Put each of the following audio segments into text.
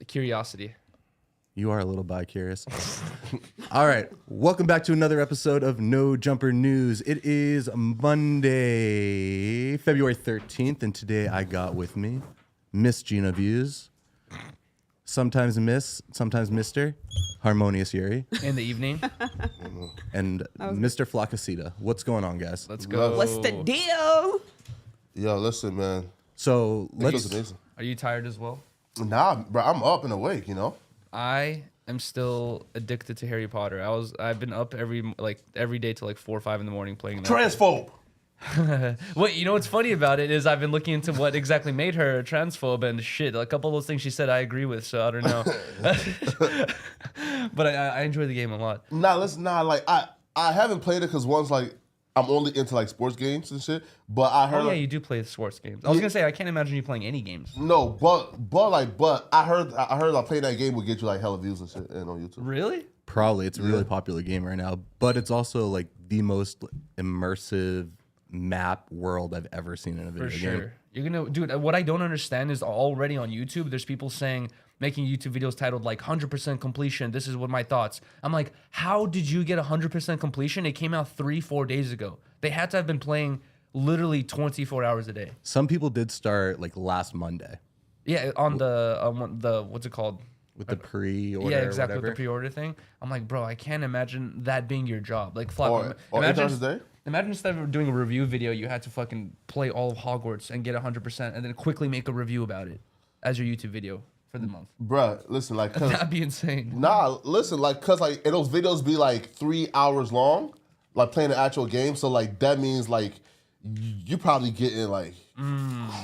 curiosity. You are a little bi-curious. All right. Welcome back to another episode of No Jumper News. It is Monday, February 13th, and today I got with me Miss Gina Views, sometimes Miss, sometimes Mr. Harmonious Yuri, In the evening. and Mr. Flacasita. What's going on, guys? Let's go. What's the deal? Yo, listen, man. So It let's. was amazing. Are you tired as well? Nah, bro, I'm up and awake, you know? I am still addicted to Harry Potter. I've been up every day till like 4 or 5 in the morning playing that. Transphobe. What you know what's funny about it is I've been looking into what exactly made her a transphobe and shit. A couple of those things she said I agree with, so I don't know. But I enjoy the game a lot. Nah, listen, like, I haven't played it because one's like, I'm only into like sports games and shit, but I heard. Oh yeah, you do play sports games. I was gonna say I can't imagine you playing any games. No, but I heard like playing that game would get you like hella views and shit on YouTube. Really? Probably. It's a really popular game right now, but it's also like the most immersive map world I've ever seen in a video For game. sure. You're gonna, dude. What I don't understand is already on YouTube, there's people making YouTube videos titled like 100% completion. This is what my thoughts. I'm like, how did you get 100% completion? It came out 3-4 days ago. They had to have been playing literally 24 hours a day. Some people did start like last Monday Yeah, on the what's it called? with the pre-order. Yeah, exactly, or with the whatever. pre-order thing. I'm like, bro, I can't imagine that being your job. Like, Or 8 hours a day? Imagine instead of doing a review video, you had to fucking play all of Hogwarts and get 100%, and then quickly make a review about it as your YouTube video for the month. Bruh, listen, like, cause, That'd be insane. nah, listen, like, cause like, and those videos be like 3 hours long, like playing the actual game. So like, that means like, you probably getting like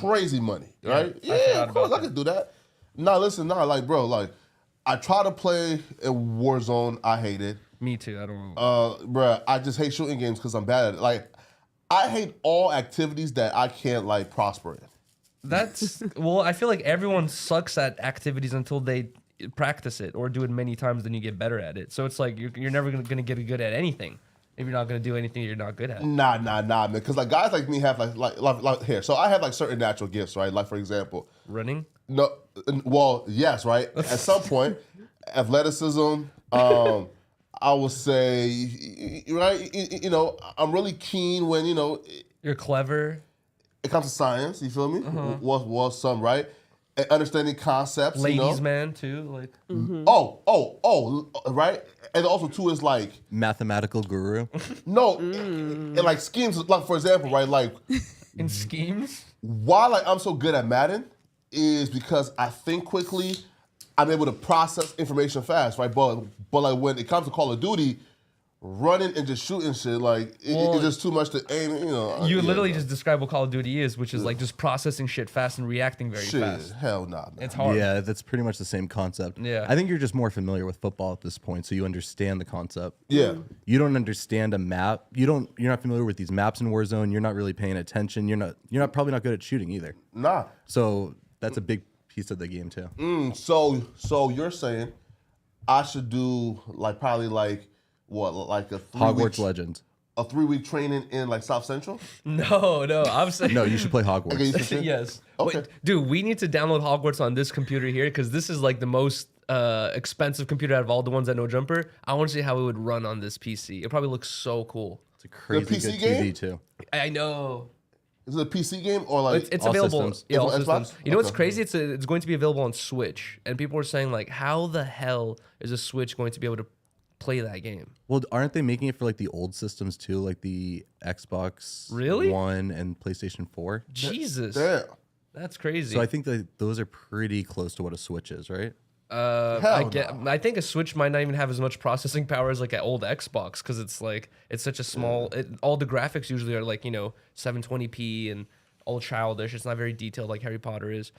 crazy money, right? I Yeah, forgot of course, about I could do that. Nah, listen, like, bro, like, I try to play in Warzone, I hate it. Me too. I don't know. Bruh, I just hate shooting games because I'm bad at it. Like, I hate all activities that I can't like prosper in. That's well. I feel like everyone sucks at activities until they practice it or do it many times. Then you get better at it. So it's like you're never gonna get good at anything if you're not gonna do anything you're not good at. Nah, man. Because like guys like me have like here. So I have like certain natural gifts, right? Like for example, Running. no, well, yes, right. At some point, athleticism. I would say, right. You know, I'm really keen when You're clever. it comes to science. You feel me? Was some right? And understanding concepts. Ladies, man, too. Like Oh, right. And also too is like Mathematical guru. no, and like schemes. Like for example, right? Like in schemes. why like I'm so good at Madden is because I think quickly. I'm able to process information fast, right? But like when it comes to Call of Duty, running and just shooting shit, like it's just too much to aim. You yeah, literally no. just describe what Call of Duty is, which is like just processing shit fast and reacting very shit. fast. Hell nah, man. It's hard. Yeah, that's pretty much the same concept. Yeah. I think you're just more familiar with football at this point, so you understand the concept. Yeah. You don't understand a map. You're not familiar with these maps in Warzone. You're not really paying attention. You're probably not good at shooting either. Nah. So that's a big piece of the game too. So you're saying I should do like probably like what like a 3 Hogwarts week, Legends. a 3-week training in like South Central? No, I'm saying No, you should play Hogwarts. Okay, you should- yes. Okay. Wait, dude, we need to download Hogwarts on this computer here because this is like the most expensive computer out of all the ones at No Jumper. I want to see how it would run on this PC. It probably looks so cool. It's a crazy PC good game? TV too. I know. Is it a PC game or like It's all available. systems. Yeah, all It's on systems. Xbox? You know what's Okay. crazy? It's going to be available on Switch, and people are saying like, how the hell is a Switch going to be able to play that game? Well, aren't they making it for like the old systems too, like the Xbox Really? One and PlayStation 4? Jesus, damn? that's crazy. So I think that those are pretty close to what a Switch is, right? Hell I think a Switch might not even have as much processing power as like an old Xbox because it's like it's such a small. All the graphics usually are like 720p and all childish. It's not very detailed like Harry Potter is.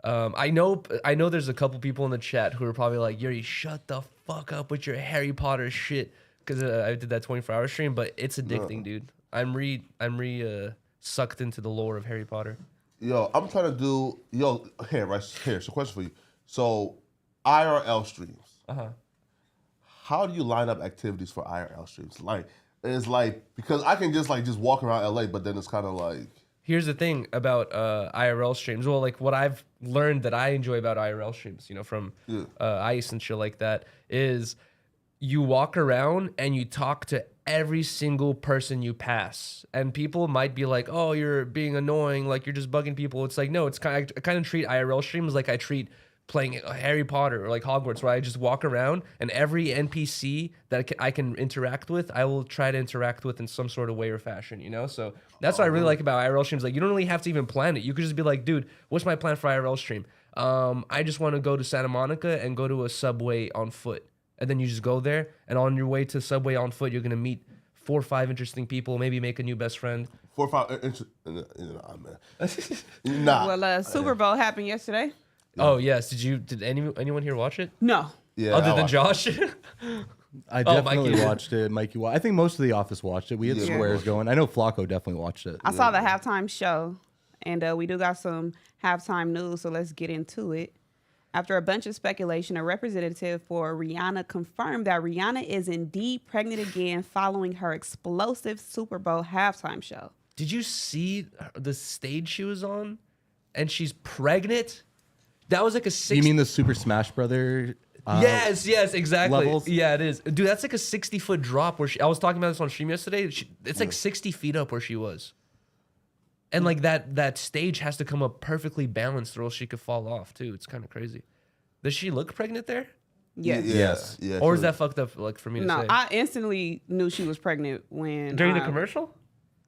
I know. There's a couple people in the chat who are probably like, "Yuri, shut the fuck up with your Harry Potter shit," because I did that 24-hour stream. But it's addicting, dude. I'm sucked into the lore of Harry Potter. Yo, I'm trying to do here's a question for you. So IRL streams. How do you line up activities for IRL streams? Like, it's like because I can just walk around LA, but then it's kind of like Here's the thing about IRL streams. Well, like what I've learned that I enjoy about IRL streams, from Ice and shit like that, is you walk around and you talk to every single person you pass, and people might be like, "Oh, you're being annoying, like you're just bugging people." It's like, no, I kind of treat IRL streams like I treat playing Harry Potter or like Hogwarts, where I just walk around and every NPC that I can interact with, I will try to interact with in some sort of way or fashion, So that's what I really like about IRL streams. Like, you don't really have to even plan it. You could just be like, dude, what's my plan for IRL stream? I just want to go to Santa Monica and go to a Subway on foot. And then you just go there, and on your way to Subway on foot, you're going to meet 4 or 5 interesting people, maybe make a new best friend. 4 or 5 man. Nah. Well, Super Bowl happened yesterday. Oh, yes. Did anyone here watch it? No. Yeah, Other than Josh? I definitely Mikey. watched it. Mikey, I think most of the office watched it. We had squares going. I know Flacco definitely watched it. I saw the halftime show, and we do got some halftime news, so let's get into it. After a bunch of speculation, a representative for Rihanna confirmed that Rihanna is indeed pregnant again following her explosive Super Bowl halftime show. Did you see the stage she was on? And she's pregnant? That was like a 60... You mean the Super Smash Brother? Yes, exactly. Levels? Yeah, it is. Dude, that's like a 60-foot drop where I was talking about this on stream yesterday. It's like 60 feet up where she was. And like that stage has to come up perfectly balanced or else she could fall off too. It's kind of crazy. Does she look pregnant there? Yes. Yeah. Or is that fucked up like for me to No, say? I instantly knew she was pregnant when During the commercial?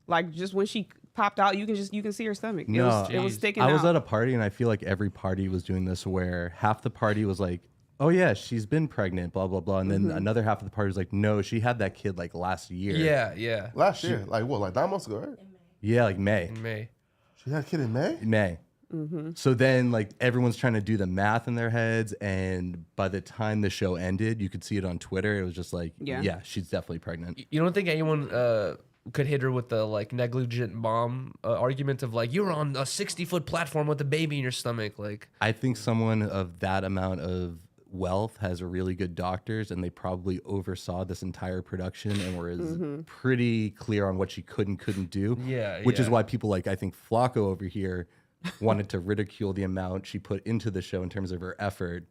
Like just when she popped out, you can see her stomach. No. It was sticking I was out. at a party, and I feel like every party was doing this, where half the party was like, "Oh yeah, she's been pregnant," blah blah blah, and then another half of the party was like, "No, she had that kid like last year." Yeah. Last year, like 9 months ago, right? Yeah, like May. In May. She had a kid in May? May. So then, like, everyone's trying to do the math in their heads, and by the time the show ended, you could see it on Twitter. It was just like, yeah she's definitely pregnant. You don't think anyone could hit her with the like negligent mom argument of like, you're on a 60-foot platform with a baby in your stomach? Like, I think someone of that amount of wealth has really good doctors, and they probably oversaw this entire production and were pretty clear on what she could and couldn't do. Which is why people like, I think Flacco over here wanted to ridicule the amount she put into the show in terms of her effort.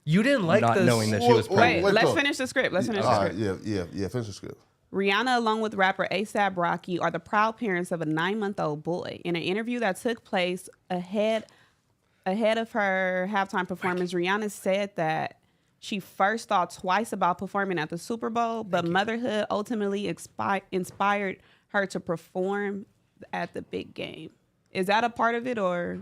you didn't like Not this. knowing that she was pregnant. Wait, let's though. finish the script. Let's finish the All script. right, yeah. Finish the script. Rihanna, along with rapper A$AP Rocky, are the proud parents of a 9-month-old boy. In an interview that took place ahead of her halftime performance, Rihanna said that she first thought twice about performing at the Super Bowl, but motherhood ultimately inspired her to perform at the big game. Is that a part of it, or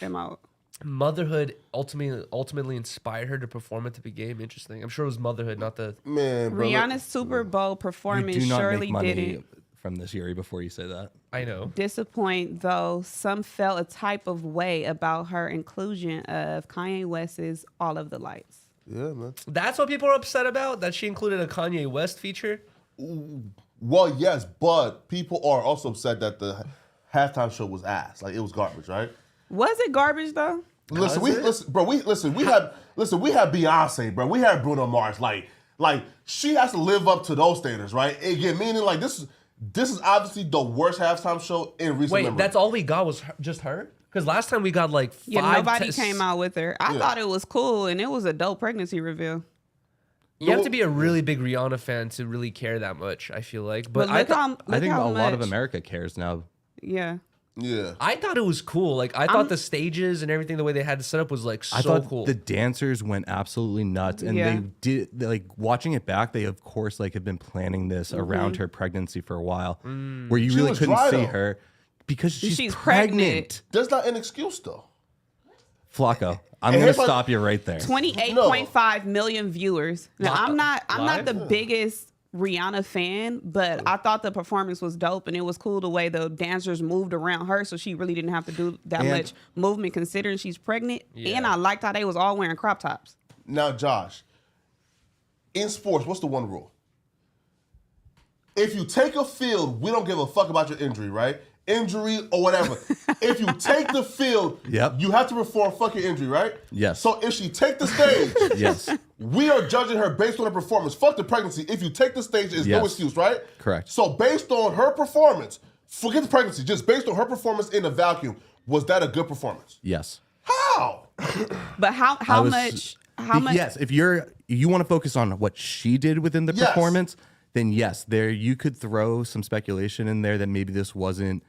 am I? Motherhood ultimately inspired her to perform at the big game. Interesting. I'm sure it was motherhood, not the... Man, bro. Rihanna's Super Bowl You performance do not surely make money didn't from this, Yuri, before you say that. I know. disappoint, though some felt a type of way about her inclusion of Kanye West's All of the Lights. Yeah, man. That's what people are upset about, that she included a Kanye West feature. Well, yes, but people are also upset that the halftime show was ass. Like, it was garbage, right? Was it garbage though? Listen, we had Beyonce, bro. We had Bruno Mars. Like she has to live up to those standards, right? Again, meaning like this is obviously the worst halftime show in recent memory. That's all we got was just her? Because last time we got like 5... Yeah, nobody came out with her. I thought it was cool, and it was a dope pregnancy reveal. You have to be a really big Rihanna fan to really care that much, I feel like. But Look I think how a lot of much- America cares now. Yeah. Yeah. I thought it was cool. Like, I thought the stages and everything, the way they had it set up was like so I thought cool. the dancers went absolutely nuts, and Yeah. like watching it back. They of course like have been planning this around her pregnancy for a while, where you She really was couldn't dry, see though. her because she's She's pregnant. pregnant. That's not an excuse, though. Flacco, I'm And gonna here's my- stop you right there. 28.5 million viewers. Now, I'm not Live? the biggest Rihanna fan, but I thought the performance was dope, and it was cool the way the dancers moved around her, so she really didn't have to do that And- much movement considering she's pregnant. Yeah. And I liked how they was all wearing crop tops. Now, Josh, in sports, what's the one rule? If you take a field, we don't give a fuck about your injury, right? Injury or whatever. If you take the field, Yep. you have to perform fucking injury, right? Yes. So if she take the stage, Yes, we are judging her based on her performance. Fuck the pregnancy. If you take the stage, it's no Yes. excuse, right? Correct. So based on her performance, Forget the pregnancy. Just based on her performance in a vacuum, was that a good performance? Yes. How? But how much? Yes, if you want to focus on what she did within the performance, then yes, there you could throw some speculation in there that maybe this wasn't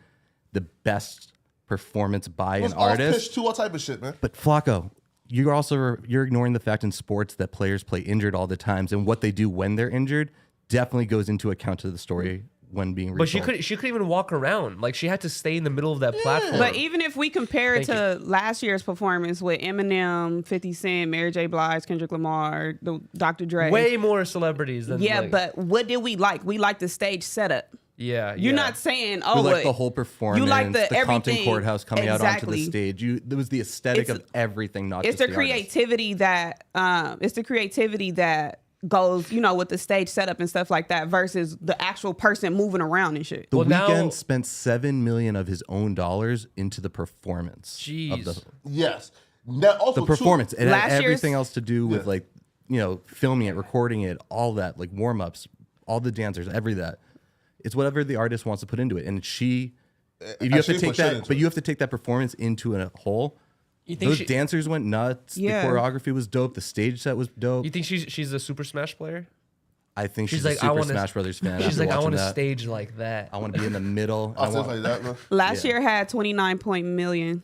the best performance by an artist. Pitch to all type of shit, man. But Flacco, you're ignoring the fact in sports that players play injured all the times, and what they do when they're injured definitely goes into account to the story when being retold. But she couldn't even walk around. Like, she had to stay in the middle of that platform. But even if we compare it to last year's performance with Eminem, 50 Cent, Mary J. Blige, Kendrick Lamar, Dr. Dre. Way more celebrities than but what did we like? We liked the stage setup. Yeah. You're not saying, you like the whole performance, you like the Compton Courthouse coming out onto the stage. There was the aesthetic of everything, not just the creativity that it's the creativity that goes, with the stage setup and stuff like that versus the actual person moving around and shit. The Weeknd spent $7 million of his own dollars into the performance. Jeez. Yes. That also the performance. It had everything else to do with filming it, recording it, all that, like warm-ups, all the dancers, every that. It's whatever the artist wants to put into it. And you have to take that performance into a whole. Those dancers went nuts. Yeah. The choreography was dope. The stage set was dope. You think she's a Super Smash player? I think she's like, a Super Smash Brothers fan. She's like, I want a stage like that. I want to be in the middle. Last year had 29 million.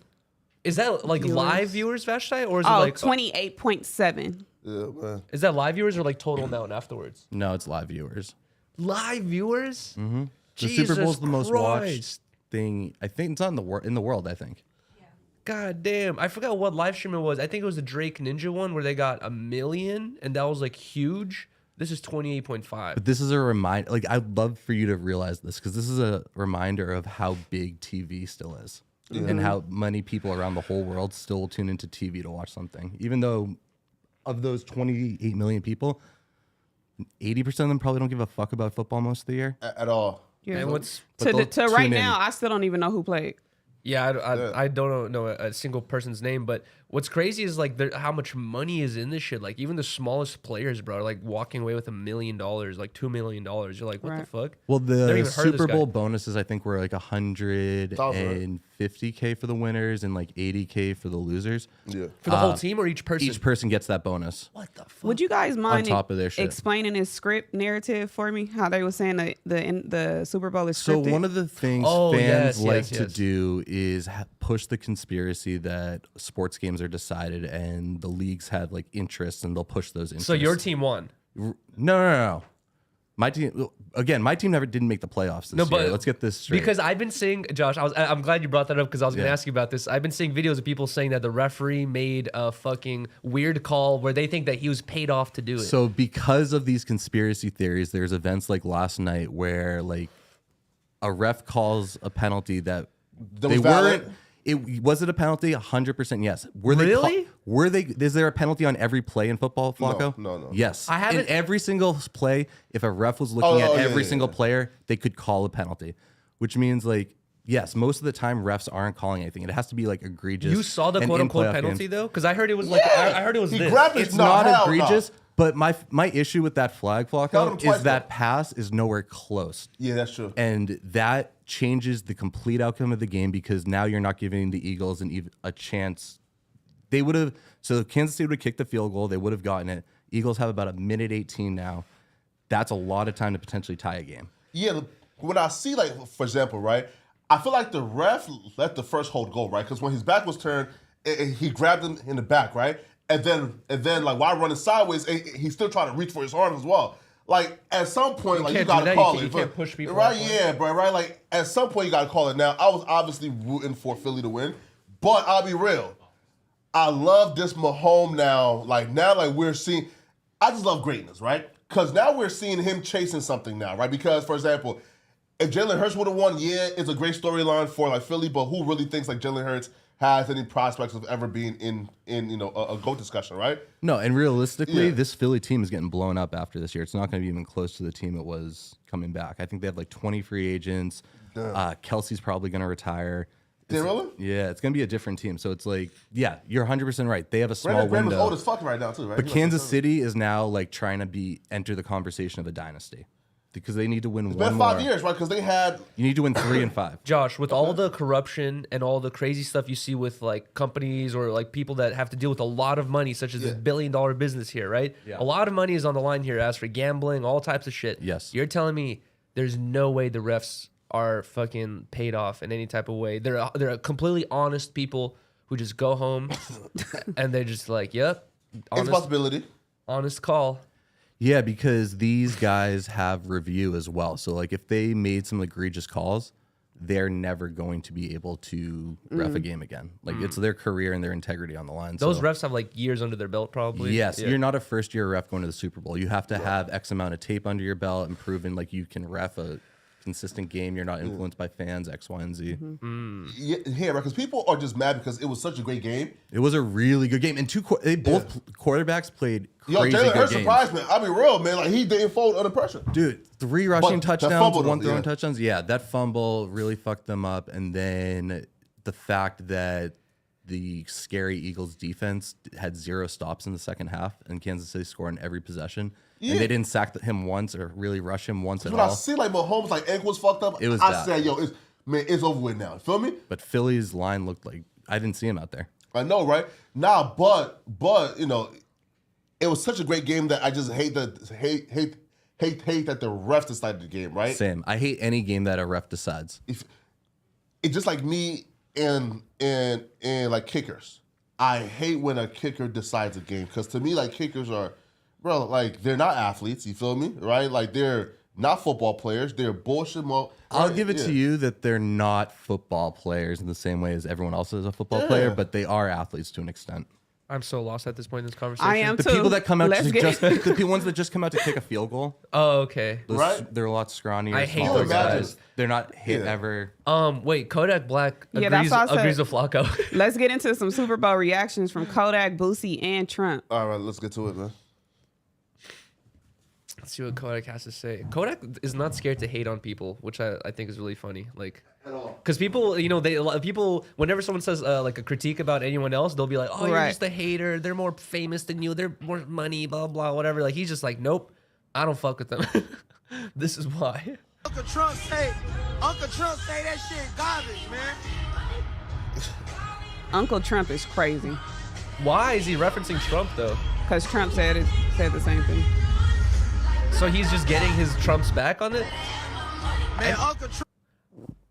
Is that like viewers. Live viewers, Vashtai? Or is it like 28.7? Yeah, man. Is that live viewers or like total amount afterwards? No, it's live viewers. Live viewers? Mm-hmm. The Super Bowl is the most watched thing. I think it's not in the world, I think. God damn. I forgot what live stream it was. I think it was the Drake Ninja one where they got 1 million and that was like huge. This is 28.5. But this is a reminder. Like, I'd love for you to realize this because this is a reminder of how big TV still is and how many people around the whole world still will tune into TV to watch something. Even though of those 28 million people, 80% of them probably don't give a fuck about football most of the year. At all. Yeah. And to right now, I still don't even know who played. Yeah, I don't know a single person's name, but what's crazy is like how much money is in this shit. Like even the smallest players, bro, are like walking away with $1 million, like $2 million. You're like, what the fuck? Well, the Super Bowl bonuses I think were like $150K for the winners and like $80K for the losers. Yeah, for the whole team or each person. Each person gets that bonus. What the fuck? Would you guys mind on top of their shit explaining his script narrative for me? How they were saying the Super Bowl is scripted. So one of the things fans like to do is push the conspiracy that sports games are decided and the leagues have like interests and they'll push those interests. So your team won? No. My team never didn't make the playoffs this year. Let's get this straight. Because I've been seeing, Josh, I'm glad you brought that up because I was going to ask you about this. I've been seeing videos of people saying that the referee made a fucking weird call where they think that he was paid off to do it. So because of these conspiracy theories, there's events like last night where like a ref calls a penalty that they weren't. Was it a penalty? 100% yes. Really? Is there a penalty on every play in football, Flacco? No. Yes. I haven't. In every single play, if a ref was looking at every single player, they could call a penalty, which means like, yes, most of the time refs aren't calling anything. It has to be like egregious. You saw the quote unquote penalty though? Because I heard it was like, I heard it was this. It's not egregious. But my issue with that flag, Flacco, is that pass is nowhere close. Yeah, that's true. And that changes the complete outcome of the game because now you're not giving the Eagles a chance. They would have, so Kansas City would have kicked the field goal. They would have gotten it. Eagles have about 1:18 now. That's a lot of time to potentially tie a game. Yeah, when I see, like, for example, right, I feel like the ref let the first hold go, right? Because when his back was turned, he grabbed him in the back, right? And then, like, while running sideways, he's still trying to reach for his arms as well. Like, at some point, like, you gotta call it. You can't push people. Right, yeah, bro, right? Like, at some point, you gotta call it. Now, I was obviously rooting for Philly to win, but I'll be real. I love this Mahomes now. Like, we're seeing, I just love greatness, right? Because now we're seeing him chasing something now, right? Because, for example, if Jalen Hurts would have won, yeah, it's a great storyline for, like, Philly, but who really thinks, like, Jalen Hurts has any prospects of ever being in a GOAT discussion, right? No, and realistically, this Philly team is getting blown up after this year. It's not going to be even close to the team it was coming back. I think they have like 20 free agents. Kelsey's probably going to retire. Really? Yeah, it's going to be a different team. So it's like, yeah, you're 100% right. They have a small window. Brandon's old as fuck right now too, right? But Kansas City is now like trying to enter the conversation of a dynasty. Because they need to win It's one been more. 5 years, right? Because they had. You need to win 3 and 5. Josh, with all the corruption and all the crazy stuff you see with like companies or like people that have to deal with a lot of money, such as this $1 billion business here, right? Yeah. A lot of money is on the line here as for gambling, all types of shit. Yes. You're telling me there's no way the refs are fucking paid off in any type of way. They're completely honest people who just go home and they're just like, yep, It's a possibility. honest call. Yeah, because these guys have review as well. So, like, if they made some egregious calls, they're never going to be able to ref a game again. Like, it's their career and their integrity on the line. Those so, refs have like years under their belt, probably. yes, Yeah. you're not a first-year ref going to the Super Bowl. You have to have X amount of tape under your belt and proven, like, you can ref a consistent game. You're not influenced by fans, X, Y, and Z. Yeah, right. Because people are just mad because it was such a great game. It was a really good game. And both quarterbacks played Yo, crazy Jalen good Hurts games. surprised me. I'll be real, man. Like, he didn't fold under pressure. Dude, 3 rushing But that touchdowns, fumble 1 though, throwing yeah. touchdowns. Yeah, that fumble really fucked them up. And then the fact that the scary Eagles defense had 0 stops in the second half, and Kansas City scored in every possession. Yeah. And they didn't sack him once or really rush him once at When I all. see like Mahomes, like ankle was fucked up, It was I bad. said, yo, it's over with now. Feel me? But Philly's line looked like I didn't see him out there. I know, right? Nah, but you know, it was such a great game that I just hate that the ref decided the game, right? Same. I hate any game that a ref decides. If it's just like me and like kickers. I hate when a kicker decides a game because to me, like kickers are, bro, like they're not athletes. You feel me, right? Like they're not football players. They're bullshit. I'll give it to you that they're not football players in the same way as everyone else is a football player, but they are athletes to an extent. I'm so lost at this point in this conversation. I am The too. people that come out Let's to get just the ones that just come out to kick a field goal, Oh, okay. Right? they're a lot scrawnier. I hate smaller those guys. guys. They're not hit Yeah. ever. Wait, Kodak Black Yeah, that's agrees, what I said. agrees with Flacco. Let's get into some Super Bowl reactions from Kodak, Boosie, and Trump. All right, let's get to it, man. Let's see what Kodak has to say. Kodak is not scared to hate on people, which I think is really funny. Like, because people, you know, people, whenever someone says like a critique about anyone else, they'll be like, oh, you're Right. just a hater. They're more famous than you. They're more money, blah, blah, whatever. Like, he's just like, nope, I don't fuck with them. This is why. Uncle Trump say that shit garbage, man. Uncle Trump is crazy Why is he referencing Trump, though? because Trump said the same thing. So he's just getting his Trump's back on it? Man, Uncle Trump.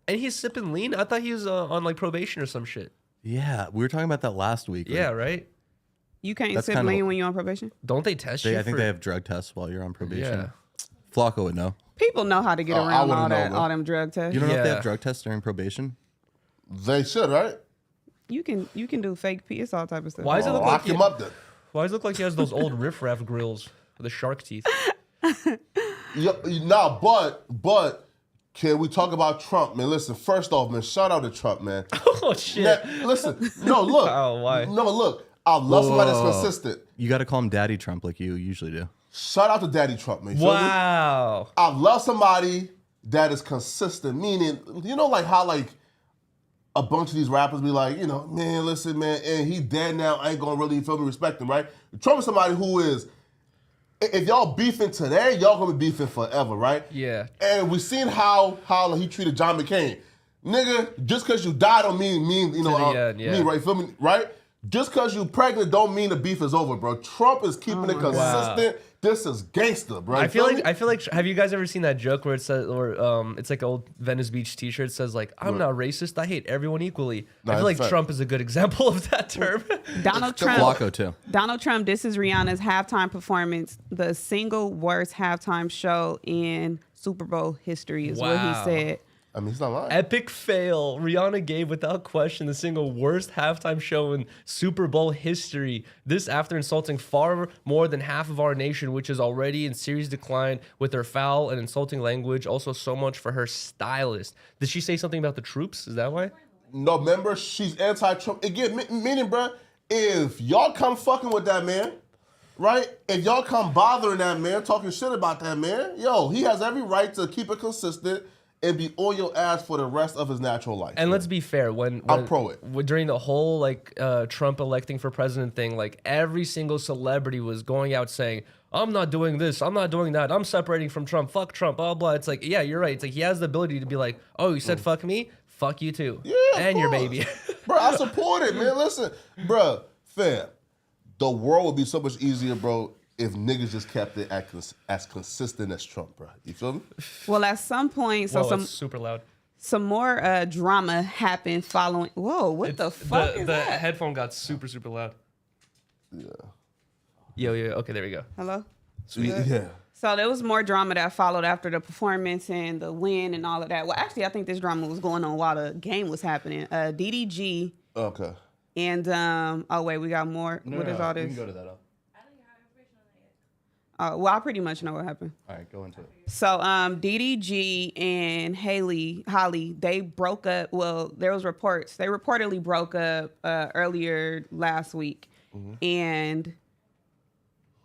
And he's sipping lean? I thought he was on like probation or some shit. Yeah, we were talking about that last week. Yeah, right? You can't That's sip kind of- lean when you're on probation. Don't they test you? I think for- they have drug tests while you're on probation. Yeah. Flacco would know. People know how to get Oh, I around wouldn't all know, that, man. all them drug tests. You don't know if they Yeah. have drug tests during probation? They should, right? You can do fake pee. It's all type of stuff. Why does it look Lock like him up then. Why does it look like he has those old riffraff grills with the shark teeth? Yep. Nah, but can we talk about Trump, man? Listen, first off, man, shout out to Trump, man. Oh shit! Now, listen, no, look. Wow, why? No, look. I love somebody that's Whoa. consistent. You got to call him Daddy Trump like you usually do. Shout out to Daddy Trump, man. You feel me? Wow. I love somebody that is consistent, meaning, you know, like how like a bunch of these rappers be like, you know, man, listen, man, and he dead now. I ain't gonna really feel me respect him, right? Trump is somebody who is, if y'all beefing today, y'all gonna be beefing forever, right? Yeah. And we seen how he treated John McCain, nigga. Just because you died don't mean you know To the end, yeah. mean right? Feel me, right? Just because you pregnant don't mean the beef is over, bro. Trump is keeping it consistent. This is gangster, bro. I You feel me? like. Have you guys ever seen that joke where it says, or it's like an old Venice Beach T-shirt it says like, "I'm not racist. I hate everyone equally." Nah, I feel like it's fact. Trump is a good example of that term. Donald Trump. Flacco too. Donald Trump, this is Rihanna's halftime performance, the single worst halftime show in Super Bowl history, is what he Wow. said. I mean, he's not lying. Epic fail. Rihanna gave without question the single worst halftime show in Super Bowl history. This after insulting far more than half of our nation, which is already in serious decline with her foul and insulting language. Also, so much for her stylist. Did she say something about the troops? Is that why? No, remember, she's anti-Trump. Again, meaning, bro, if y'all come fucking with that man, right? If y'all come bothering that man, talking shit about that man, yo, he has every right to keep it consistent and be on your ass for the rest of his natural life. And let's be fair, when I'm pro it. During the whole like Trump electing for president thing, like every single celebrity was going out saying, I'm not doing this, I'm not doing that, I'm separating from Trump, fuck Trump, blah blah. It's like, yeah, you're right. It's like he has the ability to be like, oh, you said fuck me, fuck you too, and your baby. Bro, I support it, man. Listen, bro, fam, the world would be so much easier, bro, if niggas just kept it as consistent as Trump, bro. You feel me? Well, at some point, Whoa, it's super loud. Some more drama happened following. Whoa, what the fuck is the that? headphone got super loud. Yeah. Yo, okay, there we go. Hello? Sweet, yeah. So there was more drama that followed after the performance and the win and all of that. Well, actually, I think this drama was going on while the game was happening. DDG Okay. and, oh, wait, we got more. What is all this? You can go to that up. Well, I pretty much know what happened. All right, go into it. So DDG and Holly, they broke up. Well, there was reports. They reportedly broke up earlier last week. And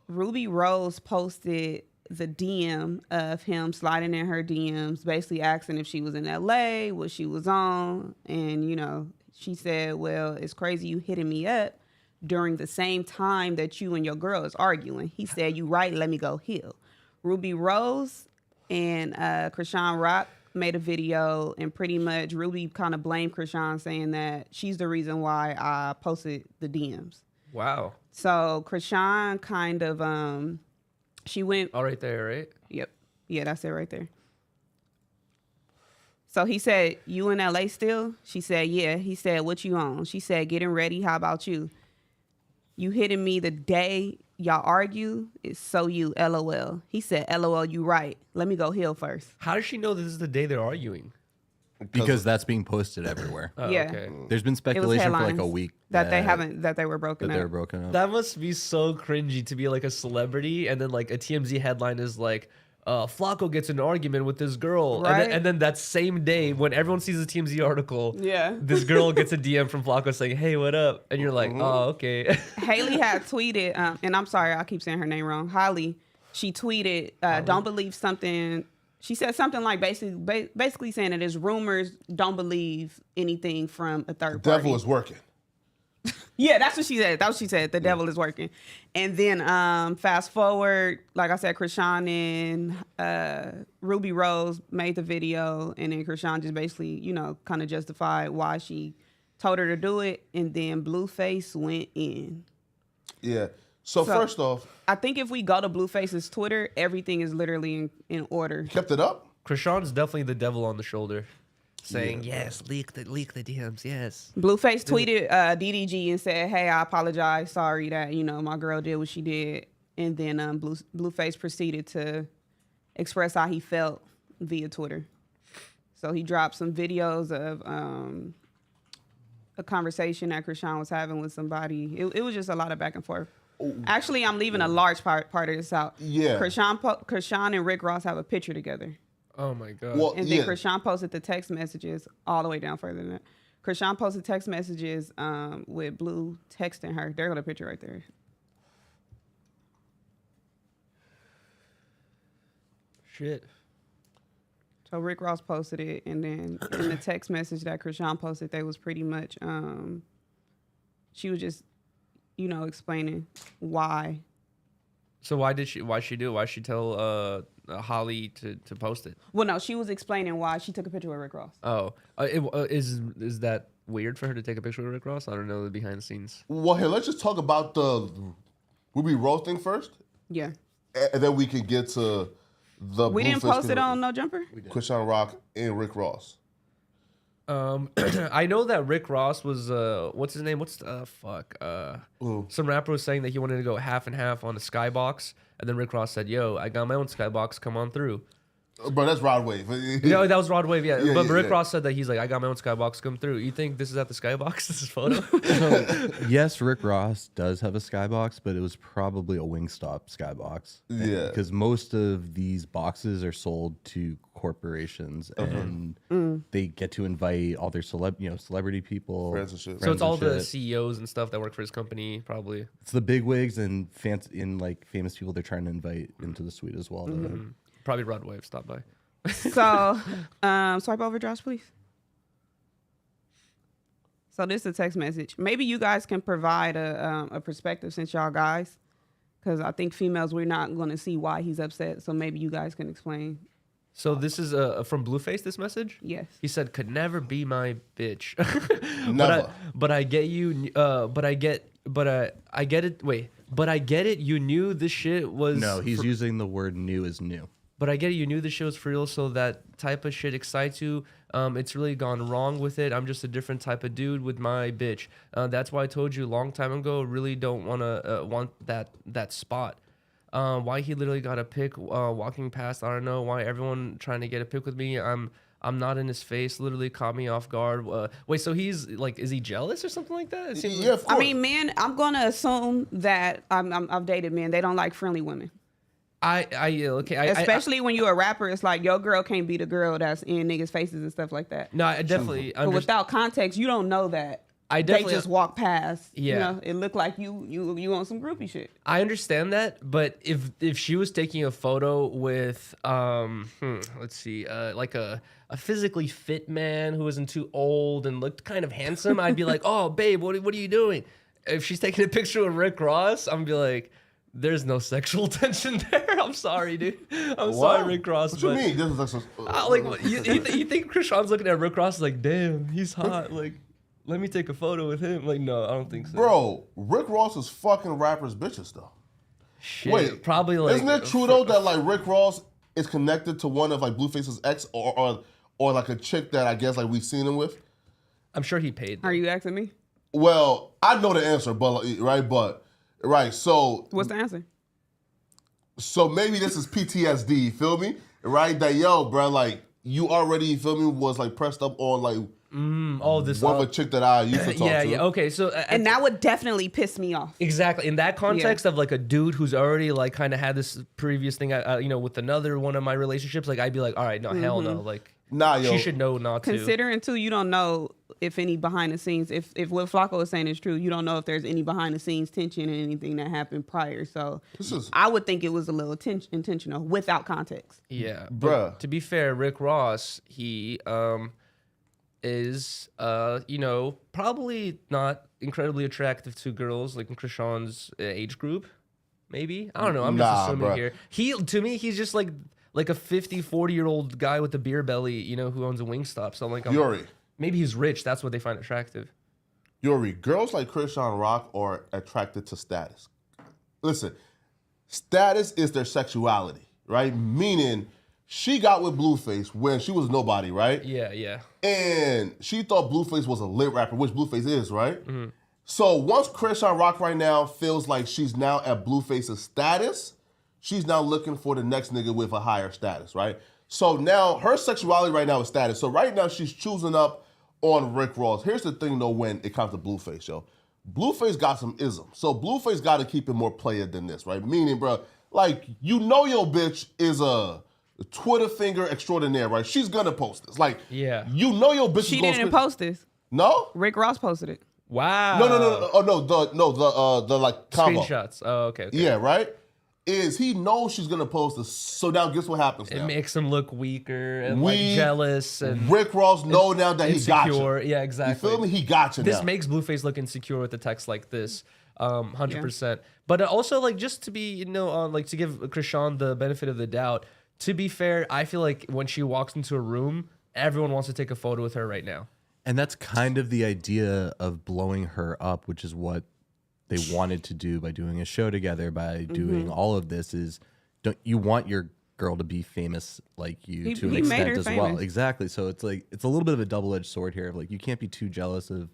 Ruby Rose posted the DM of him sliding in her DMs, basically asking if she was in LA, what she was on. And, you know, she said, well, it's crazy you hitting me up during the same time that you and your girl is arguing. He said, you right, let me go heal. Ruby Rose and Krishan Rock made a video, and pretty much Ruby kind of blamed Krishan, saying that she's the reason why I posted the DMs. Wow. So Krishan kind of, she went. All right there, right? Yep. Yeah, that's it right there. So he said, you in LA still? She said, yeah. He said, what you on? She said, getting ready. How about you? You hitting me the day y'all argue? It's so you, LOL. He said, LOL, you right. Let me go heal first. How does she know this is the day they're arguing? Because that's being posted everywhere. Oh, Yeah. Okay. There's been speculation for like a week that they were broken that up. they were broken up. That must be so cringy to be like a celebrity and then like a TMZ headline is like, Flacco gets in an argument with this girl. Right. And then that same day when everyone sees the TMZ article, Yeah. this girl gets a DM from Flacco saying, hey, what up? And you're like, oh, okay. Haley had tweeted, and I'm sorry, I keep saying her name wrong. Holly, she tweeted, don't believe something. She said something like basically saying that it's rumors, don't believe anything from a third party. Devil is working. Yeah, that's what she said. That's what she said. The devil is working. And then fast forward, like I said, Krishan and Ruby Rose made the video, and then Krishan just basically, you know, kind of justified why she told her to do it, and then Blueface went in. Yeah. So first off, I think if we go to Blueface's Twitter, everything is literally in order. kept it up? Krishan's definitely the devil on the shoulder. Saying, yes, leak the DMs, yes. Blueface tweeted DDG and said, hey, I apologize. Sorry that, you know, my girl did what she did. And then Blueface proceeded to express how he felt via Twitter. So he dropped some videos of a conversation that Krishan was having with somebody. It was just a lot of back and forth. Actually, I'm leaving a large part of this out. Yeah. Krishan and Rick Ross have a picture together. Oh, my God. Well, And then Krishan posted the text messages all the way down further than that. Krishan posted text messages with Blue texting her. There go the picture right there. Shit. So Rick Ross posted it, and then in the text message that Krishan posted, they was pretty much, she was just, you know, explaining why. So why she do it? Why she tell Holly to post it? Well, no, she was explaining why she took a picture with Rick Ross. Oh, is that weird for her to take a picture with Rick Ross? I don't know the behind the scenes. Well, here, let's just talk about the Ruby Rose thing first, Yeah. and then we can get to the We didn't Blueface post it on No Jumper? Krishan Rock and Rick Ross. I know that Rick Ross was what's his name? Some rapper was saying that he wanted to go half and half on the Skybox, and then Rick Ross said, "Yo, I got my own Skybox. Come on through." Bro, that's Rod Wave. No, that was Rod Wave. Yeah, Yeah, but yeah, Rick yeah. Ross said that he's like, "I got my own Skybox. Come through." You think this is at the Skybox? This is photo. Yes, Rick Ross does have a skybox, but it was probably a Wingstop skybox. Yeah. Because most of these boxes are sold to corporations, and they get to invite all their celebrity people, Friends and shit. So it's all the shit. CEOs and stuff that work for his company, probably. It's the big wigs and famous people they're trying to invite into the suite as well. Probably Rod Wave stopped by. So, swipe over, Josh, please. So this is a text message. Maybe you guys can provide a perspective since y'all guys, because I think females, we're not going to see why he's upset. So maybe you guys can explain. So this is from Blueface, this message? Yes. He said, could never be my bitch. Never. But I get you. I get it. Wait, but I get it. You knew this shit was. No, he's using the word new as new. But I get it. You knew this shit was for real. So that type of shit excites you. It's really gone wrong with it. I'm just a different type of dude with my bitch. That's why I told you a long time ago. Really don't want that spot. Why he literally got a pic walking past. I don't know why everyone trying to get a pic with me. I'm not in his face. Literally caught me off guard. Wait, so he's like, is he jealous or something like that? It seems Yeah, of course. I mean, men, I'm going to assume that I've dated men. They don't like friendly women. Especially when you're a rapper, it's like your girl can't be the girl that's in niggas' faces and stuff like that. No, I definitely. But without context, you don't know that. I definitely They just walk past. Yeah. You know, it looked like you on some groupie shit. I understand that, but if she was taking a photo with let's see, like a physically fit man who wasn't too old and looked kind of handsome, I'd be like, oh babe, what are you doing? If she's taking a picture with Rick Ross, I'm be like, there's no sexual tension there. I'm sorry, dude. I'm sorry, Rick Ross. What you mean? This is like, you think Krishan's looking at Rick Ross like, damn, he's hot. Like, let me take a photo with him. Like, no, I don't think so. Bro, Rick Ross is fucking rappers' bitches though. Shit, Wait, probably like. Isn't it true though that like Rick Ross is connected to one of like Blueface's ex or like a chick that I guess like we've seen him with? I'm sure he paid. Are you asking me? Well, I know the answer, but right. So What's the answer? So maybe this is PTSD. You feel me? Right? That yo, bro, like you already, you feel me, was like pressed up on like all this one of a chick that I used to talk to. Yeah. Okay, so And that would definitely piss me off. exactly in that context of like a dude who's already like kind of had this previous thing, with another one of my relationships. Like I'd be like, all right, no, hell no, like. Nah, yo. She should know not to. Considering too, you don't know if any behind the scenes, if what Flacco is saying is true, you don't know if there's any behind the scenes tension and anything that happened prior. So I would think it was a little intentional without context. Yeah, Bruh. But to be fair, Rick Ross, he is probably not incredibly attractive to girls like in Krishan's age group. Maybe, I don't know. I'm just assuming here. To me, he's just like a 50, 40-year-old guy with a beer belly, who owns a Wingstop. So I'm like, Yuri. Maybe he's rich. That's what they find attractive. Yuri, girls like Krishan Rock are attracted to status. Listen, status is their sexuality, right? Meaning, she got with Blueface when she was nobody, right? Yeah. And she thought Blueface was a lit rapper, which Blueface is, right? Mm-hmm. So once Krishan Rock right now feels like she's now at Blueface's status, she's now looking for the next nigga with a higher status, right? So now her sexuality right now is status. So right now she's choosing up on Rick Ross. Here's the thing though, when it comes to Blueface, yo. Blueface got some isms. So Blueface got to keep it more player than this, right? Meaning, bro, like, your bitch is a Twitter finger extraordinaire, right? She's gonna post this. Like, yeah. Your bitch She didn't post this. No? Rick Ross posted it. Wow. No. Oh, no, the like combo. Screenshots. Oh, okay. Yeah, right? Is he knows she's gonna post this, so now guess what happens now? It makes him look weaker and like jealous and Rick Ross know now that insecure. He got you. Yeah, exactly. You feel me? He got you This now. makes Blueface look insecure with a text like this, 100%. But also, like, just to be, like to give Krishan the benefit of the doubt. To be fair, I feel like when she walks into a room, everyone wants to take a photo with her right now. And that's kind of the idea of blowing her up, which is what they wanted to do by doing a show together, by doing all of this. Is don't you want your girl to be famous like you to an extent as well? Exactly. So it's like it's a little bit of a double-edged sword here. Of like you can't be too jealous of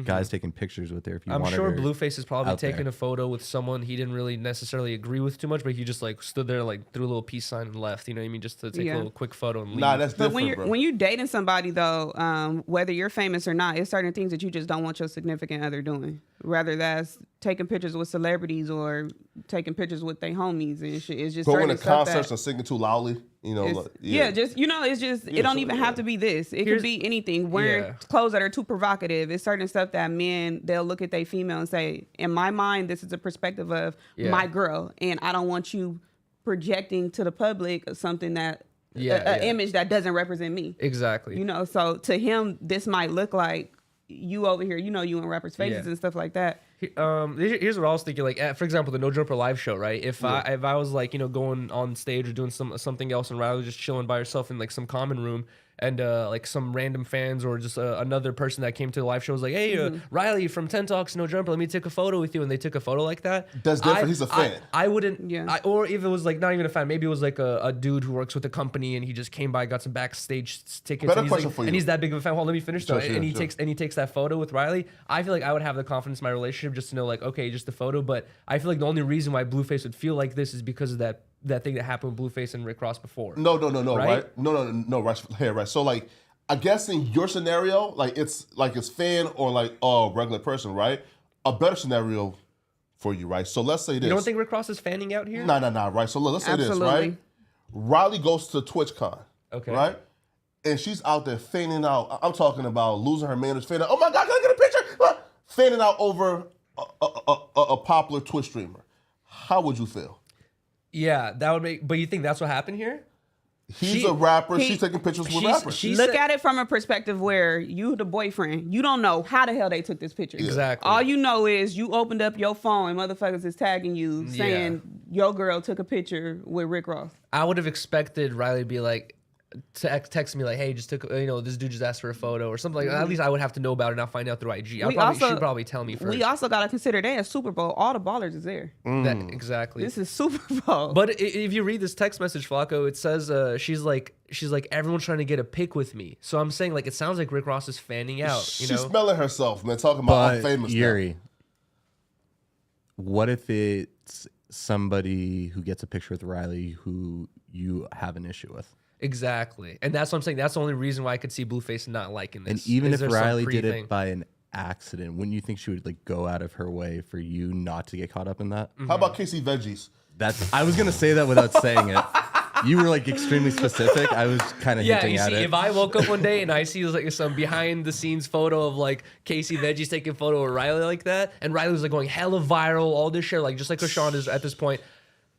guys taking pictures with her. If you I'm wanted sure her Blueface has probably out taken there. a photo with someone he didn't really necessarily agree with too much, but he just like stood there, like threw a little peace sign and left. You know what I mean? Just to take a little quick photo and leave. Nah, that's different, But when you're dating somebody though, whether you're famous or not, it's certain things that you just don't want your significant other doing. Whether that's taking pictures with celebrities or taking pictures with their homies and shit. It's just But certain when the stuff concerts are singing too loudly, it's just it don't even have to be this. It could be anything. Wearing clothes that are too provocative. It's certain stuff that men, they'll look at their female and say, in my mind, this is a perspective of my girl, and I don't want you projecting to the public something that image that doesn't represent me. Exactly. You know, so to him, this might look like you over here, you know, you in rappers' faces and stuff like that. Here's what I was thinking. Like, for example, the No Jumper live show, right? If I was like, you know, going on stage or doing something else, and Riley was just chilling by herself in like some common room, and like some random fans or just another person that came to the live show was like, hey, Riley from 10 Talks No Jumper, let me take a photo with you, and they took a photo like that. That's different. He's a fan. I wouldn't. Or if it was like not even a fan, maybe it was like a dude who works with a company and he just came by, got some backstage tickets. Better question for you. And he's that big of a fan. Well, let me finish though. Sure, and he takes that photo with Riley. I feel like I would have the confidence in my relationship just to know like, okay, just the photo. But I feel like the only reason why Blueface would feel like this is because of that thing that happened with Blueface and Rick Ross before. No, right? Right. So like, I guess in your scenario, like it's fan or like a regular person, right? A better scenario for you, right? So let's say this. You don't think Rick Ross is fanning out here? Nah, right? So let's say this, right? Riley goes to TwitchCon, okay, right? And she's out there fanning out. I'm talking about losing her manners, fanning out. Oh my God, can I get a picture? Fanning out over a popular Twitch streamer. How would you feel? Yeah, that would make. But you think that's what happened here? He's a rapper. She's taking pictures with rappers. Look at it from a perspective where you, the boyfriend, you don't know how the hell they took this picture. Exactly. All you know is you opened up your phone and motherfuckers is tagging you saying your girl took a picture with Rick Ross. I would have expected Riley to be like, text me like, hey, just took, you know, this dude just asked for a photo or something like that. At least I would have to know about it and not find out through IG. She'd probably tell me first. We also got to consider they at Super Bowl. All the ballers is there. Exactly. This is Super Bowl. But if you read this text message, Flacco, it says she's like everyone's trying to get a pic with me. So I'm saying like it sounds like Rick Ross is fanning out. She's smelling herself, man. Talking about I'm famous Yuri, now. What if it's somebody who gets a picture with Riley who you have an issue with? Exactly. And that's what I'm saying. That's the only reason why I could see Blueface not liking this. And even if Riley did it by an accident, wouldn't you think she would like go out of her way for you not to get caught up in that? How about Casey Veggies? I was gonna say that without saying it. You were like extremely specific. I was kind of hinting at it. If I woke up one day and I see like some behind the scenes photo of like Casey Veggies taking a photo of Riley like that, and Riley was like going hella viral, all this shit, like just like Krishan is at this point,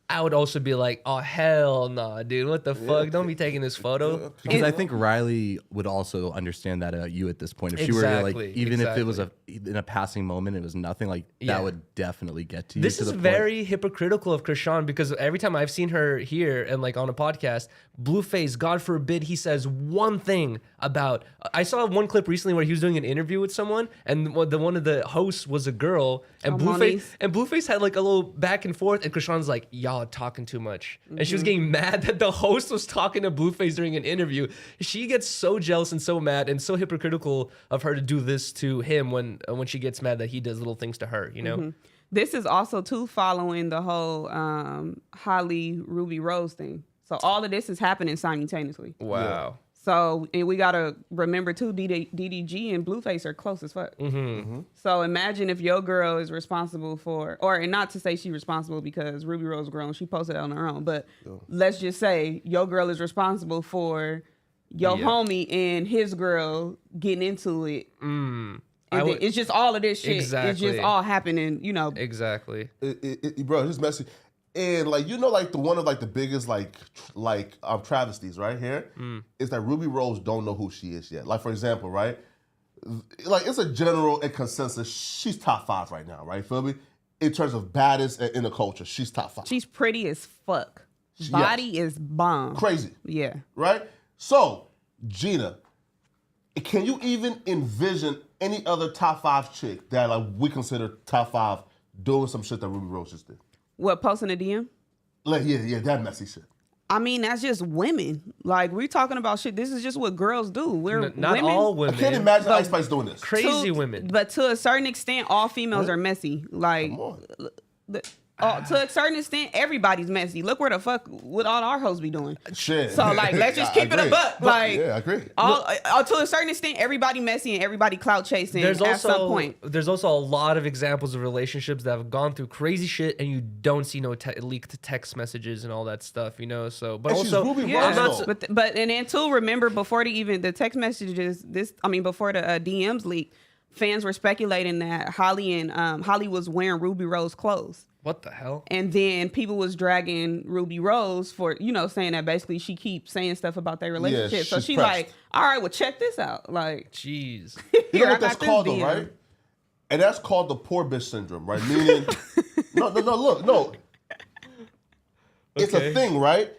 I would also be like, oh, hell nah, dude. What the fuck? Don't be taking this photo. Because I think Riley would also understand that about you at this point. If she were like, even if it was in a passing moment, it was nothing, like that would definitely get to you. This is very hypocritical of Krishan because every time I've seen her here and like on a podcast, Blueface, God forbid, he says one thing about. I saw one clip recently where he was doing an interview with someone, and one of the hosts was a girl, and Blueface had like a little back and forth, and Krishan's like, y'all talking too much, and she was getting mad that the host was talking to Blueface during an interview. She gets so jealous and so mad and so hypocritical of her to do this to him when she gets mad that he does little things to her, you know. This is also too following the whole Holly Ruby Rose thing. So all of this is happening simultaneously. Wow. So, and we got to remember too, DDG and Blueface are close as fuck. So imagine if your girl is responsible for, and not to say she's responsible because Ruby Rose grown, she posted it on her own, but let's just say your girl is responsible for your homie and his girl getting into it. And it's just all of this shit. It's just all happening, you know. Exactly. Bro, it's messy. And like, you know, like one of like the biggest like travesties right here is that Ruby Rose don't know who she is yet. Like, for example, right? Like, it's a general consensus. She's top 5 right now, right? Feel me? In terms of baddest in the culture, she's top 5. She's pretty as fuck. Body is bomb. Crazy. Yeah. Right? So, Gina, can you even envision any other top 5 chick that like we consider top 5 doing some shit that Ruby Rose just did? What, posting a DM? Like, yeah, that messy shit. I mean, that's just women. Like, we're talking about shit. This is just what girls do. We're not women. all women. I can't imagine Ice Spice doing this. Crazy women. But to a certain extent, all females are messy. Like, to a certain extent, everybody's messy. Look where the fuck would all our hoes be doing. Shit. So, like, let's just keep it a buck. Like, yeah, I agree. To a certain extent, everybody messy and everybody clout chasing at some point. There's also a lot of examples of relationships that have gone through crazy shit and you don't see no leaked text messages and all that stuff, you know? So, but and also, but and then too, remember before the text messages, before the DMs leaked, fans were speculating that Holly was wearing Ruby Rose clothes. What the hell? And then people was dragging Ruby Rose for, saying that basically she keeps saying stuff about their relationship. So she pressed. like, all right, well, check this out. Like, jeez. You know what that's called though, right? And that's called the poor bitch syndrome, right? Meaning, no. It's a thing, right?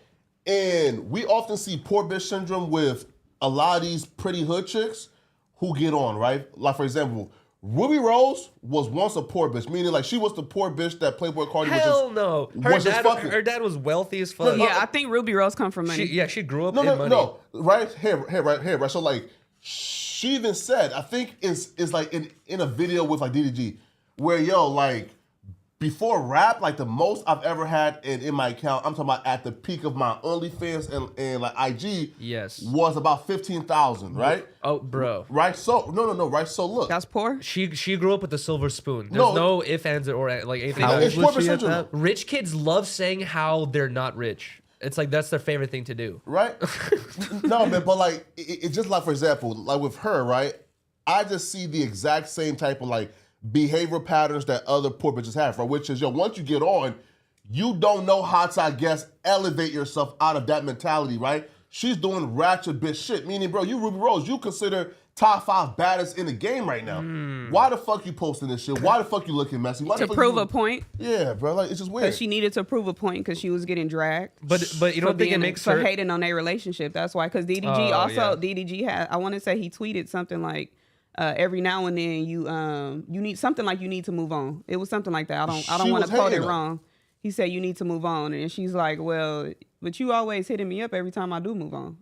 And we often see poor bitch syndrome with a lot of these pretty hood chicks who get on, right? Like, for example, Ruby Rose was once a poor bitch, meaning like she was the poor bitch that Playboy Cardi no. Her dad was wealthy as fuck. Yeah, I think Ruby Rose come from money. She grew up in money. No, right here, right. So like, she even said, I think it's like in a video with like DDG, where like before rap, like the most I've ever had in my account, I'm talking about at the peak of my OnlyFans and like IG, was about 15,000, right? Oh, bro. Right. So no, right. So look, that's poor. She grew up with a silver spoon. There's no ifs, ands, or like anything. How old was she at that? Rich kids love saying how they're not rich. It's like that's their favorite thing to do. Right? No, man, but like it's just like, for example, like with her, right? I just see the exact same type of like behavioral patterns that other poor bitches have, right? Which is, once you get on, you don't know how to, I guess, elevate yourself out of that mentality, right? She's doing ratchet bitch shit. Meaning, bro, you Ruby Rose, you consider top 5 baddest in the game right now. Why the fuck you posting this shit? Why the fuck you looking messy? Why to prove a point? Yeah, bro, like it's just weird. Because she needed to prove a point because she was getting dragged. But you don't think it makes her hating on their relationship? That's why. Because DDG had, I want to say he tweeted something like, every now and then you need something like you need to move on. It was something like that. I don't want to quote it wrong. He said you need to move on, and she's like, well, but you always hitting me up every time I do move on.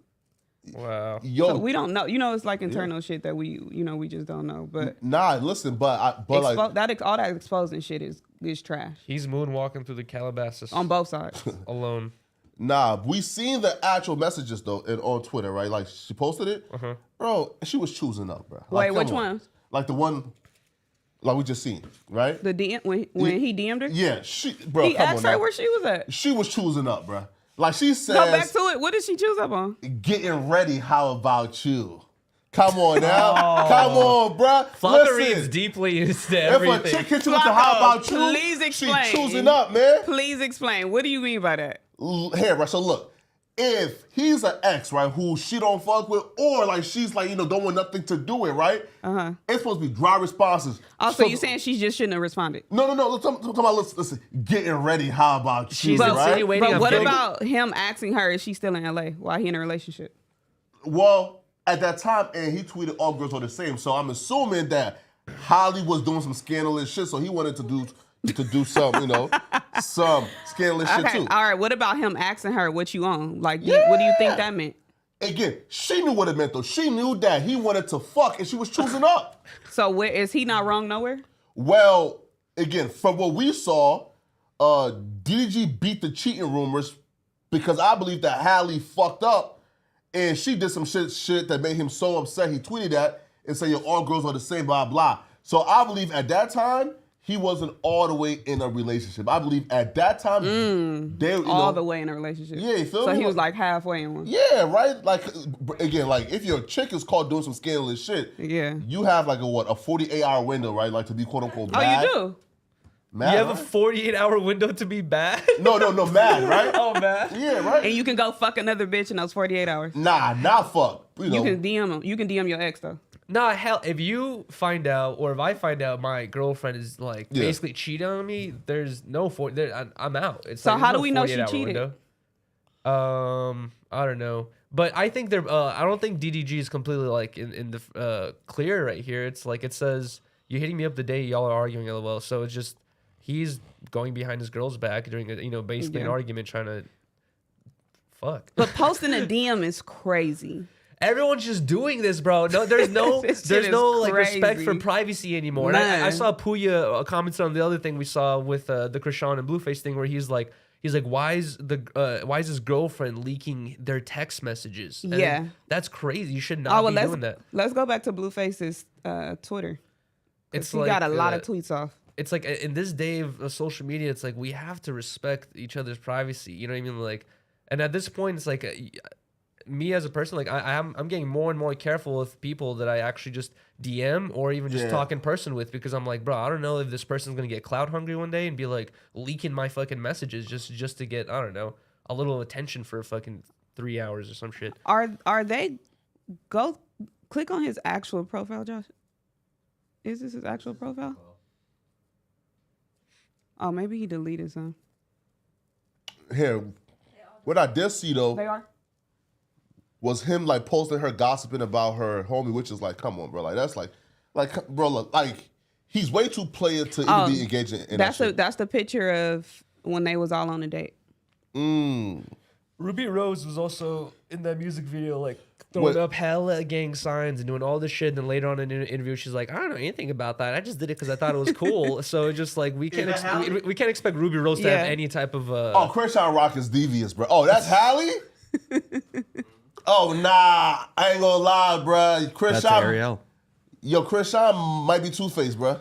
Wow. So we don't know. It's like internal shit that we just don't know. But nah, listen, but like all that exposing shit is trash. He's moonwalking through the Calabasas on both sides alone. Nah, we seen the actual messages though on Twitter, right? Like she posted it, bro. She was choosing up, bro. Like, wait, which one? Like the one, like we just seen, right? The DM when he DM'd her. Yeah, bro. He asked her where she was at. She was choosing up, bro. Like she says, go back to it. What did she choose up on? Getting ready. How about you? Come on now. Come on, bro. Flocka reads deeply into everything. If a chick hits you with the how about you, please explain. She choosing up, man. Please explain. What do you mean by that? Here, right. So look, if he's an ex, right, who she don't fuck with, or like she's like, don't want nothing to do with, right? It's supposed to be dry responses. Also, you saying she just shouldn't have responded? No. Listen. Listen. Getting ready. How about you? She's right? insinuating. But what about him asking her if she's still in LA while he in a relationship? Well, at that time, and he tweeted all girls are the same. So I'm assuming that Holly was doing some scandalous shit, so he wanted to do some, some scandalous shit too. All right. What about him asking her what you on? Like, what do you think that meant? Again, she knew what it meant though. She knew that he wanted to fuck, and she was choosing up. So where is he not wrong nowhere? Well, again, from what we saw, DDG beat the cheating rumors because I believe that Hallie fucked up, and she did some shit that made him so upset. He tweeted that and said, all girls are the same, blah blah. So I believe at that time, he wasn't all the way in a relationship. I believe at that time, they all the way in a relationship. Yeah, you feel me? So he was like halfway in one. Yeah, right. Like again, like if your chick is caught doing some scandalous shit, you have like a 48-hour window, right? Like to be quote unquote bad. Oh, you do. Mad, you have a 48-hour window to be bad? No, mad, right? Oh, mad. Yeah, right. And you can go fuck another bitch in those 48 hours. Nah, not fuck. You can DM him. You can DM your ex though. Nah, hell, if you find out, or if I find out my girlfriend is like basically cheating on me, there's no I'm out. It's so like, how do we know she cheated? Window. I don't know, but I think I don't think DDG is completely like in the clear right here. It's like it says you're hitting me up the day y'all are arguing, LOL. So it's just he's going behind his girl's back during basically an argument trying to fuck. But posting a DM is crazy. Everyone's just doing this, bro. No, there's no like respect for privacy anymore. And I saw Puya comments on the other thing we saw with the Krishan and Blueface thing, where he's like, why is his girlfriend leaking their text messages? And that's crazy. You should not be doing that. Let's go back to Blueface's Twitter. It's he like, got a lot of tweets off. It's like in this day of social media, it's like we have to respect each other's privacy. You know what I mean? Like, and at this point, it's like. me as a person, like I'm getting more and more careful with people that I actually just DM or even just talk in person with, because I'm like, bro, I don't know if this person's gonna get clout hungry one day and be like leaking my fucking messages just to get, I don't know, a little attention for fucking 3 hours or some shit. Are they? Go click on his actual profile, Josh. Is this his actual profile? Oh, maybe he deleted some. Here, what I did see though. They are. Was him like posting her gossiping about her homie, which is like, come on, bro, like that's like, bro, like he's way too player to even be engaging in that shit. That's the picture of when they was all on a date. Ruby Rose was also in that music video, like throwing up hella gang signs and doing all this shit. And then later on in an interview, she's like, I don't know anything about that. I just did it because I thought it was cool. So it's just like we can't expect Ruby Rose to have any type of. Oh, Krishan Rock is devious, bro. Oh, that's Hallie. Oh nah, I ain't gonna lie, bro. That's Ariel. Yo, Krishan might be two-faced, bro.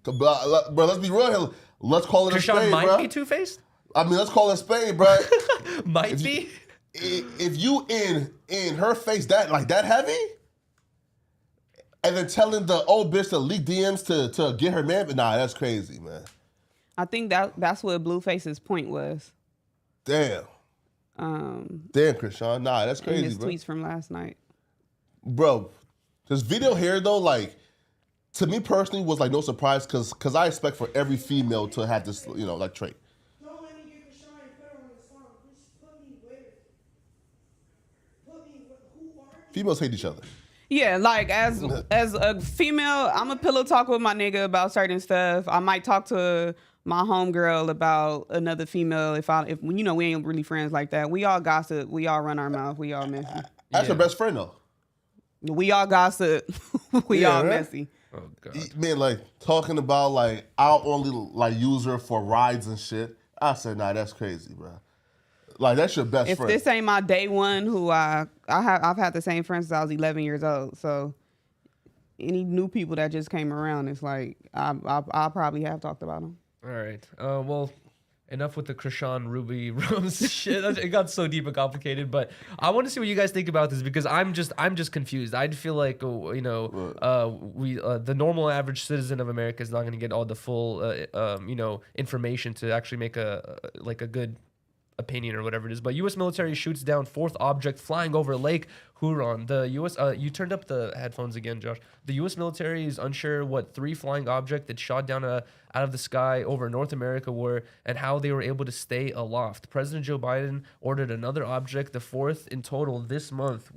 Bro, let's be real here. Let's call it a spade, bro. Krishan might be two-faced? I mean, let's call it a spade, bro. Might be? If you in her face that heavy, and then telling the old bitch to leak DMs to get her man, but nah, that's crazy, man. I think that's what Blueface's point was. Damn, Krishan, nah, that's crazy, his bro. tweets from last night, bro. This video here though, like, to me personally was like no surprise because I expect for every female to have this, like trait. Don't let me get Krishan and put her on the song. Just put me where? Put me who are you? Females hate each other. Yeah, like as a female, I'm a pillow talk with my nigga about certain stuff. I might talk to my homegirl about another female if we ain't really friends like that. We all gossip, we all run our mouth, we all messy. That's your best friend though. We all gossip, we all messy. Oh god. Man, like talking about like I'll only like use her for rides and shit. I said, nah, that's crazy, bro. Like that's your best friend. If this ain't my day one, who I've had the same friend since I was 11 years old. So any new people that just came around, it's like I probably have talked about them. All right. Well, enough with the Krishan Ruby Rose shit. It got so deep and complicated, but I want to see what you guys think about this because I'm just confused. I feel like the normal average citizen of America is not going to get all the full information to actually make a good opinion or whatever it is. But U.S. military shoots down fourth object flying over Lake Huron. The U.S. You turned up the headphones again, Josh. The U.S. military is unsure what three flying objects that shot down out of the sky over North America were and how they were able to stay aloft. President Joe Biden ordered another object, the fourth in total this month,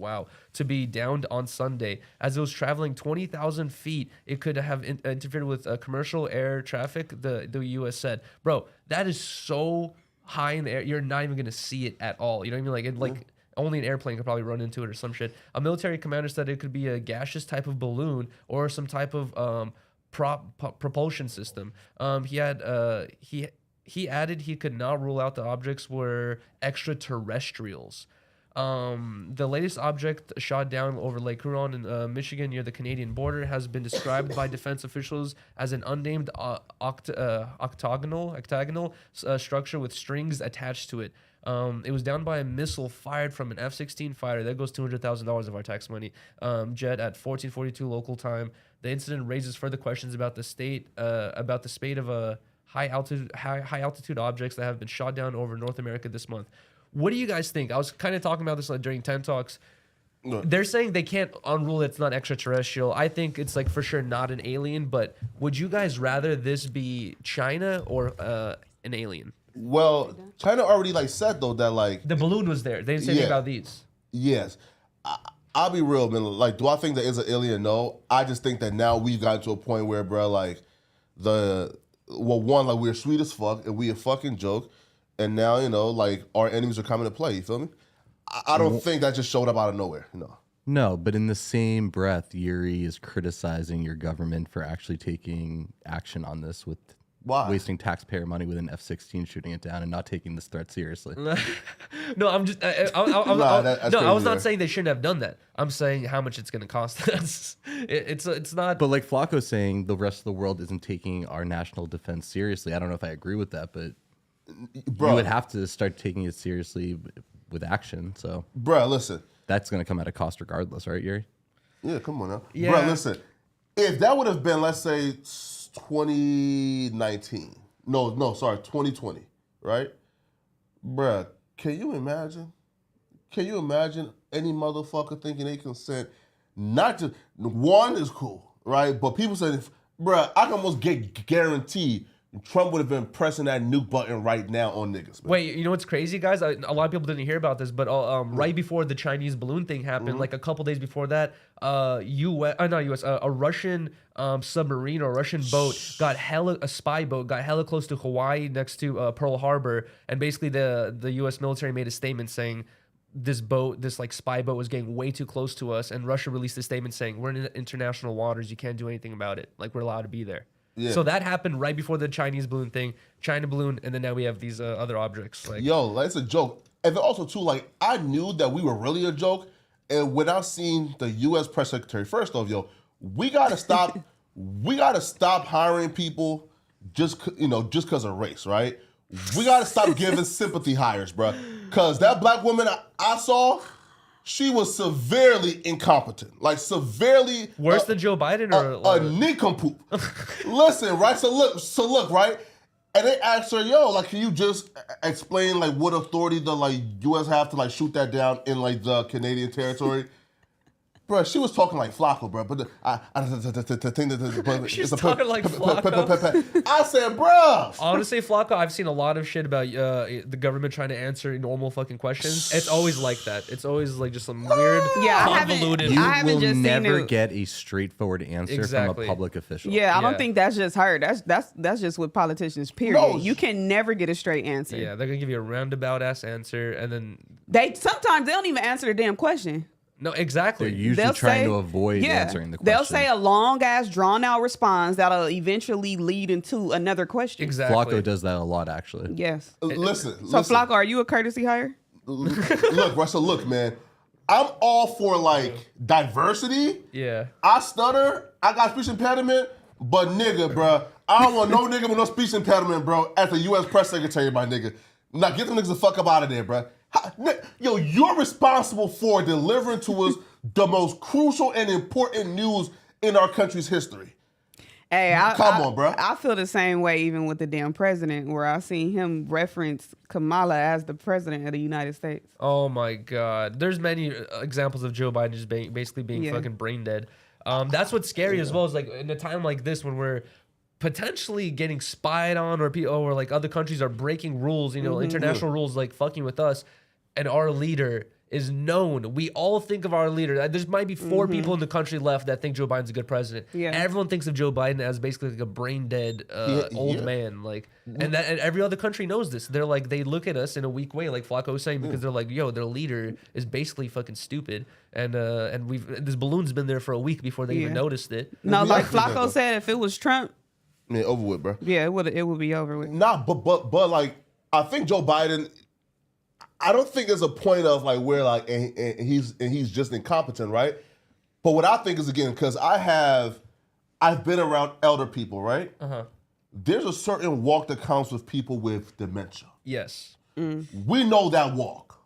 to be downed on Sunday. As it was traveling 20,000 feet, it could have interfered with commercial air traffic, the U.S. said. Bro, that is so high in the air, you're not even going to see it at all. You know what I mean? Like only an airplane could probably run into it or some shit. A military commander said it could be a gaseous type of balloon or some type of propulsion system. He added he could not rule out the objects were extraterrestrials. The latest object shot down over Lake Huron in Michigan near the Canadian border has been described by defense officials as an unnamed octagonal structure with strings attached to it. It was downed by a missile fired from an F-16 fighter. There goes $200,000 of our tax money. Jet at 14:42 local time. The incident raises further questions about the spate of high altitude objects that have been shot down over North America this month. What do you guys think? I was kind of talking about this during 10 Talks. They're saying they can't unrule that it's not extraterrestrial. I think it's like for sure not an alien, but would you guys rather this be China or an alien? Well, China already said though that the balloon was there. They didn't say anything about these. Yes. I'll be real, man. Do I think there is an alien? No. I just think that now we've gotten to a point where, bro, we're sweet as fuck and we a fucking joke. And now, our enemies are coming to play. You feel me? I don't think that just showed up out of nowhere. No, but in the same breath, Yuri is criticizing your government for actually taking action on this with wasting taxpayer money with an F-16 shooting it down and not taking this threat seriously. No, I'm just... I was not saying they shouldn't have done that. I'm saying how much it's going to cost us. It's not... But like Flacco's saying, the rest of the world isn't taking our national defense seriously. I don't know if I agree with that, but... Bro, you would have to start taking it seriously with action. So, bruh, listen. That's going to come at a cost regardless, right, Yuri? Yeah, come on now. Yeah. Bruh, listen. If that would have been, let's say, 2019. No, sorry, 2020, right? Bruh, can you imagine? Can you imagine any motherfucker thinking they consent? Not just, one is cool, right? But people say, bruh, I can almost guarantee Trump would have been pressing that nuke button right now on niggas. Man. Wait, you know what's crazy, guys? A lot of people didn't hear about this, but right before the Chinese balloon thing happened, like a couple days before that, a Russian submarine or Russian boat a spy boat got hella close to Hawaii next to Pearl Harbor, and basically the U.S. military made a statement saying this spy boat was getting way too close to us, and Russia released a statement saying we're in international waters, you can't do anything about it, like we're allowed to be there. Yeah. So that happened right before the Chinese balloon thing, China balloon, and then now we have these other objects. Like, it's a joke. And then also too, like, I knew that we were really a joke, and when I seen the U.S. press secretary, first off, we gotta stop. We gotta stop hiring people just because of race, right? We gotta stop giving sympathy hires, bro. Cause that black woman I saw, she was severely incompetent, like severely worse than Joe Biden or a nincompoop. Listen, right? So look, right? And they asked her, like, can you just explain like what authority the like U.S. have to like shoot that down in like the Canadian territory? Bro, she was talking like Flacco, bro. But she's talking like Flacco. I said, bro. Honestly, Flacco, I've seen a lot of shit about the government trying to answer normal fucking questions. It's always like that. It's always like just some weird, convoluted. You will never get a straightforward answer from a public official. Yeah, I don't think that's just her. That's just with politicians. Period. No. You can never get a straight answer. Yeah, they're gonna give you a roundabout ass answer, and then sometimes they don't even answer the damn question. No, exactly. They're usually trying to avoid answering the question. They'll say a long ass drawn out response that'll eventually lead into another question. Exactly. Flacco does that a lot, actually. Yes. Listen. So Flacco, are you a courtesy hire? Look, Russell, look, man. I'm all for like diversity. Yeah. I stutter. I got speech impediment, but nigga, bro, I don't want no nigga with no speech impediment, bro, as the U.S. press secretary, my nigga. Now get them niggas the fuck up out of there, bro. You're responsible for delivering to us the most crucial and important news in our country's history. Hey, come on, bro. I feel the same way even with the damn president, where I seen him reference Kamala as the president of the United States. Oh my God. There's many examples of Joe Biden just basically being fucking brain dead. That's what's scary as well, is like in a time like this when we're potentially getting spied on or like other countries are breaking rules, international rules, like fucking with us. And our leader is known. We all think of our leader. There might be 4 people in the country left that think Joe Biden's a good president. Yeah. Everyone thinks of Joe Biden as basically like a brain dead old man. Like, and every other country knows this. They're like, they look at us in a weak way, like Flacco was saying, because they're like, their leader is basically fucking stupid. And this balloon's been there for a week before they even noticed it. No, like Flacco said, if it was Trump, over with, bro. Yeah, it would be over with. Nah, but like, I think Joe Biden, I don't think there's a point of like where like and he's just incompetent, right? But what I think is, again, because I've been around elder people, right? There's a certain walk that comes with people with dementia. Yes. We know that walk.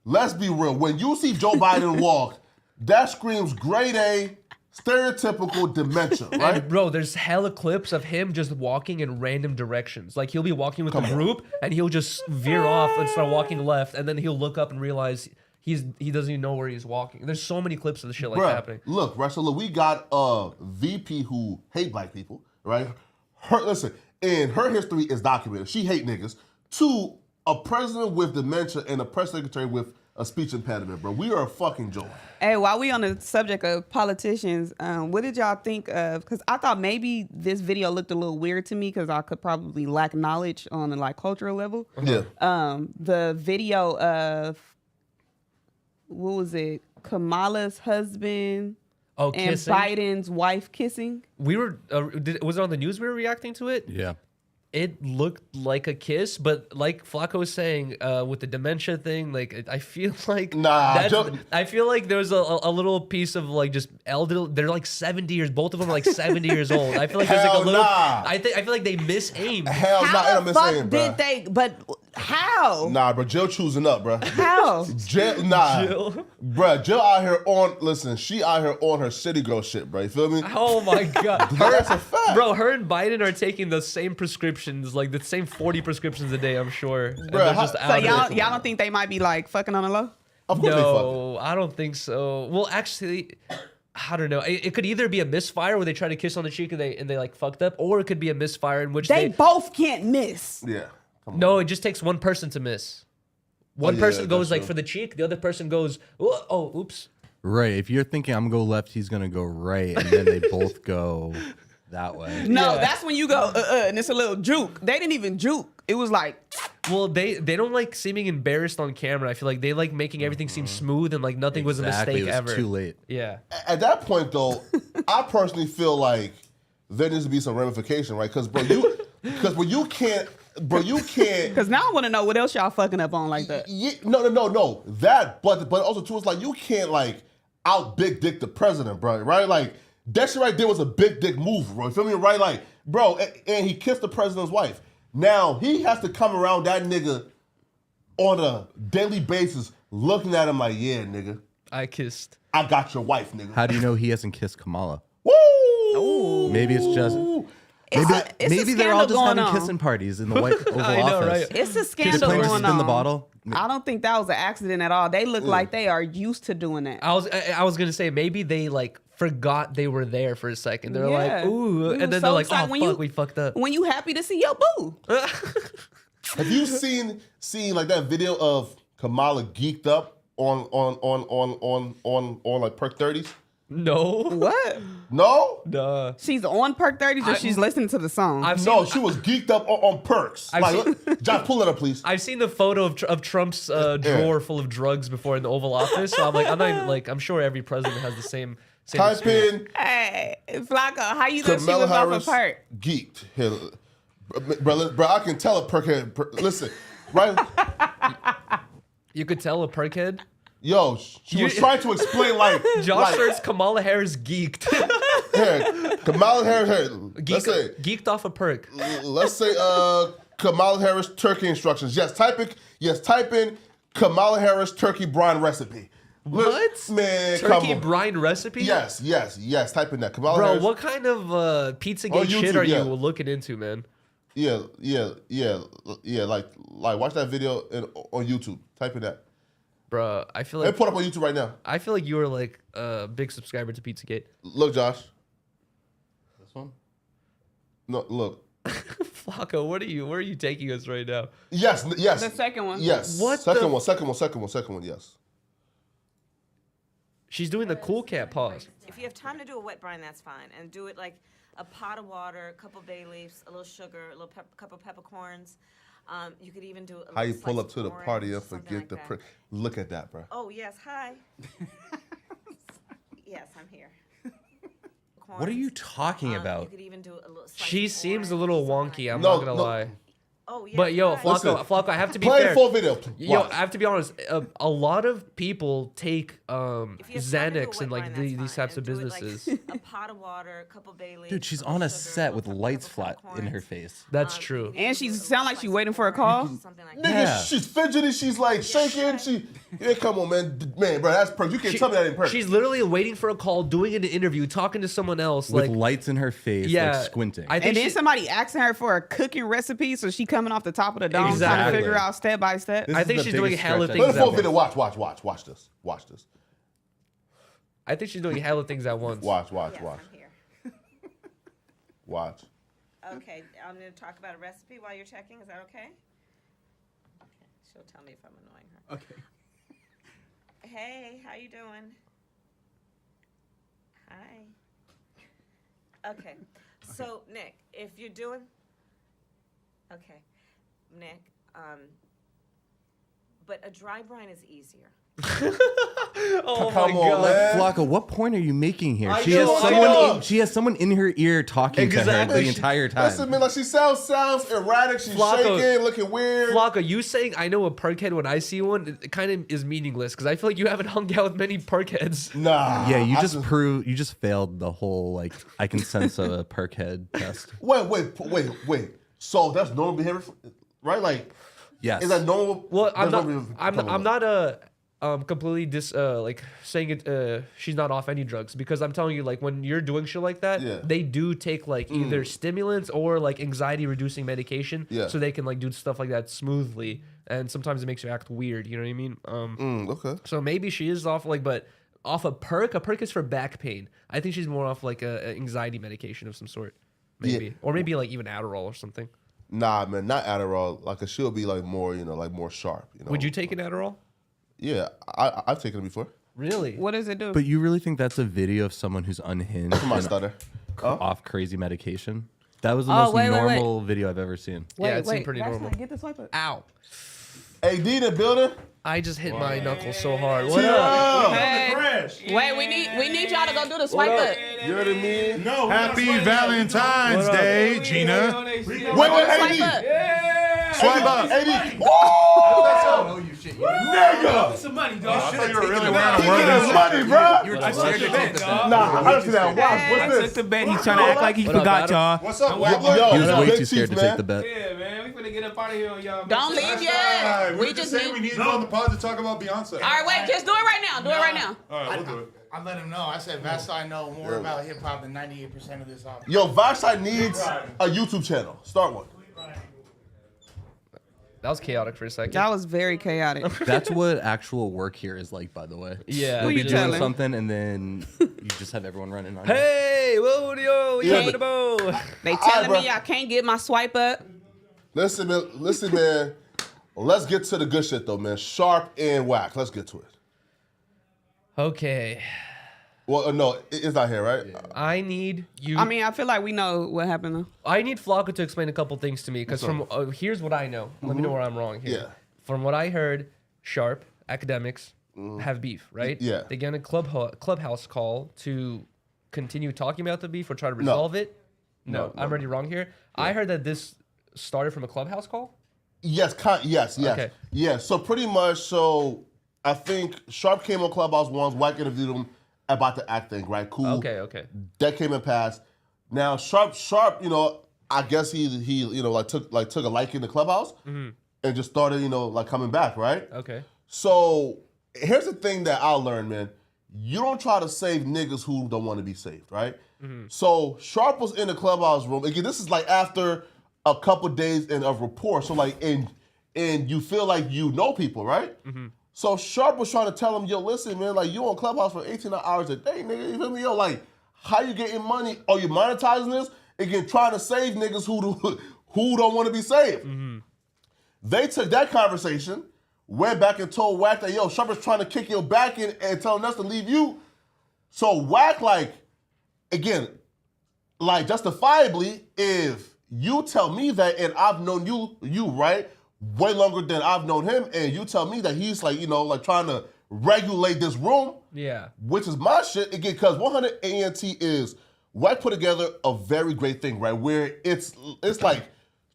Let's be real. When you see Joe Biden walk, that screams grade A, stereotypical dementia, right? And bro, there's hella clips of him just walking in random directions. Like he'll be walking with a group and he'll just veer off and start walking left, and then he'll look up and realize he doesn't even know where he's walking. There's so many clips of the shit like that happening. Look, Russell, we got a VP who hate black people, right? And her history is documented. She hate niggas. 2, a president with dementia and a press secretary with a speech impediment, bro. We are a fucking joke. Hey, while we on the subject of politicians, what did y'all think of? Because I thought maybe this video looked a little weird to me because I could probably lack knowledge on a like cultural level. Yeah. The video of what was it? Kamala's husband and kissing? Biden's wife kissing. We were was it on the news we were reacting to it? Yeah. It looked like a kiss, but like Flacco was saying, with the dementia thing, like I feel like I feel like there's a little piece of like just elderly. They're like 70 years. Both of them are like 70 years old. I feel like there's like a little. I feel like they miss aim. How the fuck did they? But How? Nah, bro. Jill choosing up, bro. How? Jill, bro. Jill out here on. Listen, she out here on her city girl shit, bro. You feel me? Oh my god, That's a fact, bro. Her and Biden are taking the same prescriptions, like the same 40 prescriptions a day. I'm sure. And Bro, they're just So out y'all here. don't think they might be like fucking on the low? Of course they fucking. No, I don't think so. Well, actually, I don't know. It could either be a misfire where they try to kiss on the cheek and they like fucked up, or it could be a misfire in which They both can't miss. Yeah. Come on. No, it just takes one person to miss. One yeah, person goes that's like true. for the cheek, the other person goes, oh, oops. Right. If you're thinking I'm gonna go left, he's gonna go right, and then they both go that way. No, Yeah. that's when you go, and it's a little juke. They didn't even juke. It was like, Well, they don't like seeming embarrassed on camera. I feel like they like making everything seem smooth and like nothing was a Exactly, mistake it was ever. too late. Yeah. At that point, though, I personally feel like there needs to be some ramification, right? Because, bro, you can't. because now I want to know what else y'all fucking up on like that. Yeah, no. That, but also too, it's like you can't like out big dick the president, bro. Right? Like that shit right there was a big dick move, bro. You feel me? Right? Like, bro, and he kissed the president's wife. Now he has to come around that nigga on a daily basis, looking at him like, yeah, nigga, I kissed. I got your wife, nigga. How do you know he hasn't kissed Kamala? Woo! Maybe it's just. It's Maybe a they're all scandal just going having on. kissing parties in the White Oval I know, Office. right? It's a They're scandal playing going spin on. the bottle. I don't think that was an accident at all. They look like they are used to doing that. I was gonna say maybe they like forgot they were there for a second. They're Yeah. like, ooh, We and was then so they're like, excited oh when fuck, we fucked up. When you happy to see your boo. Have you seen like that video of Kamala geeked up on like perk 30s? No. What? No? Duh. She's on perk 30s or she's listening to the song? No, she was geeked up on perks. I've Like, seen- look, Josh, pull it up, please. I've seen the photo of Trump's drawer full of drugs before in the Oval Office. So I'm like, I'm not even, like, I'm sure every president has the same Type experience. in Hey, Flacco, how you know she Kamala was off Harris a perk? geeked. Here, bro, I can tell a perkhead. Listen, right? You could tell a perkhead. Yo, she was trying to explain like Josh like, searched Kamala Harris geeked. here, Kamala Harris. Here, Geeked off a perk. let's say Kamala Harris turkey instructions. Yes, type in Kamala Harris turkey brine recipe. What? Man, Turkey come on. brine recipe? Yes. Type in that. Kamala Bro, Harris. what kind of Pizzagate On shit YouTube, are you yeah. looking into, man? Yeah. Like watch that video on YouTube. Type in that. Bro, I feel Let me like put it up on YouTube right now. I feel like you are like a big subscriber to Pizzagate. Look, Josh. This one? No, look. Flacco, where are you taking us right now? Yes. The second one. Yes. What Second the- one. Yes. She's doing the cool cat pause. If you have time to do a wet brine, that's fine. And do it like a pot of water, a couple bay leaves, a little sugar, a little couple peppercorns. You could even do a How little you pull slice up to of the orange, party and something forget like the that. look at that, bro. Oh, yes. Hi. Yes, I'm here. What are you talking You about? could even do a little slice She of seems a orange, little something wonky, like I'm No, not gonna no. lie. that. Oh, yeah. But yo, hi. Flacco, I have to be Play fair. the full video. Yo, Watch. I have to be honest. A lot of people take If you have time to do a Xanax wet and like brine, that's these fine. types of And do it like businesses. a pot of water, a couple bay leaves. Dude, she's little on a sugar, set with couple lights flat peppercorns. in her face. That's true. And she sound like she waiting for a call. Something like Nigga, that. Yeah. she's fidgety. She's like shaking. Come on, man, bro, that's perk. You can't tell me that ain't perk. She's literally waiting for a call, doing an interview, talking to someone else. With Like, lights in her face, yeah, like squinting. I think And then she- somebody asking her for a cooking recipe, so she coming off the top of the dome trying to Exactly. figure out step by step. This I is think the she's doing biggest hella stretch things Play the at full once. video. Watch this. Watch this. I think she's doing hella things at once. Watch. Yes, I'm here. Watch. Okay, I'm going to talk about a recipe while you're checking. Is that okay? Okay, she'll tell me if I'm annoying her. Okay. Hey, how you doing? Hi. Okay, so Nick, if you're doing, okay, Nick, but a dry brine is easier. Oh Come my on, god. man. Flacco, what point are you making here? I She know, has I someone. know. She has someone in her ear talking to her Exactly. the entire time. Listen, man, like she sounds erratic. She's Flacco. shaking, looking weird. Flocka, you saying I know a perkhead when I see one, it kind of is meaningless because I feel like you haven't hung out with many perkheads. Nah. Yeah, you I you just failed the whole like I can sense a perk head test. Wait. So that's normal behavior, right? Like, Yes. Is that normal? Well, I'm There's not. no reason- I'm not completely like saying she's not off any drugs, because I'm telling you, like, when you're doing shit like that, Yeah. they do take like either stimulants or like anxiety reducing medication, Yeah. so they can like do stuff like that smoothly. And sometimes it makes you act weird. You know what I mean? Okay. So maybe she is off like, but off a perk. A perk is for back pain. I think she's more off like a anxiety medication of some sort, maybe, or maybe like even Adderall or something. Nah, man, not Adderall. Like, she'll be like more, like more sharp. Would you take an Adderall? Yeah, I've taken it before. Really? What does it do? But you really think that's a video of someone who's unhinged My and stutter. off crazy medication? That was the Oh, most wait. normal video I've ever seen. Yeah, it seemed pretty that's normal. not- Get the swipe up. Ow! AD in the building. I just hit my knuckle so hard. What up? Hey, wait, we need y'all to go do the swipe up. You know what I mean? No. Happy Valentine's Day, Gina. Wait, Swipe up. AD. Swipe up. AD. Oh, Woo! nigga. Some money, I dog. thought you were really He wearing a getting word. money, bro. You were I just took scared the to bet, take the dog. bet. Nah, I don't see that. Watch. I What's took this? the bet. He's trying to act like he What up, forgot, Adam? y'all. What's up, Yo, Wackler? He was yo, way big too scared to teeth, take man. the bet. Yeah, man. We finna get up out of here on y'all. Don't leave yet. We We just just saying we need. need to go on the pod to talk about Beyonce. All right, wait. Just do it right now. Do it right now. All right, we'll do it. I let him know. I said, Vast, I know more about hip hop than 98% of this album. Yo, Vashai needs a YouTube channel. Start one. That was chaotic for a second. That was very chaotic. That's what actual work here is like, by the way. Yeah. Who You'll you be doing telling? something and then you just have everyone running on you. Hey, whoa, yo, Yeah, yeah, but- bow. They telling bro. me I can't get my swipe up. Listen, man. Let's get to the good shit though, man. Sharp and Whack. Let's get to it. Okay, Well, no, it's not here, right? I need you. I mean, I feel like we know what happened though. I need Flocka to explain a couple things to me, because from here's what I know. Let me know where I'm wrong here. Yeah. From what I heard, Sharp academics have beef, right? Yeah. They get a clubhouse call to continue talking about the beef or try to resolve it. No, I'm already wrong here. I heard that this started from a clubhouse call. Yes, yes. Okay. Yeah, so pretty much, I think Sharp came on Clubhouse once, Whack interviewed him about the act thing, right? Cool. Okay. That came and passed. Now Sharp, I guess he took a liking to Clubhouse and just started, coming back, right? Okay. So here's the thing that I learned, man. You don't try to save niggas who don't want to be saved, right? So Sharp was in the Clubhouse room. Again, this is like after a couple days of rapport. So like, and you feel like you know people, right? So Sharp was trying to tell him, yo, listen, man, like you on Clubhouse for 18 hours a day, nigga. You feel me? Yo, like, how you getting money? Are you monetizing this? Again, trying to save niggas who don't want to be saved. They took that conversation, went back and told Whack that, yo, Sharp is trying to kick your back in and telling us to leave you. So Whack, again, justifiably, if you tell me that and I've known you, right, way longer than I've known him, and you tell me that he's trying to regulate this room, Yeah. which is my shit, again, because 100 ANT is, Whack put together a very great thing, right, where it's like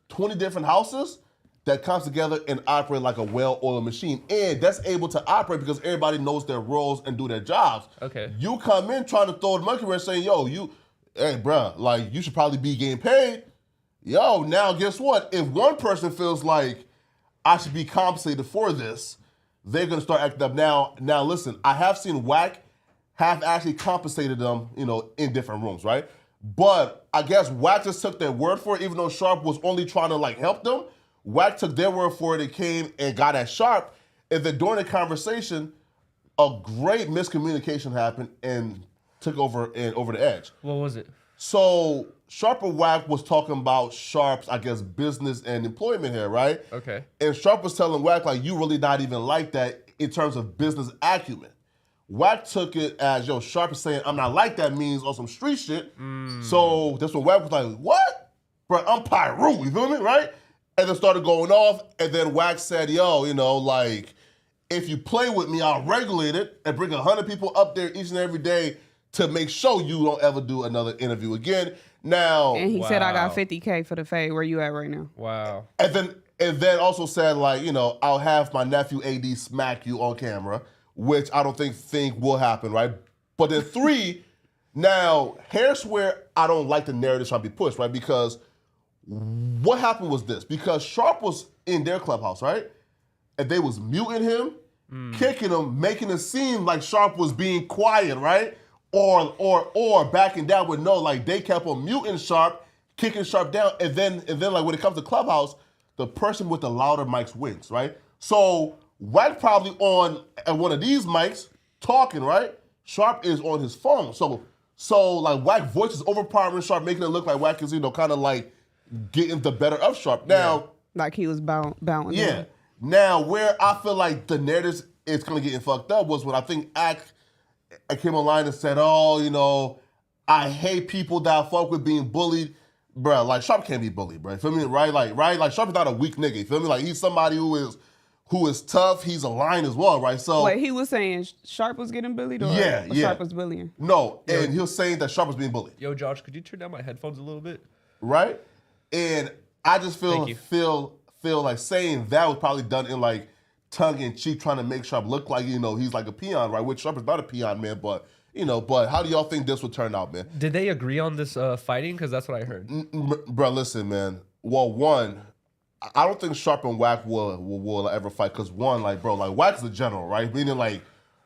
20 different houses that comes together and operate like a well-oiled machine. And that's able to operate because everybody knows their roles and do their jobs. Okay. You come in trying to throw the monkey wrench saying, yo, hey, bruh, you should probably be getting paid. Yo, now guess what? If one person feels like I should be compensated for this, they're going to start acting up. Now listen, I have seen Whack have actually compensated them, in different rooms, right? But I guess Whack just took their word for it, even though Sharp was only trying to help them. Whack took their word for it and came and got at Sharp. And then during the conversation, a great miscommunication happened and took over the edge. What was it? So Sharp and Whack was talking about Sharp's, I guess, business and employment here, right? Okay. And Sharp was telling Whack, you really not even like that in terms of business acumen. Whack took it as, yo, Sharp is saying, I'm not like that means on some street shit. So that's when Whack was like, what? Bro, I'm Pyru, you feel me, right? And then started going off, and then Whack said, yo, if you play with me, I'll regulate it and bring 100 people up there each and every day to make sure you don't ever do another interview again. Now, And he said I got Wow. 50K for the fade. Where you at right now? Wow. and then also said, I'll have my nephew AD smack you on camera, which I don't think will happen, right? But then 3, now, here's where I don't like the narrative trying to be pushed, right? Because what happened was this. Because Sharp was in their clubhouse, right? And they was muting him, kicking him, making it seem like Sharp was being quiet, right? Or backing down with no, like they kept on muting Sharp, kicking Sharp down, and then like when it comes to clubhouse, the person with the louder mics wins, right? So Wack probably on at one of these mics talking, right? Sharp is on his phone, so like Wack voice is overpowering Sharp, making it look like Wack is kind of like getting the better of Sharp. Now, like he was bowing. Yeah. Now, where I feel like the narrative is kind of getting fucked up was when I think I came online and said, oh, I hate people that fuck with being bullied. Bro, like Sharp can't be bullied, bro. You feel me? Right? Like Sharp is not a weak nigga. You feel me? Like he's somebody who is tough. He's a lion as well, right? So wait, he was saying Sharp was getting bullied, or Sharp was bullying? No, and he was saying that Sharp was being bullied. Yo, Josh, could you turn down my headphones a little bit? Right? And I just feel like saying that was probably done in like tongue in cheek, trying to make Sharp look like he's like a peon, right? Which Sharp is not a peon, man. But but how do y'all think this would turn out, man? Did they agree on this fighting? Because that's what I heard. Bro, listen, man. Well, one, I don't think Sharp and Wack will ever fight. Cause one, like Wack is a general, right? Meaning like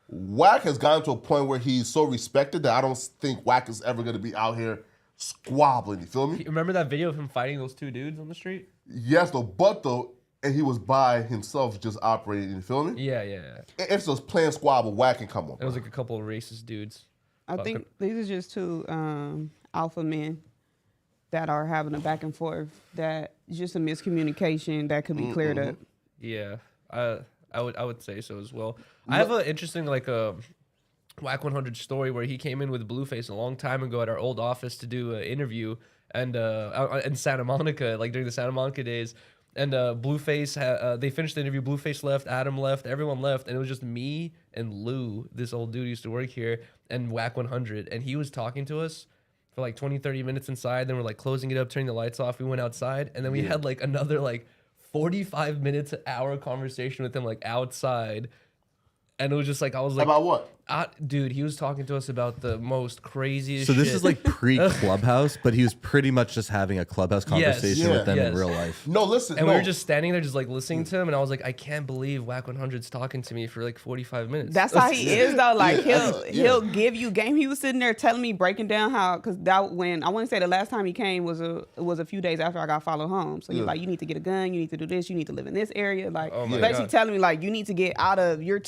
Wack has gotten to a point where he's so respected that I don't think Wack is ever gonna be out here squabbling. You feel me? Remember that video of him fighting those two dudes on the street? Yes, and he was by himself just operating, you feel me? Yeah. If those playing squabble, Wack can come on. It was like a couple of racist dudes. I think these are just two alpha men that are having a back and forth. That is just a miscommunication that could be cleared up. Yeah, I would say so as well. I have an interesting Wack 100 story where he came in with Blueface a long time ago at our old office to do an interview and in Santa Monica, like during the Santa Monica days. And Blueface, they finished the interview. Blueface left, Adam left, everyone left, and it was just me and Lou, this old dude who used to work here, and Wack 100. And he was talking to us for like 20, 30 minutes inside. Then we're like closing it up, turning the lights off. We went outside, and then we had like another like 45 minutes, an hour conversation with him like outside. And it was just like, I was like, about what? Dude, he was talking to us about the most craziest So this shit. is like pre-Clubhouse, but he was pretty much just having a Clubhouse conversation with them in real life. No, listen. And we were just standing there just like listening to him, and I was like, I can't believe Wack 100's talking to me for like 45 minutes. That's how he is though. Like he'll give you game. He was sitting there telling me, breaking down how, because that when I want to say the last time he came was a few days after I got followed home. So he's like, you need to get a gun, you need to do this, you need to live in this area. Like basically telling me like, you need to get out of you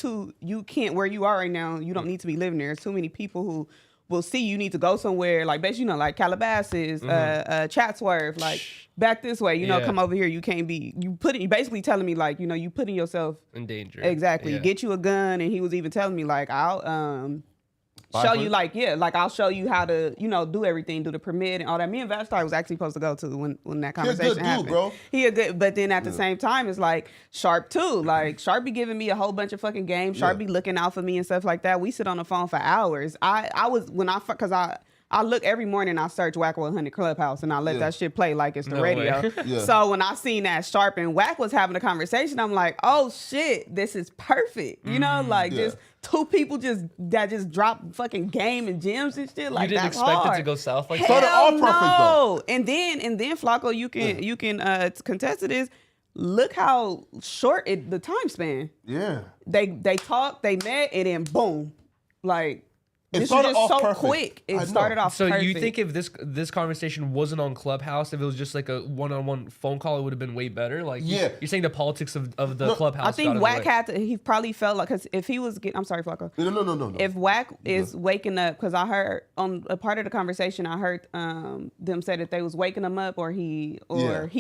can't, where you are right now, you don't need to be living there. There's too many people who will see you need to go somewhere, like basically, like Calabasas, Chatsworth, like back this way, come over here. You can't be, you basically telling me like, you putting yourself in danger. Exactly. Yeah. Get you a gun. And he was even telling me like, I'll show you I'll show you how to, do everything, do the permit and all that. Me and Vashtar was actually supposed to go to when that conversation happened. Bro. He a good, but then at the same time, it's like Sharp too. Like Sharp be giving me a whole bunch of fucking games. Sharp be looking out for me and stuff like that. We sit on the phone for hours. I look every morning, I search Wack 100 Clubhouse and I let that shit play like it's the radio. So when I seen that Sharp and Wack was having a conversation, I'm like, oh shit, this is perfect. Just two people just drop fucking game and gems and shit. Like, you didn't expect it to go south like that? Started all perfect though. And then Flacco, you can contest to this. Look how short the time span. Yeah. They talked, they met, and then boom. Like, It this is started just off so perfect. quick. It started off So perfect. you think if this conversation wasn't on Clubhouse, if it was just like a one-on-one phone call, it would have been way better? Like, you're saying the politics of the Clubhouse. I think Wack he probably felt like, because if he was I'm sorry, Flacco. No. If Wack is waking up, because I heard on a part of the conversation, I heard them say that they was waking him up, or he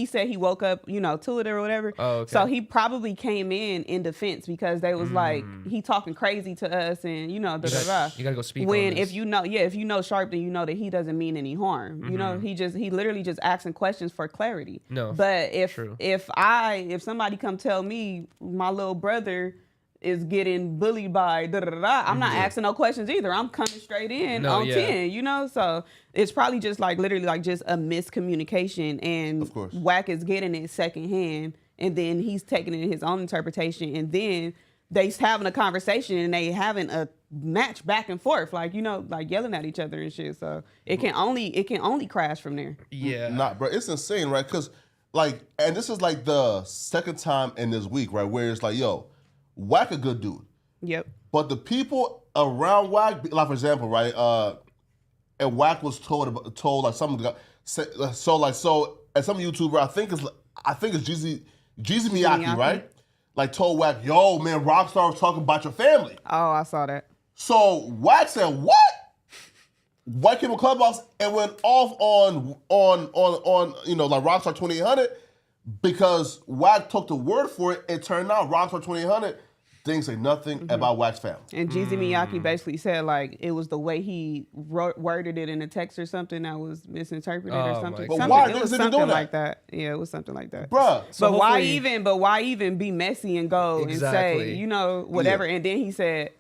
said he woke up, to it or whatever. Oh, okay. So he probably came in defense because they was like, he talking crazy to us and You gotta go speak when on this. if you know Sharp, then you know that he doesn't mean any harm. He literally just asking questions for clarity. No, but if somebody come tell me my little brother is getting bullied by I'm not asking no questions either. I'm coming straight in 10, So it's probably just like literally like just a miscommunication, and of course Wack is getting it secondhand, and then he's taking it in his own interpretation, and then they having a conversation and they having a match back and forth, like yelling at each other and shit. So it can only crash from there. Yeah. Bro, it's insane, right? Because like, and this is like the second time in this week, right, where it's like, yo, Wack a good dude. Yep. But the people around Wack, like for example, right, and Wack was told like something. So as some YouTuber, I think it's Jeezy Miyake, right? Like told Wack, yo, man, Rockstar was talking about your family. Oh, I saw that. So Wack said, what? Wack came to Clubhouse and went off on like Rockstar 2800 because Wack took the word for it. It turned out Rockstar 2800 didn't say nothing about Wack's family. And Jeezy Miyake basically said like it was the way he worded it in a text or something that was misinterpreted or something. But why it was something like that? Yeah, it was something like that. Bruh. So why even be messy and go and say, whatever? And then he said,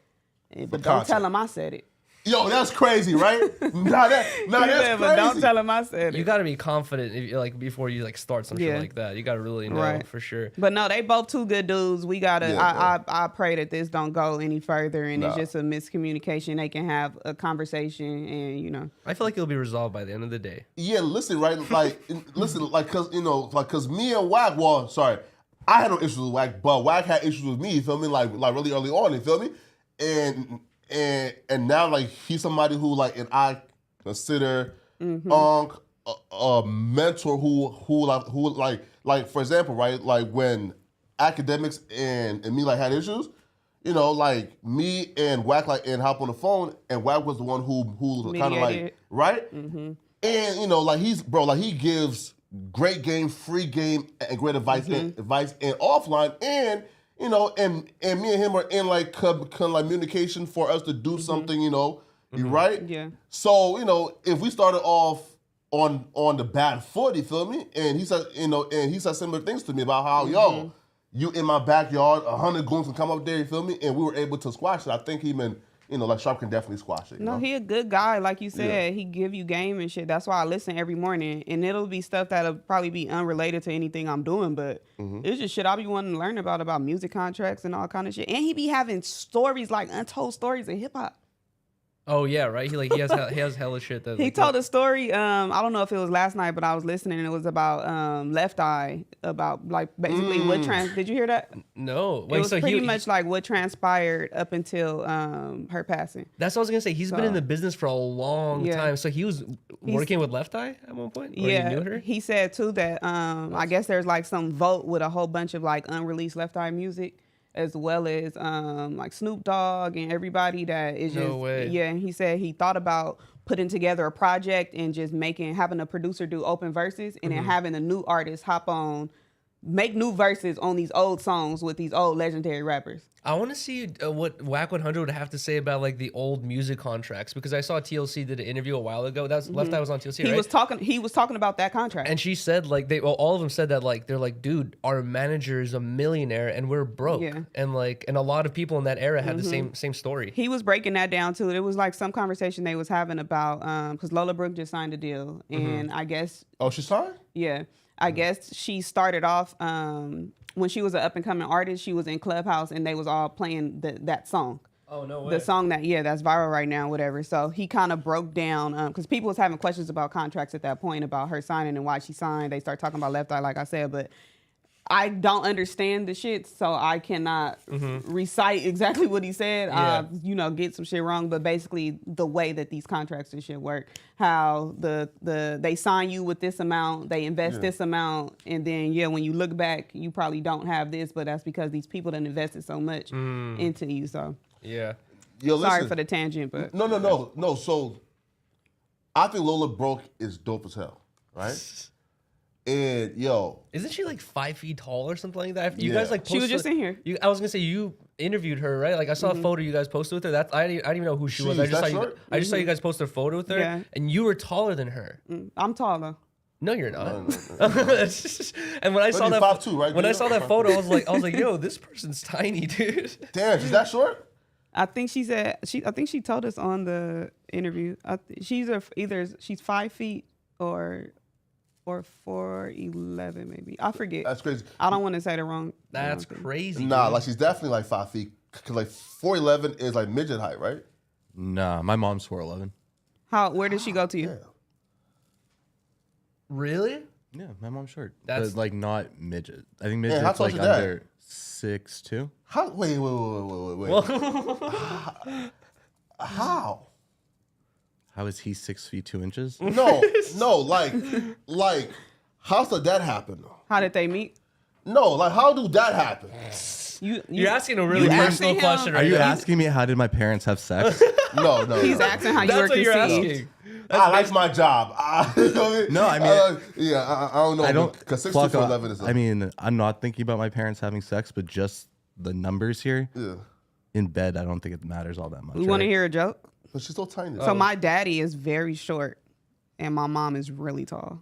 but don't tell him I said it. Yo, that's crazy, right? that's crazy. But don't tell him I said it. You got to be confident if you, like before you like start some shit like that. You got to really know for sure. But no, they both two good dudes. We gotta. I pray that this don't go any further, and it's just a miscommunication. They can have a conversation, and I feel like it'll be resolved by the end of the day. Yeah, listen, right? Cause me and Wack. Well, sorry, I had no issues with Wack, but Wack had issues with me. You feel me? Like really early on. You feel me? And now like he's somebody who like and I consider a mentor who like for example, right, like when academics and me like had issues, like me and Wack like and hop on the phone and Wack was the one who kind of like right, and like he gives great game, free game, and great advice and offline and. And me and him are in like communication for us to do something, you right? Yeah. So, if we started off on the bad foot, you feel me? And he said, and he said similar things to me about how, yo, you in my backyard, 100 goons can come up there, you feel me? And we were able to squash it. I think even, like Sharp can definitely squash it. He a good guy. Like you said, he give you game and shit. That's why I listen every morning. And it'll be stuff that'll probably be unrelated to anything I'm doing, but it's just shit I be wanting to learn about music contracts and all kind of shit. And he be having stories, like untold stories in hip hop. Oh yeah, right. He has hella shit that he told a story. I don't know if it was last night, but I was listening and it was about Left Eye, about like basically what did you hear that? No. Wait, it was pretty much like what transpired up until her passing. That's what I was gonna say. He's been in the business for a long time. So he was working with Left Eye at one point? Or yeah. He knew her? He said too that I guess there's like some vote with a whole bunch of like unreleased Left Eye music, as well as like Snoop Dogg and everybody that is just yeah. And he said he thought about putting together a project and just having a producer do open verses and then having a new artist hop on, make new verses on these old songs with these old legendary rappers. I want to see what Wack 100 would have to say about like the old music contracts, because I saw TLC did an interview a while ago. That's Left Eye was on TLC. He was talking about that contract, and she said like all of them said that like they're like, dude, our manager is a millionaire and we're broke, and a lot of people in that era had the same story. He was breaking that down too. It was like some conversation they was having about because Lola Brooke just signed a deal, and I guess she signed? Yeah, I guess she started off. When she was an up-and-coming artist, she was in Clubhouse, and they was all playing that song. Oh, no way. The song that's viral right now, whatever. So he kind of broke down, because people was having questions about contracts at that point, about her signing and why she signed. They start talking about Left Eye, like I said, but I don't understand the shit, so I cannot recite exactly what he said. Yeah. Get some shit wrong, but basically the way that these contracts and shit work, how they sign you with this amount, they invest this amount, and then when you look back, you probably don't have this, but that's because these people done invested so much into you. So yeah, sorry for the tangent, but no. So I think Lola Brooke is dope as hell, right? And isn't she like 5 feet tall or something like that? You guys like posted, she was just in here. I was gonna say you interviewed her, right? Like I saw a photo you guys posted with her. That's I didn't even know who she was. I just saw you guys post a photo with her, and you were taller than her. I'm taller. No, you're not. No. And when I saw that, 5'2", right? When I saw that photo, I was like, yo, this person's tiny, dude. Damn, she's that short? I think she said I think she told us on the interview. She's either she's 5 feet or 4'11" maybe. I forget. That's crazy. I don't want to say the wrong. That's crazy. Nah, dude. like she's definitely like 5 feet. Cause like 4'11" is like midget height, right? Nah, my mom's 4'11". Where did she go to you? Yeah. Really? Yeah, my mom's short. That's but, like not midget. I think midget's how tall's like your dad? under 6'2". How? Wait. How? How is he 6 feet 2 inches? No, like, how's that happen? How did they meet? No, like, how do that happen? You're asking a really you personal asking question him- right Are you now. asking me how did my parents have sex? No. He's asking how you were That's what you're conceived. asking. I like my job. You know what I mean? No, I mean- I don't know. I don't. Because 6 Flocko, to 11 is. I mean, I'm not thinking about my parents having sex, but just the numbers here Yeah. in bed. I don't think it matters all that much. We want to right? hear a joke. But she's so tiny. So my daddy is very short, and my mom is really tall.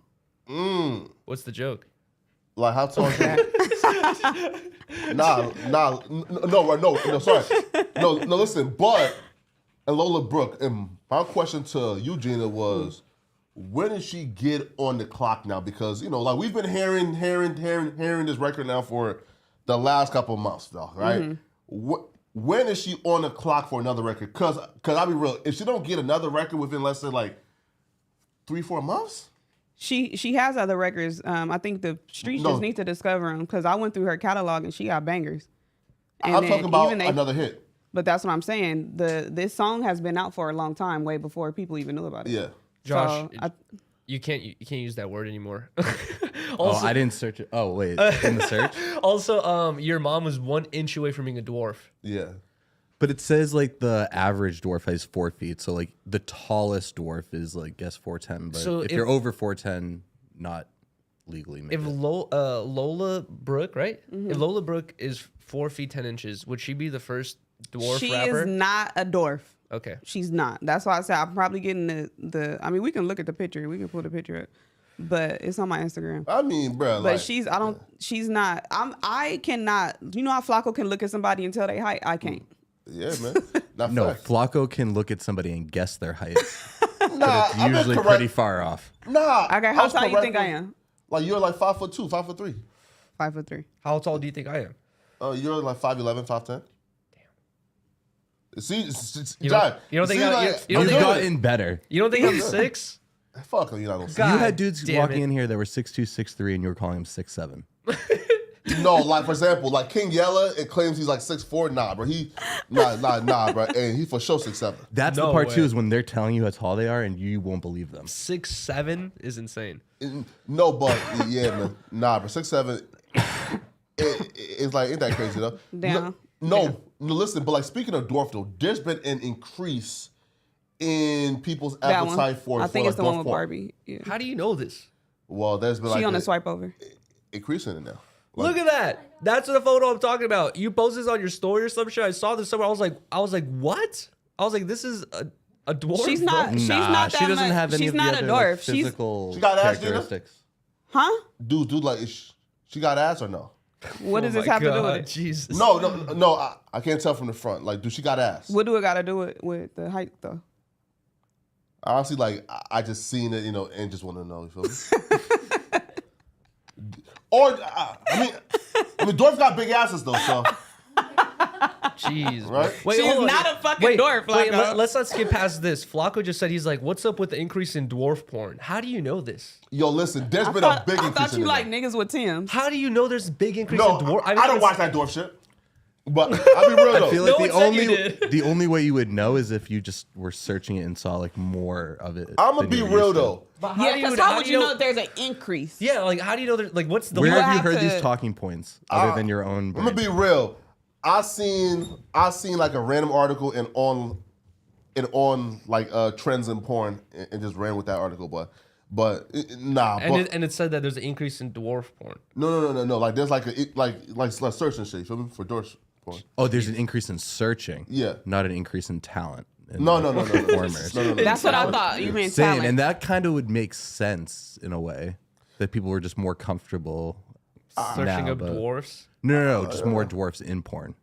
What's the joke? Like, how tall is that? No, sorry. No, listen, but, and Lola Brooke, and my question to you, Gina, was, when did she get on the clock now? Because, like, we've been hearing this record now for the last couple of months, though, right? When is she on the clock for another record? Because I'll be real, if she don't get another record within, let's say, like, 3-4 months? She has other records. I think the streets just need to discover them because I went through her catalog and she got bangers. And I'm then talking about even another hit. But that's what I'm saying. This song has been out for a long time, way before people even knew about it. Yeah. Josh, So, you can't use that word anymore. I didn't search it. Oh wait, in the search. Also, your mom was 1 inch away from being a dwarf. Yeah. But it says like the average dwarf has 4 feet, so like the tallest dwarf is like guess 4'10". But So if you're over 4'10", not legally. If midget. Lola Brooke, right? If Lola Brooke is 4 feet 10 inches, would she be the first dwarf she rapper? is not a dwarf. Okay. She's not. That's why I said I'm probably getting the. I mean, we can look at the picture. We can pull the picture up, but it's on my Instagram. I mean, bro. But like, she's not. I cannot. You know how Flacco can look at somebody and tell their height? I can't. Yeah, man. Not no, facts. Flacco can look at somebody and guess their height. Nah, It's usually pretty far off. Nah. Okay, how tall you think I am? Like, you're like 5'2", 5'3". 5'3". How tall do you think I am? You're like 5'11", 5'10". Damn. See, You John, don't think see, I- like, you don't You've think gotten better. You don't think I'm 6? fuck, you're not gonna see. God You had dudes damn walking it. in here that were 6'2", 6'3", and you were calling them 6'7". No, like, for example, like King Yella, it claims he's like 6'4". Nah, bro. Nah, bro. And he for sure 6'7". That's No the part way. too, is when they're telling you how tall they are and you won't believe them. 6'7" is insane. No, but yeah, man. Nah, bro. 6'7". It's like, ain't that crazy though? Damn. No, listen, but like, speaking of dwarf though, there's been an increase in people's That one. appetite for I think for it's the like one dwarf with porn. Barbie. Yeah. How do you know this? Well, there's been She like on the an swipe over. increase in it now. Look at that. That's the photo I'm talking about. You posted this on your story or some shit. I saw this somewhere. I was like, what? I was like, this is a dwarf. She's not. bro. She's Nah, not that she doesn't much. have any She's of the not other a like, dwarf. She's physical She got ass, Gina? characteristics. huh? Dude, like, she got ass or no? What does Oh this my have to do God, with it? Jesus. No, I can't tell from the front. Like, do she got ass? What do it got to do with the height though? Honestly, like, I just seen it, and just want to know. You feel me? Or, I mean, dwarfs got big asses though, so. Jeez. Right? Wait, She's hold on. not a fucking dwarf, Wait, Flacco. let's not skip past this. Flacco just said, he's like, what's up with the increase in dwarf porn? How do you know this? Yo, listen, there's been I a big increase thought in you it. like though. niggas with Tims. How do you know there's a big increase No, in dwarf? I don't watch that dwarf shit. But I'll be real though. I feel No like one said you did. the only way you would know is if you just were searching it and saw like more of it. I'm gonna than be you were real used to. though. But Yeah, because how would do you know that there's an increase? Yeah, like how do you know there's like what's the Where You have you have heard to- these talking points other than your own? I'm gonna be real. I seen like a random article and on like trends in porn and just ran with that article, but nah. and it said that there's an increase in dwarf porn. No. Like there's like search and shit. You feel me? For dwarf porn. Oh, there's an increase in searching. Yeah. Not an increase in talent. in, No. like, performers. No. That's what I thought. You meant Same, talent. and that kind of would make sense in a way that people were just more comfortable Searching now, up but- dwarfs. No, just more dwarfs in porn.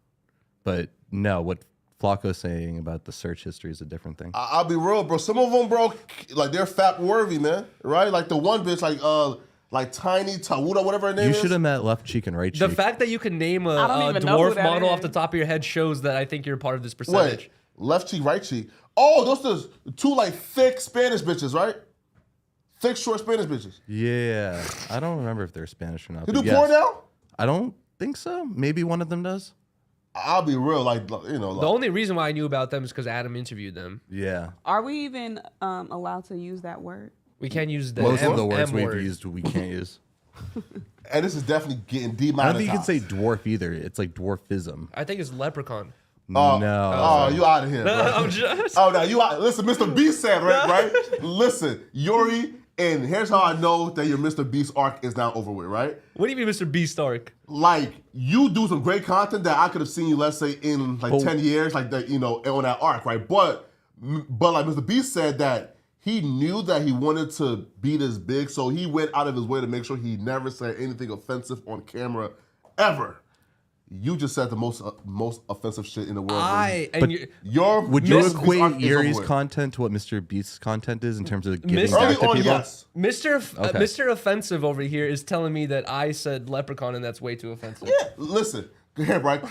But no, what Flacco's saying about the search history is a different thing. I'll be real, bro. Some of them, bro, like they're fat worthy, man. Right? Like the one bitch, like Tiny Tawuda, whatever her name You is. should have met left cheek and right cheek. The fact that you can name I don't a even know who dwarf that model is. off the top of your head shows that I think you're part of this percentage. Wait, left cheek, right cheek. Oh, those are two like thick Spanish bitches, right? Thick, short Spanish bitches. Yeah, I don't remember if they're Spanish or not. You but do porn now? I don't think so. Maybe one of them does. I'll be real, like you know. The only reason why I knew about them is because Adam interviewed them. Yeah. Are we even allowed to use that word? We can't use the Most of the words M we've word. used, we can't use. And this is definitely getting I don't demonetized. think you can say dwarf either. It's like dwarfism. I think it's leprechaun. No. Oh, you out of here, bro. I'm just. Oh, no, you out. Listen, Mr. Beast said, right? Listen, Yuri, and here's how I know that your Mr. Beast arc is now over with, right? What do you mean, Mr. B Stark? Like, you do some great content that I could have seen you, let's say, in like 10 years, like that, you know, on that arc, right? But like Mr. Beast said that he knew that he wanted to be this big, so he went out of his way to make sure he never said anything offensive on camera ever. You just said the most offensive shit in the world. Would you Mr. equate Yuri's content to what Mr. Beast's content is in terms of giving Mr. back Early to on, people? yes. Mr. Offensive over here is telling me that I said leprechaun and that's way too offensive. Yeah, listen, here, right?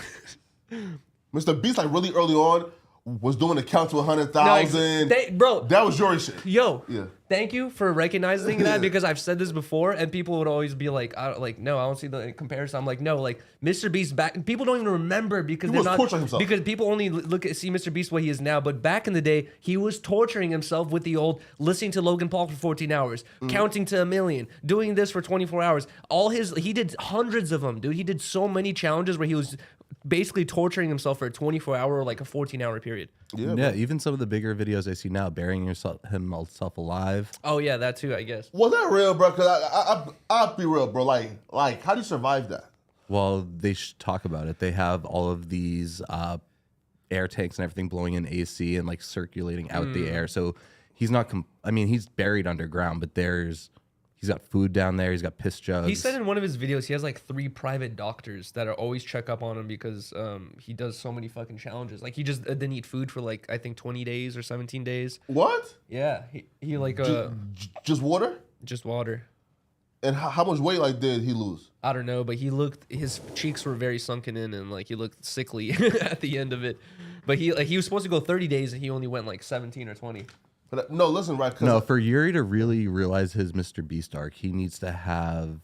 Mr. Beast, like really early on, was doing the count to 100,000. Bro, that was your shit. Yo, Yeah. thank you for recognizing that because I've said this before and people would always be like, no, I don't see the comparison. I'm like, no, like Mr. Beast back. People don't even remember because He they're was not torturing himself. because people only see Mr. Beast what he is now. But back in the day, he was torturing himself with the old listening to Logan Paul for 14 hours, counting to 1 million, doing this for 24 hours. He did hundreds of them, dude. He did so many challenges where he was basically torturing himself for a 24-hour or like a 14-hour period. Yeah, even some of the bigger videos I see now, burying himself alive. Oh yeah, that too, I guess. Was that real, bro? Because I'll be real, bro. Like, how do you survive that? Well, they should talk about it. They have all of these air tanks and everything blowing in AC and like circulating out the air. So he's not. He's buried underground, but he's got food down there. He's got piss jugs. He said in one of his videos he has like 3 private doctors that are always check up on him because he does so many fucking challenges. Like he just didn't eat food for like I think 20 days or 17 days. What? Yeah, he like just water? Just water. And how much weight like did he lose? I don't know, but his cheeks were very sunken in and like he looked sickly at the end of it. But he was supposed to go 30 days and he only went like 17 or 20. But no, listen, right? No, for Yuri to really realize his Mr. Beast arc, he needs to have,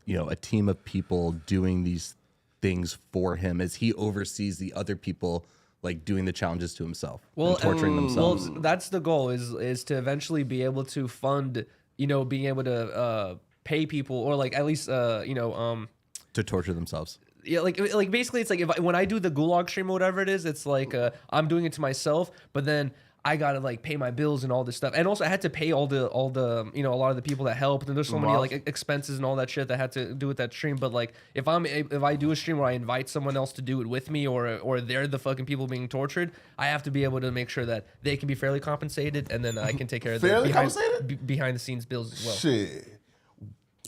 a team of people doing these things for him as he oversees the other people like doing the challenges to himself and torturing themselves. Well, that's the goal is to eventually be able to fund, being able to pay people or like at least to torture themselves. Yeah, like basically it's like when I do the gulag stream or whatever it is, it's like I'm doing it to myself, but then I gotta like pay my bills and all this stuff, and also I had to pay all the a lot of the people that helped, and there's so many like expenses and all that shit that had to do with that stream. But like if I do a stream where I invite someone else to do it with me, or they're the fucking people being tortured, I have to be able to make sure that they can be fairly compensated, and then I can take care of the behind the scenes bills as well. Shit,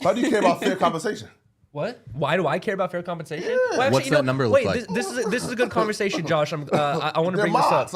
why do you care about fair compensation? What? Why do I care about fair compensation? Yeah. Well, actually, What's that number look like? This is a good conversation, Josh. I want to bring this up.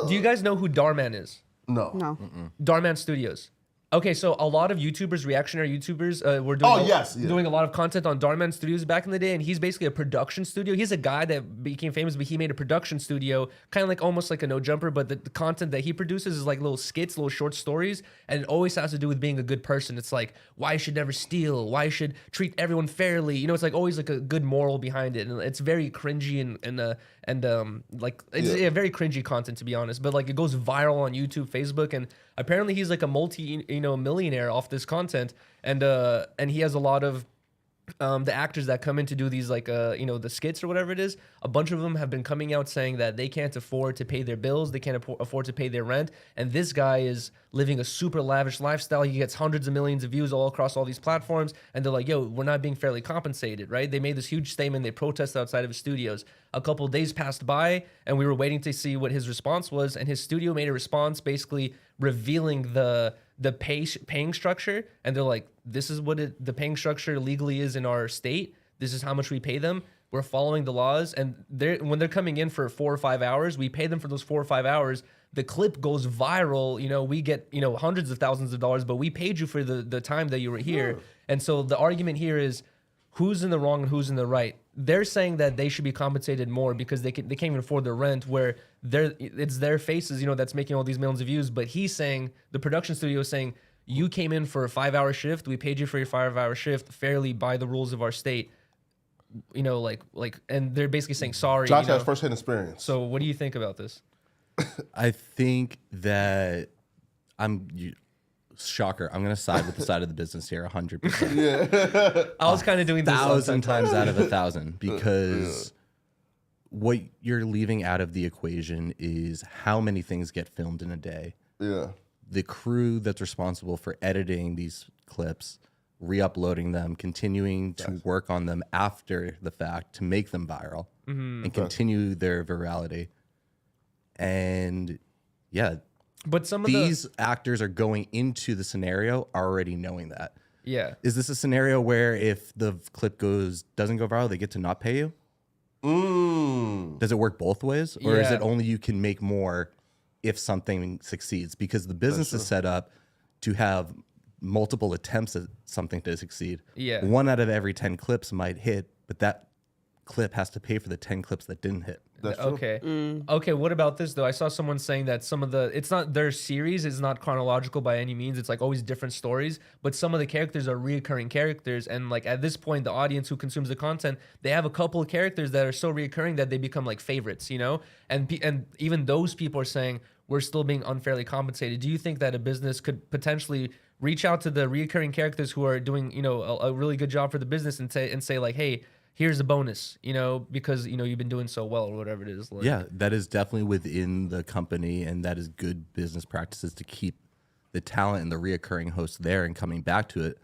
Do you guys know who Darman is? No. Darman Studios. Okay, so a lot of YouTubers, reactionary YouTubers, were doing doing a lot of content on Darman Studios back in the day, and he's basically a production studio. He's a guy that became famous, but he made a production studio, kind of like almost like a No Jumper, but the content that he produces is like little skits, little short stories, and it always has to do with being a good person. It's like, why you should never steal, why you should treat everyone fairly. It's like always like a good moral behind it, and it's very cringy and very cringy content, to be honest. But like it goes viral on YouTube, Facebook, and apparently he's like a millionaire off this content, and he has a lot of the actors that come in to do these like the skits or whatever it is. A bunch of them have been coming out saying that they can't afford to pay their bills, they can't afford to pay their rent, and this guy is living a super lavish lifestyle. He gets hundreds of millions of views all across all these platforms, and they're like, yo, we're not being fairly compensated, right? They made this huge statement. They protested outside of his studios. A couple of days passed by, and we were waiting to see what his response was, and his studio made a response basically revealing the paying structure, and they're like, this is what the paying structure legally is in our state. This is how much we pay them. We're following the laws, and when they're coming in for 4 or 5 hours, we pay them for those 4 or 5 hours. The clip goes viral. We get hundreds of thousands of dollars, but we paid you for the time that you were here. And so the argument here is, who's in the wrong and who's in the right? They're saying that they should be compensated more because they can't even afford their rent, where it's their faces, that's making all these millions of views. But he's saying, the production studio is saying, you came in for a 5-hour shift. We paid you for your 5-hour shift fairly by the rules of our state. You know, and they're basically saying sorry. Josh has first-hand experience. So what do you think about this? I think that shocker. I'm going to side with the side of the business here 100%. Yeah. I was kind of doing this 1,000 times out of 1,000 because what you're leaving out of the equation is how many things get filmed in a day. Yeah. The crew that's responsible for editing these clips, re-uploading them, continuing to work on them after the fact to make them viral and continue their virality. And yeah, but some of these actors are going into the scenario already knowing that. Yeah. Is this a scenario where if the clip doesn't go viral, they get to not pay you? Does it work both ways? Or is it only you can make more if something succeeds? Because the business is set up to have multiple attempts at something to succeed. Yeah. 1 out of every 10 clips might hit, but that clip has to pay for the 10 clips that didn't hit. Okay. Okay, what about this though? I saw someone saying that some of it's not their series is not chronological by any means. It's like always different stories, but some of the characters are reoccurring characters, and like at this point the audience who consumes the content, they have a couple of characters that are so reoccurring that they become like favorites, you know? And even those people are saying we're still being unfairly compensated. Do you think that a business could potentially reach out to the reoccurring characters who are doing, you know, a really good job for the business and say like, hey, here's a bonus, you know, because, you know, you've been doing so well or whatever it is. Like, yeah, that is definitely within the company, and that is good business practices to keep the talent and the reoccurring hosts there and coming back to it.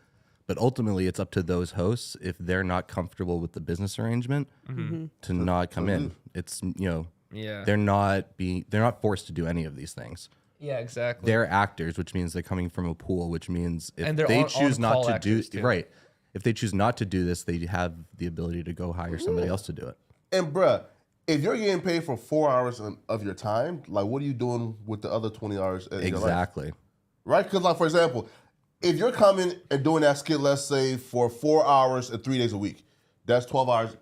But ultimately, it's up to those hosts, if they're not comfortable with the business arrangement, to not come in. It's, you know, they're not forced to do any of these things. Yeah, exactly. They're actors, which means they're coming from a pool, which means if they choose not to do right. If they choose not to do this, they have the ability to go hire somebody else to do it. And bruh, if you're getting paid for 4 hours of your time, like what are you doing with the other 20 hours? Exactly. Right? Because like, for example, if you're coming and doing that skit, let's say for 4 hours and 3 days a week, that's 12 hours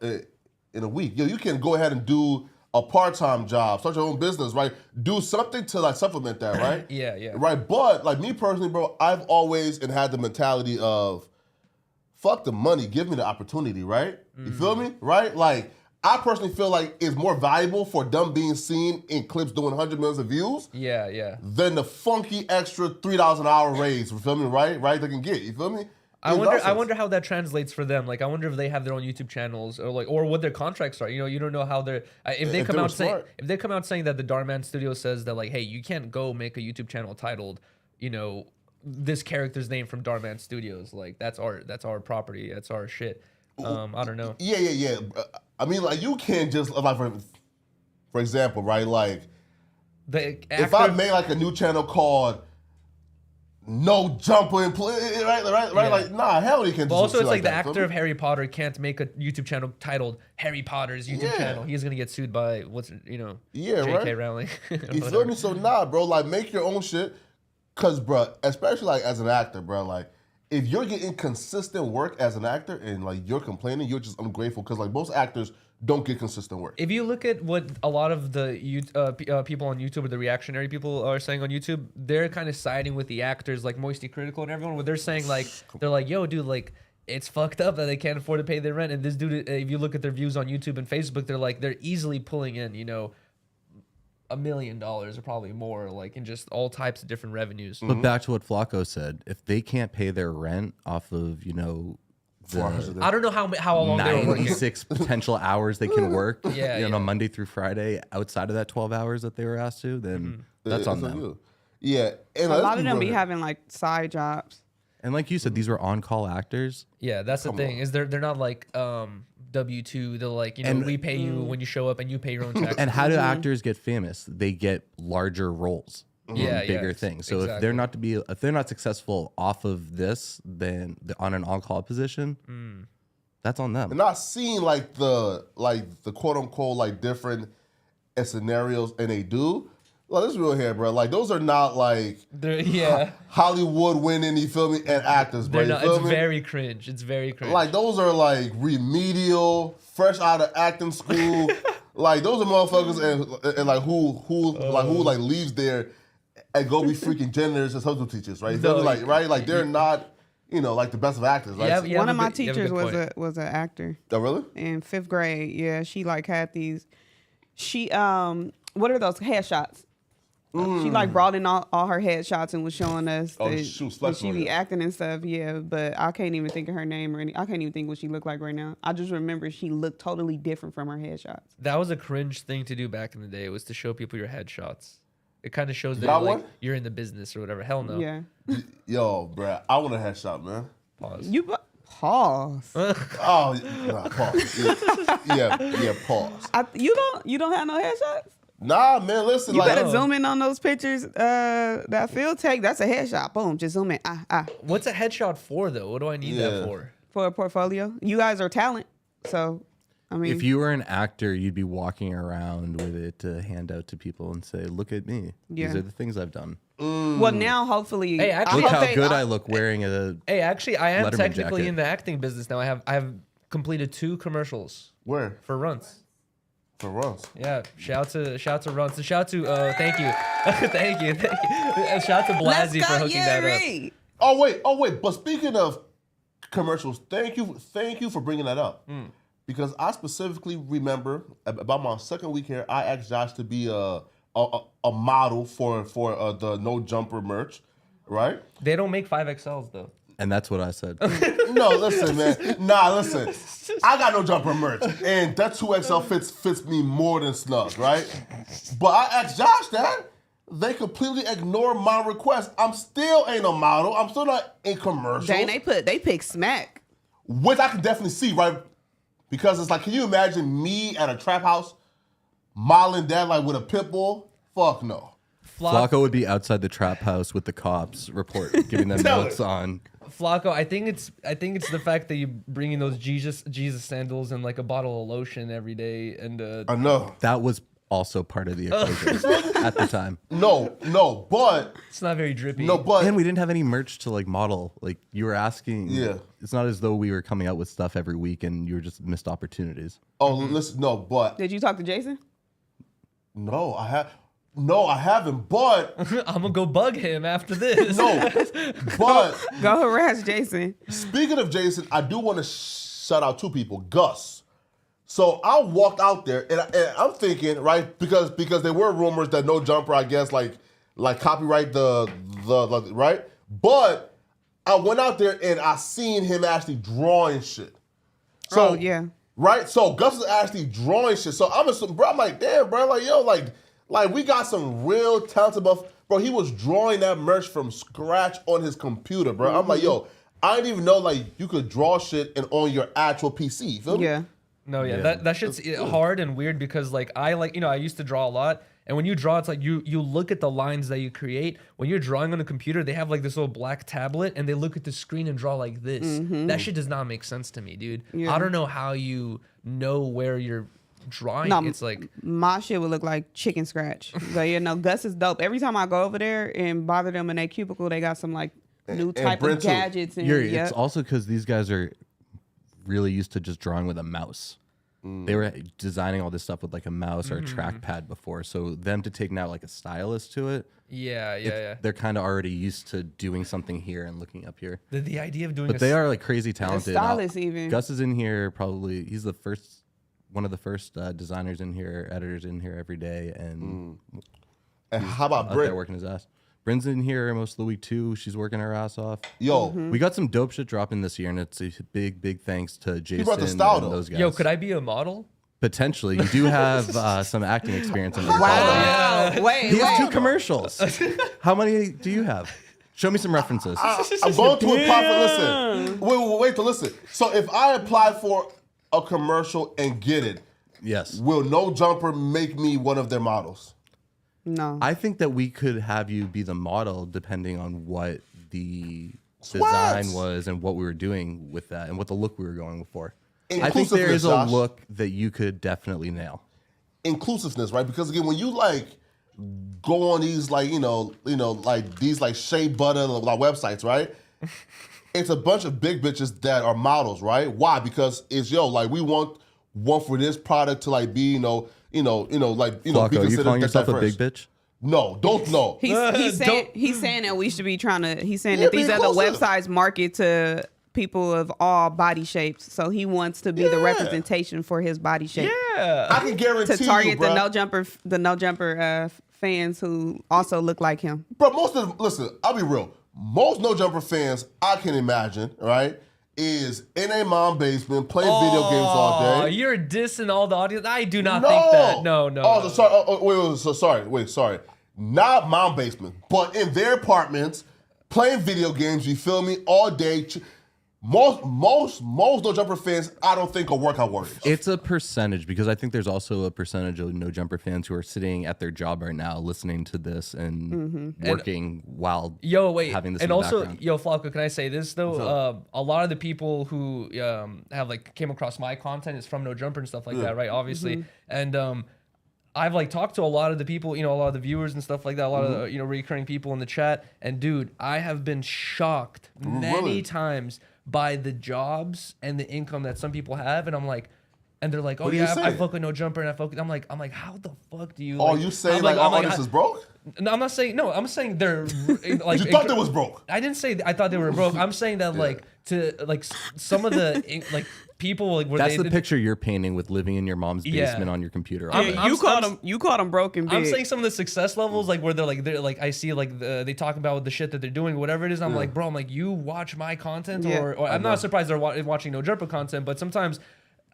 in a week. Yo, you can go ahead and do a part-time job, start your own business, right? Do something to like supplement that, right? Yeah. Right, but like me personally, bro, I've always had the mentality of, fuck the money, give me the opportunity, right? You feel me? Right? Like, I personally feel like it's more valuable for them being seen in clips doing 100 millions of views than the funky extra $3 an hour raise, you feel me? Right? They can get, you feel me? I wonder how that translates for them. Like, I wonder if they have their own YouTube channels or what their contracts are. You know, you don't know how they're if they come out saying that the Darman Studio says that like, hey, you can't go make a YouTube channel titled, you know, this character's name from Darman Studios. Like, that's our property. That's our shit. I don't know. Yeah. I mean, like, you can't just like for example, right? Like, if I made like a new channel called No Jumper and Play, right? Yeah. Like, nah, hell, you can't. But also, it's like the actor of Harry Potter can't make a YouTube channel titled Harry Potter's YouTube channel. He's gonna get sued by J.K. Rowling. You feel me? So nah, bro. Like, make your own shit. Cause, bro, especially like as an actor, bro, like if you're getting consistent work as an actor and like you're complaining, you're just ungrateful. Cause like most actors don't get consistent work. If you look at what a lot of the people on YouTube or the reactionary people are saying on YouTube, they're kind of siding with the actors like Moisty Critical and everyone. Where they're saying like yo, dude, like it's fucked up that they can't afford to pay their rent. And this dude, if you look at their views on YouTube and Facebook, they're easily pulling in, you know, $1 million or probably more, like in just all types of different revenues. But back to what Flacco said, if they can't pay their rent off of, you know, I don't know how long 96 potential hours they can work, you know, Monday through Friday outside of that 12 hours that they were asked to, then that's on them. Yeah, and a lot of them be having like side jobs. And like you said, these were on-call actors. Yeah, that's the thing. Is they're not like W-2. They're like, you know, we pay you when you show up and you pay your own taxes. And how do actors get famous? They get larger roles. Bigger things. So if they're not successful off of this, then on an on-call position, that's on them. And not seeing like the quote unquote like different scenarios, and they do. Well, this is real here, bro. Like those are not like Hollywood winning. You feel me? And actors, bro. It's very cringe. It's very cringe. Like those are like remedial, fresh out of acting school. Like those are motherfuckers and like who leaves there and go be freaking janitors and substitute teachers, right? No, Like they're not, like the best of actors, right? Yeah, One of my you have a teachers good was an actor Oh, really? in 5th grade. Yeah, she like had these. She what are those headshots? She like brought in all her headshots and was showing us that she be acting and stuff. Yeah, but I can't even think of her name or any. I can't even think what she looked like right now. I just remember she looked totally different from her headshots. That was a cringe thing to do back in the day. It was to show people your headshots. It kind of shows that you're in the business or whatever. Hell no. Yeah. Yo, bruh, I want a headshot, man. Pause. Pause. Oh, nah, pause. Yeah, pause. You don't have no headshots? Nah, man, listen. You like, better zoom in on those pictures. That Phil take, that's a headshot. Boom, just zoom in. What's a headshot for though? What do I need that for? For a portfolio. You guys are talent, so I mean, if you were an actor, you'd be walking around with it to hand out to people and say, "Look at me. Yeah. These are the things I've done. Well, now hopefully, Hey, actually, Look how good I look wearing a." Hey, actually, I am Letterman technically jacket. in the acting business now. I have completed 2 commercials Where? for Runts. For Runs. Yeah, shout out to Runts. And shout to thank you. thank you. Shout out to Blasey for hooking that up. Oh wait. But speaking of commercials, thank you for bringing that up. Because I specifically remember about my second week here, I asked Josh to be a model for the No Jumper merch, right? They don't make 5XLs though. And that's what I said. No, listen, man. Nah, listen. I got No Jumper merch, and that 2XL fits me more than snug, right? But I asked Josh that. They completely ignore my request. I'm still ain't a model. I'm still not in commercials. Dang, they pick smack. Which I can definitely see, right? Because it's like, can you imagine me at a trap house modeling that like with a pit bull? Fuck no. Flacco would be outside the trap house with the cops giving them notes on. Flacco, I think it's the fact that you bring in those Jesus sandals and like a bottle of lotion every day, and I know that was also part of the equation at the time. No, but it's not very drippy. No, but and we didn't have any merch to like model. Like you were asking. Yeah, it's not as though we were coming out with stuff every week and you were just missed opportunities. Oh, listen, no, but did you talk to Jason? No, I haven't, but I'm gonna go bug him after this. No, but go harass Jason. Speaking of Jason, I do want to shout out 2 people. Gus. So I walked out there and I'm thinking, right, because there were rumors that No Jumper, I guess, like copyright the right, but I went out there and I seen him actually drawing shit. So yeah. Right? So Gus is actually drawing shit. So I'm assuming, bro, I'm like, damn, bro, like, yo, like we got some real talented buff. Bro, he was drawing that merch from scratch on his computer, bro. I'm like, yo, I didn't even know like you could draw shit and on your actual PC. You feel me? Yeah. No, yeah. That shit's hard and weird because like I used to draw a lot. And when you draw, it's like you look at the lines that you create. When you're drawing on a computer, they have like this little black tablet and they look at the screen and draw like this. Mm-hmm. That shit does not make sense to me, dude. Yeah. I don't know how you know where you're drawing. No, it's like my shit would look like chicken scratch. But Gus is dope. Every time I go over there and bother them in their cubicle, they got some like new type of gadgets. And it's also because these guys are really used to just drawing with a mouse. They were designing all this stuff with like a mouse or a trackpad before, so them to take now like a stylus to it. Yeah. They're kind of already used to doing something here and looking up here. The idea of doing, but they are like crazy talented. Stylus even. Gus is in here probably. He's one of the first designers in here, editors in here every day, and how about Bryn? There working his ass. Bryn's in here most of the week too. She's working her ass off. Yo, we got some dope shit dropping this year, and it's a big thanks to Jason he brought the style, and those guys. Yo, could I be a model? Potentially, you do have some acting experience. Wow! Yeah. Wait, he has 2 commercials. How many do you have? Show me some references. I'm going to apply for. Listen, wait to listen. So if I apply for a commercial and get it, yes, will No Jumper make me one of their models? No. I think that we could have you be the model depending on what the design was and what we were doing with that and what the look we were going for. I think there is a look that you could definitely nail. Inclusiveness, right? Because again, when you like go on these like like these like shea butter like websites, right? It's a bunch of big bitches that are models, right? Why? Because it's like we want one for this product to like be Flacco, be considered you calling yourself diverse. a big bitch? No, don't know. He's saying that we should be trying to. He's saying Yeah, that these be other inclusive. websites market to people of all body shapes. So he wants to be the representation for his body shape. Yeah. I can guarantee To target you, bro. the no jumper fans who also look like him. Bro, most of them, listen, I'll be real. Most No Jumper fans I can imagine, right, is in a mom basement playing video games all day. You're dissing all the audience. I do not think that. No. Oh, so sorry. Wait, sorry. Not mom basement, but in their apartments, playing video games, you feel me, all day. Most No Jumper fans, I don't think are workout warriors. It's a percentage because I think there's also a percentage of No Jumper fans who are sitting at their job right now listening to this and working while having this. And in the also, background. Flacco, can I say this though? A lot of the people who have like came across my content is from No Jumper and stuff like that, right? Obviously, and I've like talked to a lot of the people, a lot of the viewers and stuff like that, a lot of the, recurring people in the chat, and dude, I have been shocked many times by the jobs and the income that some people have, and I'm like, and they're like, oh yeah, I fuck with No Jumper, and I'm like, how the fuck do you? Oh, you say like our audience is broke? No, I'm not saying. No, I'm saying they're like. You thought they was broke. I didn't say I thought they were broke. I'm saying that like to like some of the like people like where that's the picture you're painting with living in your mom's basement on your computer. You called them broken big. I'm saying some of the success levels like where they're like I see like they talk about the shit that they're doing, whatever it is. I'm like, bro, I'm like, you watch my content or I'm not surprised they're watching No Jumper content, but sometimes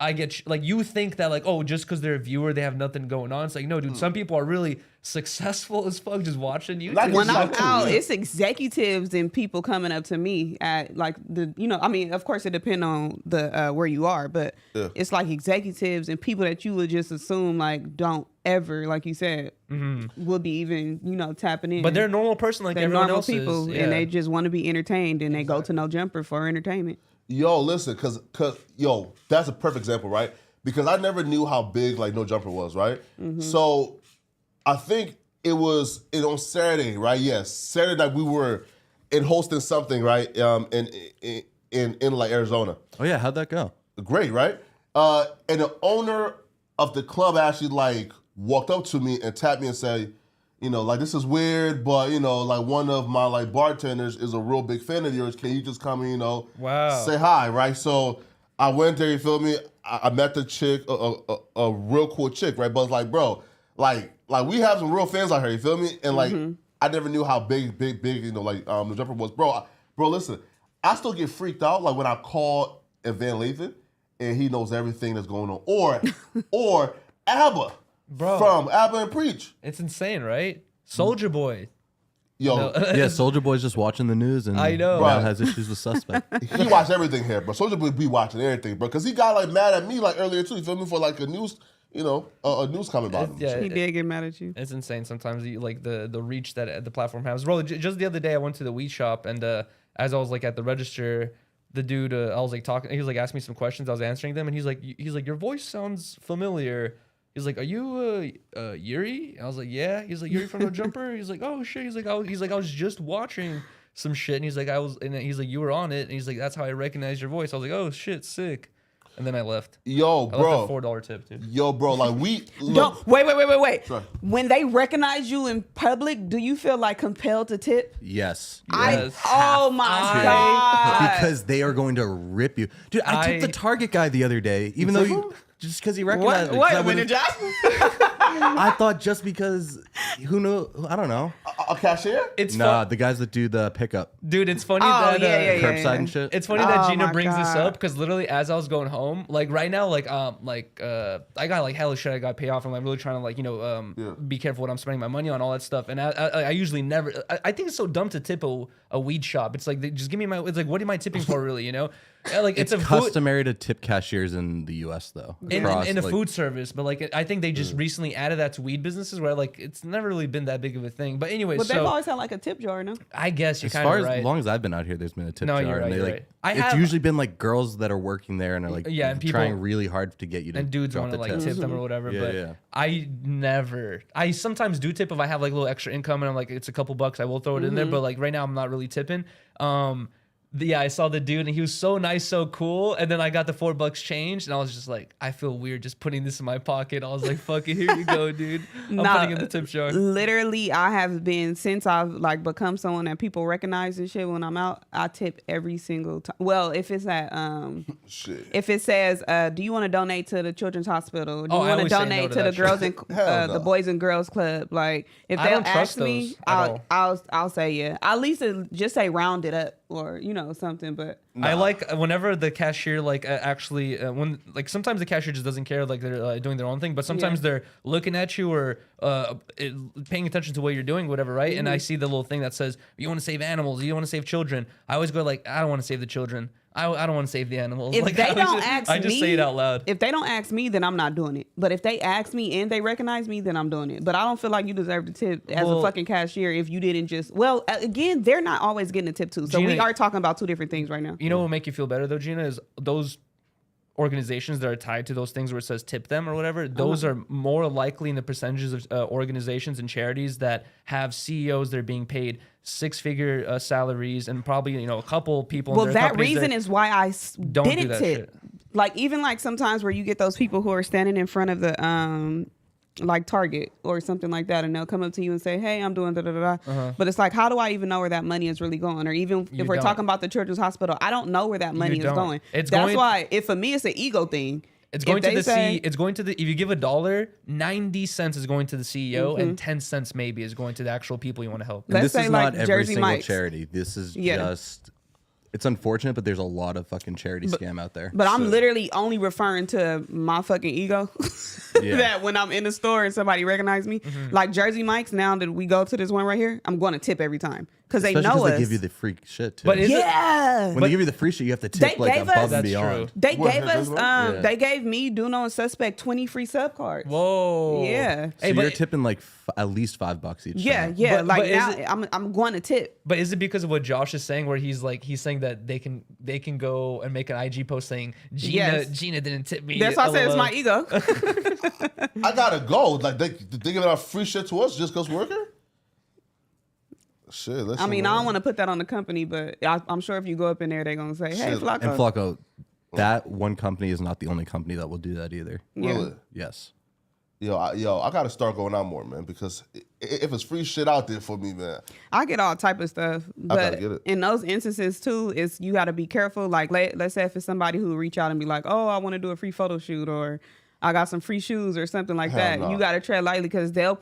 I get like you think that like, oh, just because they're a viewer they have nothing going on. It's like, no, dude, some people are really successful as fuck just watching YouTube. When I'm out, it's executives and people coming up to me at like the I mean, of course it depends on the where you are, but it's like executives and people that you would just assume like don't ever, like you said, would be even tapping in. But they're a normal person like they're everyone normal else people, is. and they just want to be entertained, and they go to No Jumper for entertainment. Yo, listen, cause that's a perfect example, right? Because I never knew how big like No Jumper was, right? So I think it was on Saturday, right? Yes, Saturday night we were hosting something, right? In like Arizona. Oh yeah, how'd that go? Great, right? And the owner of the club actually like walked up to me and tapped me and said, like this is weird, but like one of my like bartenders is a real big fan of yours. Can you just come and say hi, right? So I went there. You feel me? I met the chick, a real cool chick, right? But it's like, bro, like we have some real fans out here. You feel me? And like I never knew how big, No Jumper was, bro. Bro, listen, I still get freaked out like when I call Van Lathan and he knows everything that's going on, or ABBA. Bro, from ABBA and Preach. It's insane, right? Soldier Boy. Yo. Yeah, Soldier Boy's just watching the news and I know. now has issues with Suspect. He watched everything here, bro. Soldier Boy be watching everything, bro. Because he got like mad at me like earlier too. You feel me? For like a news, a news comment about him. Yeah, He did get mad at you. It's insane sometimes like the reach that the platform has. Bro, just the other day I went to the weed shop and as I was like at the register, the dude I was like talking, he was like asking me some questions, I was answering them, and he's like your voice sounds familiar. He's like, are you Yuri? I was like, yeah. He's like, Yuri from No Jumper? He's like, oh shit. He's like, I was just watching some shit, and he's like, he's like, you were on it, and he's like, that's how I recognized your voice. I was like, oh shit, sick. And then I left. Yo, bro. I left a $4 tip, too. Yo, bro, like we Don't wait. Sorry. When they recognize you in public, do you feel like compelled to tip? Yes. Oh my God. Because they are going to rip you. Dude, I tipped the Target guy the other day, even though just because he recognized What? it. Wait a minute, Josh. I thought just because, who knew? I don't know. A cashier? It's the guys that do the pickup. Dude, it's funny Oh, that yeah. Curbside and shit. it's funny that Oh, Gina my brings this God. up because literally as I was going home, like right now, I got like hella shit I got to pay off, and I'm really trying to be careful what I'm spending my money on, all that stuff. And I usually never. I think it's so dumb to tip a weed shop. It's like just give me my. It's like what am I tipping for really? Like it's a food, customary to tip cashiers in the U.S. though. in Across, a like- food service, but like I think they just recently added that to weed businesses where like it's never really been that big of a thing. But anyway, But they've so always had like a tip jar, no? I guess you're As kind far of right. as long as I've been out here, there's been a tip No, jar, you're right, and they you're like. right. I It's have- usually been like girls that are working there and are like and people- trying really hard to get you to and dudes drop want to the like tip. tip them or whatever. Yeah, but yeah. I sometimes do tip if I have like a little extra income and I'm like it's a couple bucks, I will throw it in there. But like right now I'm not really tipping. I saw the dude and he was so nice, so cool. And then I got the $4 change and I was just like, I feel weird just putting this in my pocket. I was like, fuck it, here you go, dude. I'm putting in the tip jar. Literally, I have been, since I've like become someone that people recognize and shit when I'm out, I tip every single time. Well, if it's at, if it says, do you want to donate to the Children's Hospital? Do you want to donate to the girls and the Boys and Girls Club? Like, if they'll ask me, I'll say yeah. I'll at least just say round it up or, you know, something. But I like whenever the cashier like actually when like sometimes the cashier just doesn't care, like they're doing their own thing, but sometimes they're looking at you or paying attention to what you're doing, whatever, right? And I see the little thing that says you want to save animals, you want to save children. I always go like, I don't want to save the children. I don't want to save the animals. If like, they don't ask me, I just say it out loud. If they don't ask me, then I'm not doing it. But if they ask me and they recognize me, then I'm doing it. But I don't feel like you deserve the tip as a fucking cashier if you didn't just. Well, again, they're not always getting a tip too. So Gina, we are talking about two different things right now. You know what will make you feel better though, Gina, is those organizations that are tied to those things where it says tip them or whatever, those are more likely in the percentages of organizations and charities that have CEOs that are being paid six-figure salaries and probably, you know, a couple people. Well, that reason is why I didn't tip. Shit. Like, even like sometimes where you get those people who are standing in front of the like Target or something like that, and they'll come up to you and say, hey, I'm doing da-da-da-da. But it's like, how do I even know where that money is really going? Or even if we're talking about the Children's Hospital, I don't know where that money is going. That's why, for me, it's an ego thing. It's going to the it's going to the, if you give $1, 90 cents is going to the CEO and 10 cents maybe is going to the actual people you want to help. And this is not every single charity. This is just, it's unfortunate, but there's a lot of fucking charity scam out there. But I'm literally only referring to my fucking ego. That when I'm in the store and somebody recognizes me, like Jersey Mike's, now that we go to this one right here, I'm going to tip every time. Because they know us. They give you the free shit too. But when they give you the free shit, you have to tip like above and beyond. They gave us, they gave me, Duno and Suspect 20 free sub cards. Whoa. Yeah. So you're tipping like at least $5 each. Yeah, yeah. Like now, I'm going to tip. But is it because of what Josh is saying, where he's saying that they can go and make an IG post saying Gina didn't tip me. That's why I said it's my ego. I gotta go. Like they giving out free shit to us just because we're working. Shit, I mean, I don't want to put that on the company, but I'm sure if you go up in there, they're gonna say, "Hey, Flacco." And Flacco, that one company is not the only company that will do that either. Really? Yes. Yo, I gotta start going out more, man. Because if it's free shit out there for me, man, I get all type of stuff. But I gotta get it. In those instances too, is you gotta be careful. Like let's say if it's somebody who reach out and be like, "Oh, I want to do a free photo shoot," or "I got some free shoes," or something like that. No. You gotta tread lightly because they'll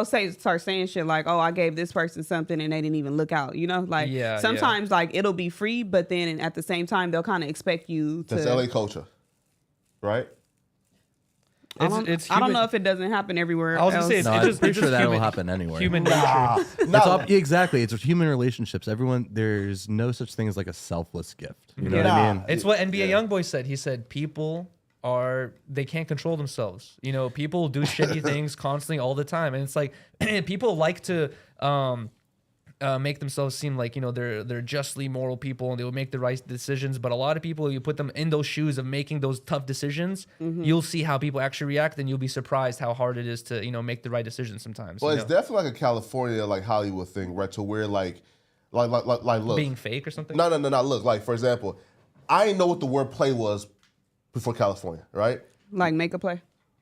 start saying shit like, "Oh, I gave this person something and they didn't even look out," you know? Like sometimes like it'll be free, but then at the same time they'll kind of expect you to. That's LA culture, right? I don't know if it doesn't happen everywhere. I was gonna say I'm pretty sure that'll happen anywhere. Human nature. Exactly. It's human relationships. There's no such thing as like a selfless gift. You know what I mean? It's what NBA YoungBoy said. He said people they can't control themselves. You know, people do shitty things constantly all the time. And it's like people like to make themselves seem like, you know, they're justly moral people and they will make the right decisions. But a lot of people, you put them in those shoes of making those tough decisions, you'll see how people actually react, and you'll be surprised how hard it is to, you know, make the right decision sometimes. Well, it's definitely like a California, like Hollywood thing, right? To where like look. Being fake or something? No. Look, like, for example, I didn't know what the word play was before California, right? Like make a play.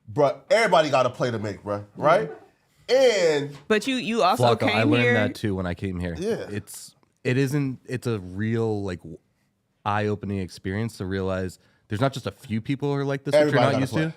Bruh, everybody got a play to make, bruh, right? But you also Flacco, I learned that too when I came here. Yeah. It's a real like eye-opening experience to realize there's not just a few people who are like this that you're not used to.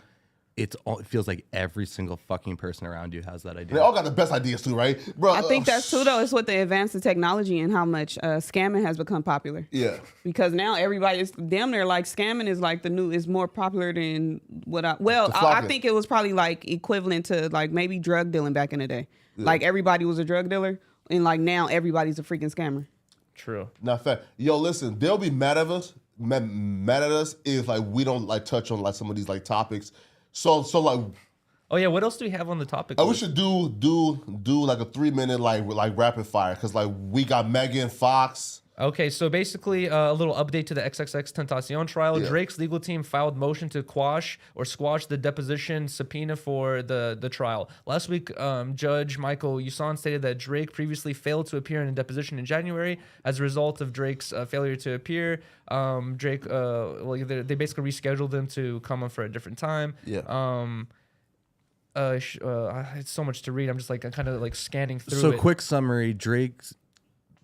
It feels like every single fucking person around you has that idea. They all got the best ideas too, right? Bro, I think that's too though. It's with the advance of technology and how much scamming has become popular. Yeah. Because now everybody is damn near like scamming is like is more popular than I think it was probably like equivalent to like maybe drug dealing back in the day. Yeah. Like everybody was a drug dealer and like now everybody's a freaking scammer. True. Not fair. Yo, listen, they'll be mad at us if like we don't like touch on like some of these like topics. So like, oh yeah, what else do we have on the topic? We should do like a 3-minute like rapid fire because like we got Megan Fox, Okay, so basically a little update to the XXX Tentacion trial. Yeah. Drake's legal team filed motion to quash or squash the deposition subpoena for the trial. Last week, Judge Michael Usan stated that Drake previously failed to appear in a deposition in January. As a result of Drake's failure to appear, Drake, they basically rescheduled him to come on for a different time. Yeah. It's so much to read. I'm just like kind of like scanning through So it. quick summary,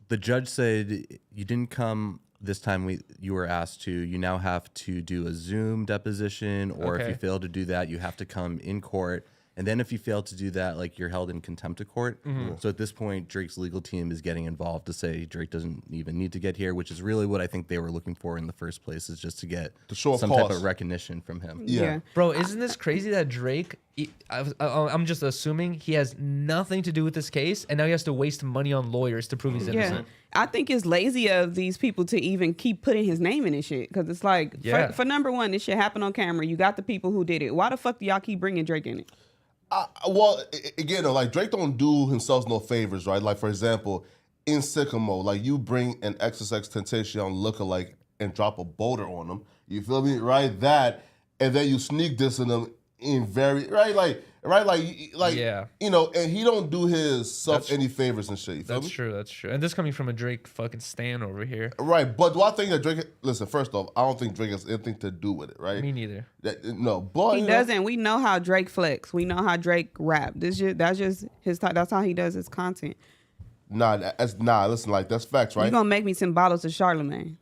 the judge said you didn't come this time you were asked to. You now have to do a Zoom deposition, or if Okay. you fail to do that, you have to come in court. And then if you fail to do that, like, you're held in contempt of court. So at this point, Drake's legal team is getting involved to say Drake doesn't even need to get here, which is really what I think they were looking for in the first place, is just to get show some cause. type of recognition from him. Yeah. Bro, isn't this crazy that Drake, I'm just assuming he has nothing to do with this case, and now he has to waste money on lawyers to prove he's innocent. I think it's lazy of these people to even keep putting his name in this shit. Because it's like, for number one, this shit happened on camera. You got the people who did it. Why the fuck do y'all keep bringing Drake in it? Well, again, though, like, Drake don't do himself no favors, right? Like, for example, in Sycamore, like, you bring an XXX Tentacion lookalike and drop a boulder on him. You feel me? Right? That, and then you sneak dissing them in very, right? Yeah. You know, and he don't do his self any favors and shit. You feel That's me? true. That's true. And this coming from a Drake fucking stan over here. Right, but do I think that Drake? Listen, first off, I don't think Drake has anything to do with it, right? Me neither. No, but He doesn't. We know how Drake flex. We know how Drake rap. That's just his. That's how he does his content. Nah. Listen, like, that's facts, right? You gonna make me send bottles to Charlemagne?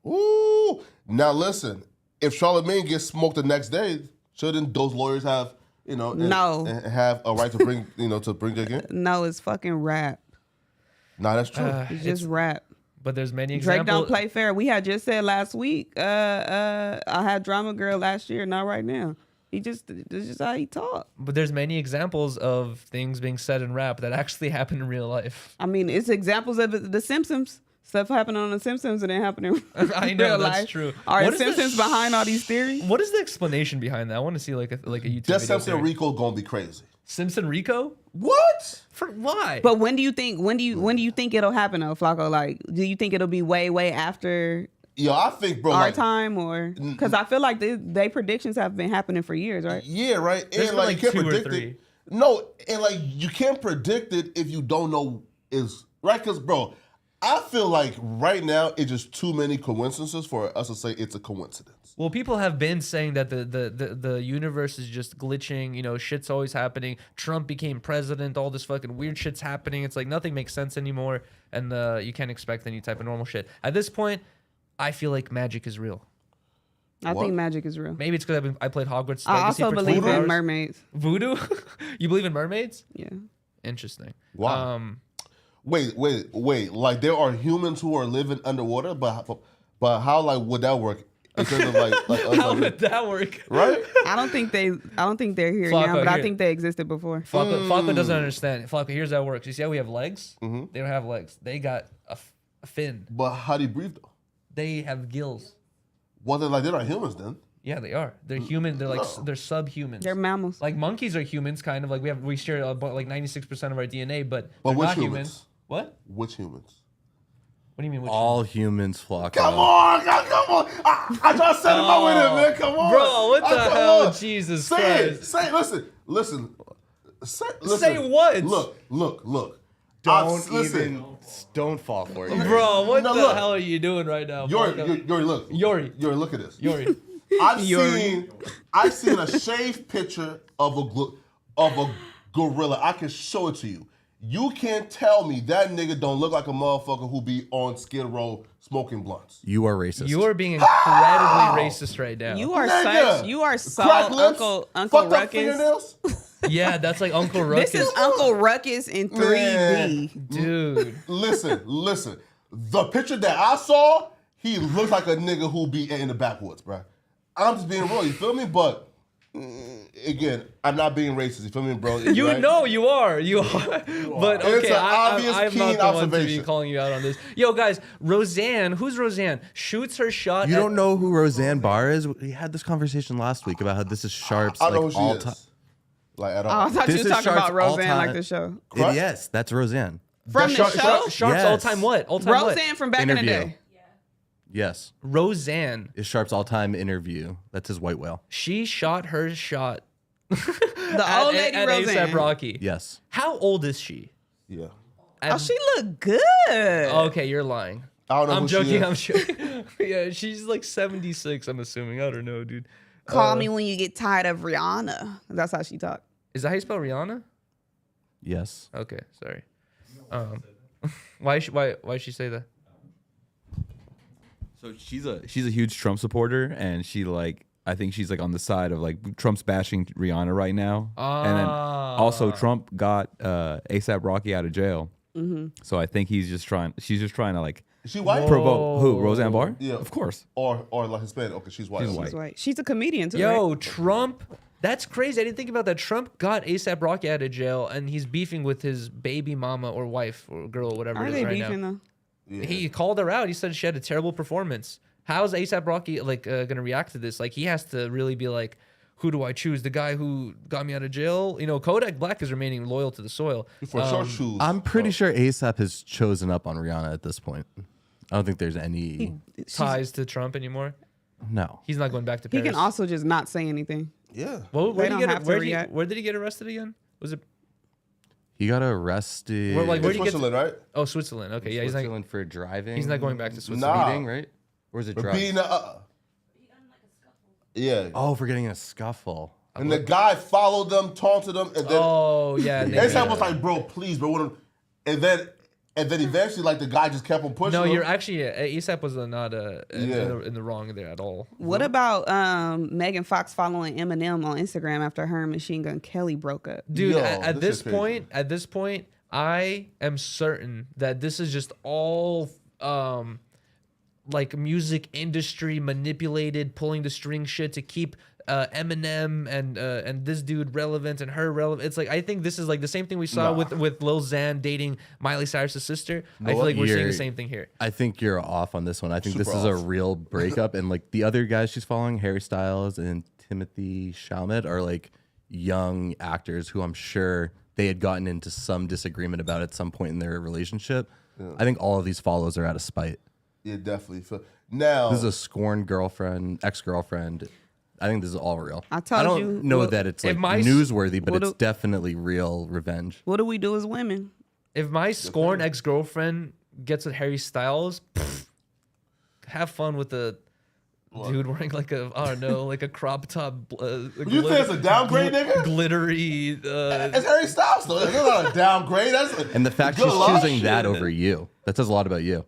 Ooh. Now listen, if Charlemagne gets smoked the next day, shouldn't those lawyers have, No. and have a right to bring, to bring Drake in? No, it's fucking rap. Nah, that's true. It's just rap. But there's many Drake examples. don't play fair. We had just said last week. I had Drama Girl last year, not right now. This is just how he talk. But there's many examples of things being said in rap that actually happen in real life. I mean, it's examples of the Simpsons. Stuff happened on the Simpsons and it happened in I know, real that's life. true. Are What the is the Simpsons behind all these theories? What is the explanation behind that? I want to see like a YouTube Just video. Simpson Rico gonna be crazy. Simpson Rico? What? For why? But when do you think it'll happen though, Flacco? Like, do you think it'll be way after Yo, I think, bro, our like, time, or because I feel like they predictions have been happening for years, right? yeah, right. There's And been, like, you can't 2 or predict 3. it. No, and like, you can't predict it if you don't know is right. Because, bro, I feel like right now it's just too many coincidences for us to say it's a coincidence. Well, people have been saying that the universe is just glitching. Shit's always happening. Trump became president. All this fucking weird shit's happening. It's like nothing makes sense anymore, and you can't expect any type of normal shit. At this point, I feel like magic is real. I think magic is real. Maybe it's because I played Hogwarts I Legacy also for believe 12 in hours. mermaids. Voodoo? You believe in mermaids? Yeah. Interesting. Wow. Wait. Like, there are humans who are living underwater, but how, like, would that work? In terms of like How would that work? right? I don't think they're here Flacco, now, but I here. think they existed before. Flacco doesn't understand. Flacco, here's how it works. You see how we have legs? They don't have legs. They got a fin. But how do you breathe though? They have gills. Well, they're not humans then. Yeah, they are. They're human. They're like they're subhumans. They're mammals. Like monkeys are humans, kind of like we share about like 96% of our DNA, but But they're which not humans? humans. What? Which humans? What do you mean? Which All humans flock. Come on. I try to set him up with it, man. Come on. Bro, what the Come hell? on. Jesus Say Christ. it. Say it. Listen. Say what? Look. Don't fall for it. Bro, what No, the look. hell are you doing right now? Yori, Flacco? look. Yori. Yori, look at this. Yori. I've seen a shaved picture of a gorilla. I can show it to you. You can't tell me that nigga don't look like a motherfucker who be on Skid Row smoking blunts. You are racist. You are being incredibly racist right now. You are Nigga. such. You are so Crack lips, Uncle fucked up Ruckus. fingernails. Yeah, that's like Uncle Ruckus. This is Uncle Ruckus in 3D. Dude. Listen. The picture that I saw, he looks like a nigga who be in the backwoods, bro. I'm just being real, you feel me? But again, I'm not being racist, you feel me, bro? You right? know you are. But It's okay, an I'm obvious, not keen the one to be observation. calling you out on this. Yo, guys, Roseanne, who's Roseanne? Shoots her shot. You don't know who Roseanne Barr is? We had this conversation last week about how this is Sharp's I know like who all she time. is. Like, at Oh, all. I thought This you is were talking Sharp's about Roseanne all-time- like the show. Correct? Yes, that's Roseanne. From the show? Sharp's Yes. all-time what? All-time what? Roseanne from back in the Interview. day. Yes. Roseanne. Is Sharp's all-time interview. That's his white whale. She shot her shot The old lady at Roseanne. ASAP Rocky. Yes. How old is she? Yeah. Oh, she look good. Okay, you're lying. I don't know I'm who she joking. is. I'm joking. Yeah, she's like 76. I'm assuming. I don't know, dude. Call me when you get tired of Rihanna. That's how she talk. Is that how you spell Rihanna? Yes. Okay, sorry. Why she say that? So she's a huge Trump supporter, and she I think she's like on the side of like Trump's bashing Rihanna right now, and then also Trump got ASAP Rocky out of jail. So I think she's just trying to like Is she white? provoke who Roseanne Barr? Yeah. Of course. Or like Hispanic. Okay, she's white. She's white. She's white. She's a comedian too. Yo, right? Trump. That's crazy. I didn't think about that. Trump got ASAP Rocky out of jail, and he's beefing with his baby mama or wife or girl or whatever Are it is they right beefing now. though? He called her out. He said she had a terrible performance. How's ASAP Rocky gonna react to this? Like, he has to really be like, who do I choose? The guy who got me out of jail? You know, Kodak Black is remaining loyal to the soil. For sure, shoes. I'm pretty sure ASAP has chosen up on Rihanna at this point. I don't think there's any. Ties to Trump anymore. No. He's not going back to He Paris. can also just not say anything. Yeah. Well, They don't have to where react. where did he get arrested again? Was it? He got arrested. Where In do you get? Switzerland, right? Oh, Switzerland. Okay, yeah, he's not. Switzerland for driving. He's not going back to Switzerland. Nah. Speeding, right? Or is it For drugs? being yeah. Oh, for getting in a scuffle. And the guy followed them, taunted them, and then Oh yeah. and ASAP then- was like, "Bro, please, bro." And then eventually, like the guy just kept on pushing. No, him. you're actually ASAP was not Yeah. in the wrong there at all. What about Megan Fox following Eminem on Instagram after her and Machine Gun Kelly broke up? Dude, Yo, at this this is point, I am certain that this is just all like music industry manipulated, pulling the string shit to keep Eminem and this dude relevant and her relevant. It's like, I think this is like the same thing we saw with Lil Xan dating Miley Cyrus's sister. I feel like we're seeing the same thing here. I think you're off on this one. I think this Super is a off. real breakup. And like the other guys she's following, Harry Styles and Timothy Chalamet, are like young actors who I'm sure they had gotten into some disagreement about at some point in their relationship. I think all of these follows are out of spite. Yeah, definitely. Now This is a scorned girlfriend, ex-girlfriend. I think this is all real. I told don't you, know what- that it's if like my- newsworthy, but what it's do- definitely real revenge. What do we do as women? If my scorned ex-girlfriend gets with Harry Styles, have fun with the dude wearing like a crop top. you think it's a downgrade, nigga? Glittery. It's Harry Styles, though. That's not a downgrade. And the fact Good she's luck. choosing that over you, that says a lot about you.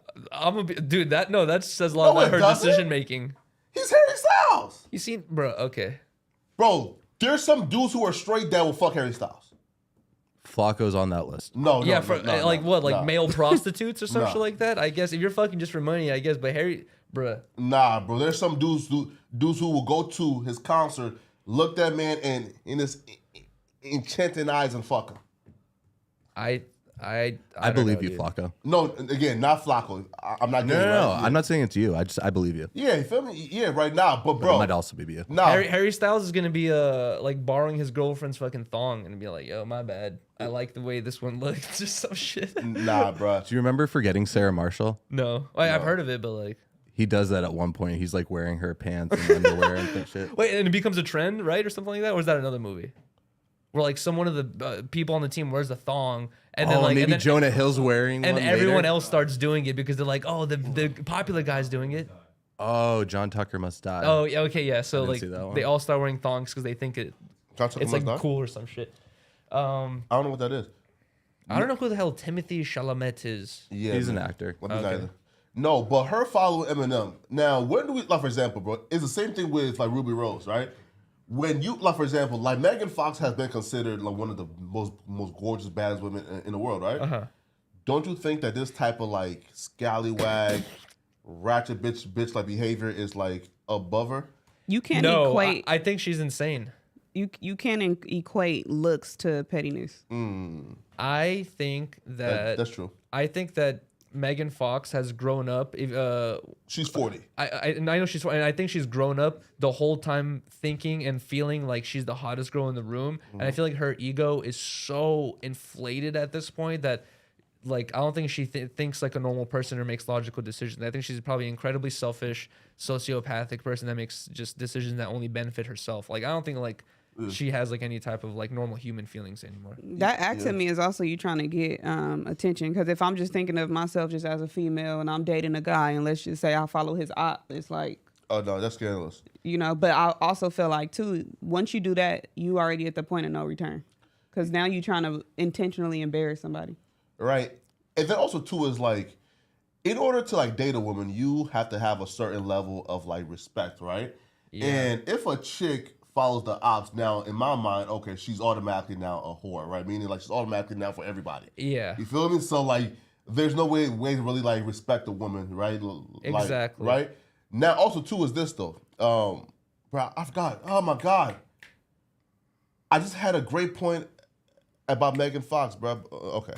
Dude, that says a lot No, about it her doesn't. decision making. He's Harry Styles, You seen, bro? Okay. bro. There's some dudes who are straight that will fuck Harry Styles. Flacco's on that list. No, Yeah, no, for no, like no, what, like no. male prostitutes or some Nah. shit like that. I guess if you're fucking just for money, I guess. But Harry, bruh, Nah, bro. There's some dudes who will go to his concert, look that man in his enchanting eyes and fuck him. I I don't believe know, you, dude. Flacco. No, again, not Flacco. I'm not No, getting no, no. right. I'm not saying it's you. I believe you. Yeah, you feel me? Yeah, right now. But But bro, it might also be you. nah. Harry Styles is gonna be like borrowing his girlfriend's fucking thong and be like, yo, my bad. I like the way this one looks. Just some shit. Nah, bro. Do you remember Forgetting Sarah Marshall? No, I've heard of it, but like, He does that at one point. He's like wearing her pants and underwear and that shit. wait, and it becomes a trend, right, or something like that, or is that another movie? Where like one of the people on the team wears the thong, and then like maybe and then, Jonah Hill's wearing and one everyone later? else starts doing it because they're like, oh, the popular guy's doing it. Oh, John Tucker Must Die. Oh, yeah, okay, yeah. So didn't like see that one. they all start wearing thongs because they think John Tucker it's Must like Die? cool or some shit. I don't know what that is. I don't know who the hell Timothy Chalamet is. Yeah, He's an man. actor. Let me neither. No, but her following Eminem. Now, when do we, like, for example, bro, it's the same thing with, like, Ruby Rose, right? When you, like, for example, like, Megan Fox has been considered, like, one of the most gorgeous, baddest women in the world, right? Uh-huh. Don't you think that this type of, like, scallywag, ratchet bitch, like, behavior is, like, above her? You can't No, equate. I think she's insane. You can't equate looks to pettiness. I think That's true. I think that Megan Fox has grown up. She's 40. I know she's, and I think she's grown up the whole time thinking and feeling like she's the hottest girl in the room. And I feel like her ego is so inflated at this point that like I don't think she thinks like a normal person or makes logical decisions. I think she's probably an incredibly selfish, sociopathic person that makes just decisions that only benefit herself. Like I don't think like she has like any type of like normal human feelings anymore. That act to me is also you trying to get attention. Because if I'm just thinking of myself just as a female and I'm dating a guy and let's just say I follow his op, it's like, oh no, that's scandalous. You know, but I also feel like too, once you do that, you already at the point of no return. Because now you're trying to intentionally embarrass somebody. Right. And then also too is like, in order to like date a woman, you have to have a certain level of like respect, right? Yeah. And if a chick follows the ops, now in my mind, okay, she's automatically now a whore, right? Meaning like she's automatically now for everybody. Yeah. You feel me? So like, there's no way to really like respect a woman, right? Like, exactly. Right. Now also too is this though, bro. I forgot. Oh my god. I just had a great point about Megan Fox, bro. Okay.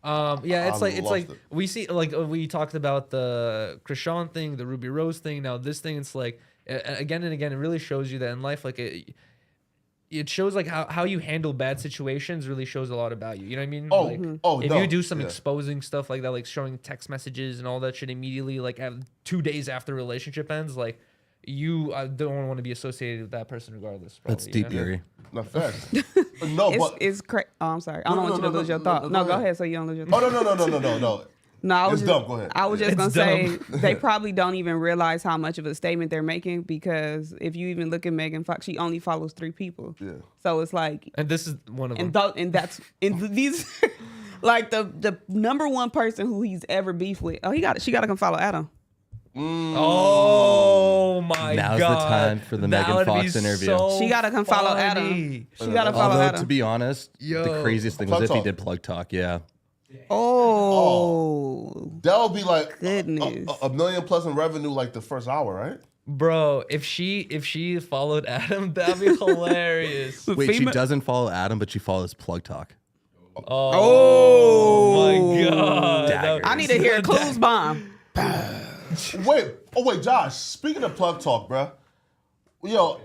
Yeah, it's like we see like we talked about the Krishan thing, the Ruby Rose thing. Now this thing, it's like again and again, it really shows you that in life, like it shows like how you handle bad situations really shows a lot about you. You know what I mean? If you do some exposing stuff like that, like showing text messages and all that shit immediately, like 2 days after the relationship ends, like you don't want to be associated with that person regardless. Probably, that's deep, Yuri. Not facts. No, it's crazy. Oh, I'm sorry. I don't want you to lose your thought. No, go ahead. So you don't lose your thought. Oh no. No, I was it's dumb. Go ahead. I was just gonna say they probably don't even realize how much of a statement they're making because if you even look at Megan Fox, she only follows 3 people. Yeah. So it's like, and this is one of them. And that's these like the number one person who he's ever beefed with. Oh, she got to come follow Adam. Oh my god! Now's the time for the Megan Fox interview. So she got to come follow Adam. She got to follow Adam. To be honest, the craziest thing was if he did plug talk. Yeah. Oh, that would be like goodness. a million plus in revenue like the first hour, right? Bro, if she followed Adam, that'd be hilarious. Wait, she doesn't follow Adam, but she follows plug talk. Oh my god! I need to hear Clues bomb. Wait, Josh. Speaking of plug talk, bro. Yo,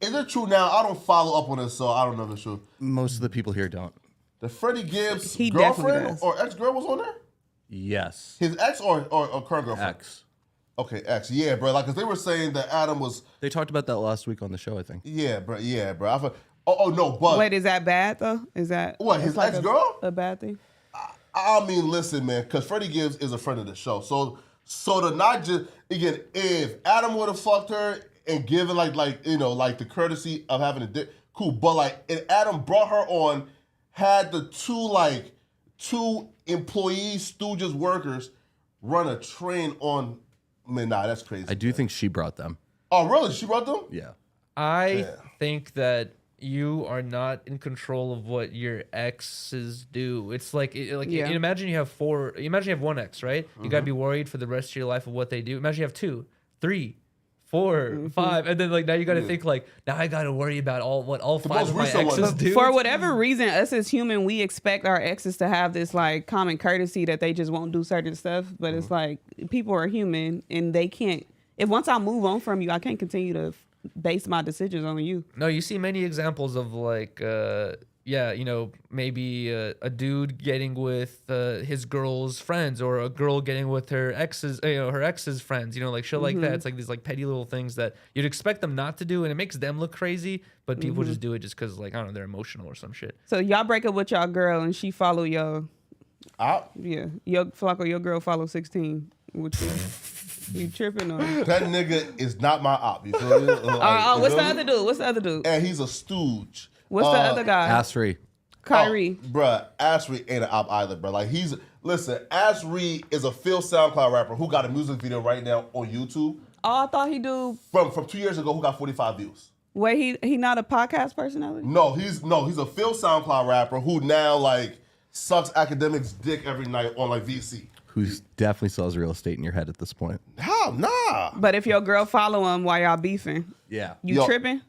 is it true now? I don't follow up on this, so I don't know if it's true. Most of the people here don't. The Freddie Gibbs He girlfriend or ex-girl was on there? Yes. His ex or current girlfriend? Ex. Okay, ex. Yeah, bro. Like, cause they were saying that Adam was. They talked about that last week on the show, I think. Yeah, bro. No, but. Wait, is that bad though? Is that what his ex-girl? A bad thing? I mean, listen, man. Cause Freddie Gibbs is a friend of the show, so to not just again, if Adam would have fucked her and given like the courtesy of having a dick, cool. But like, if Adam brought her on. Had the two employees, stooges, workers run a train on. Man, nah, that's crazy. I do think she brought them. Oh, really? She brought them? Yeah. I think that you are not in control of what your exes do. It's like imagine you have one ex, right? You gotta be worried for the rest of your life of what they do. Imagine you have 2, 3, 4, 5, and then like now you got to think like now I got to worry about all 5 of my exes do. For whatever reason, us as human, we expect our exes to have this like common courtesy that they just won't do certain stuff. But it's like people are human and they can't. If once I move on from you, I can't continue to base my decisions on you. No, you see many examples of like. Maybe a dude getting with his girl's friends, or a girl getting with her ex's friends. Like shit like that. It's like these like petty little things that you'd expect them not to do, and it makes them look crazy. But people just do it just because like I don't know, they're emotional or some shit. So y'all break up with y'all girl, and she follow y'all. Out? Yeah, your girl follow 16. Which you tripping on? That nigga is not my op. You feel me? What's the other dude? And he's a stooge. What's the other guy? Asri. Kyrie. Bruh, Asri ain't an op either, bro. Like Asri is a Phil SoundCloud rapper who got a music video right now on YouTube. Oh, I thought he do from 2 years ago who got 45 views. Wait, he not a podcast personality? No, he's a Phil SoundCloud rapper who now like sucks academics' dick every night on like VC. Who definitely sells real estate in your head at this point. How? Nah. But if your girl follow him while y'all beefing, you tripping?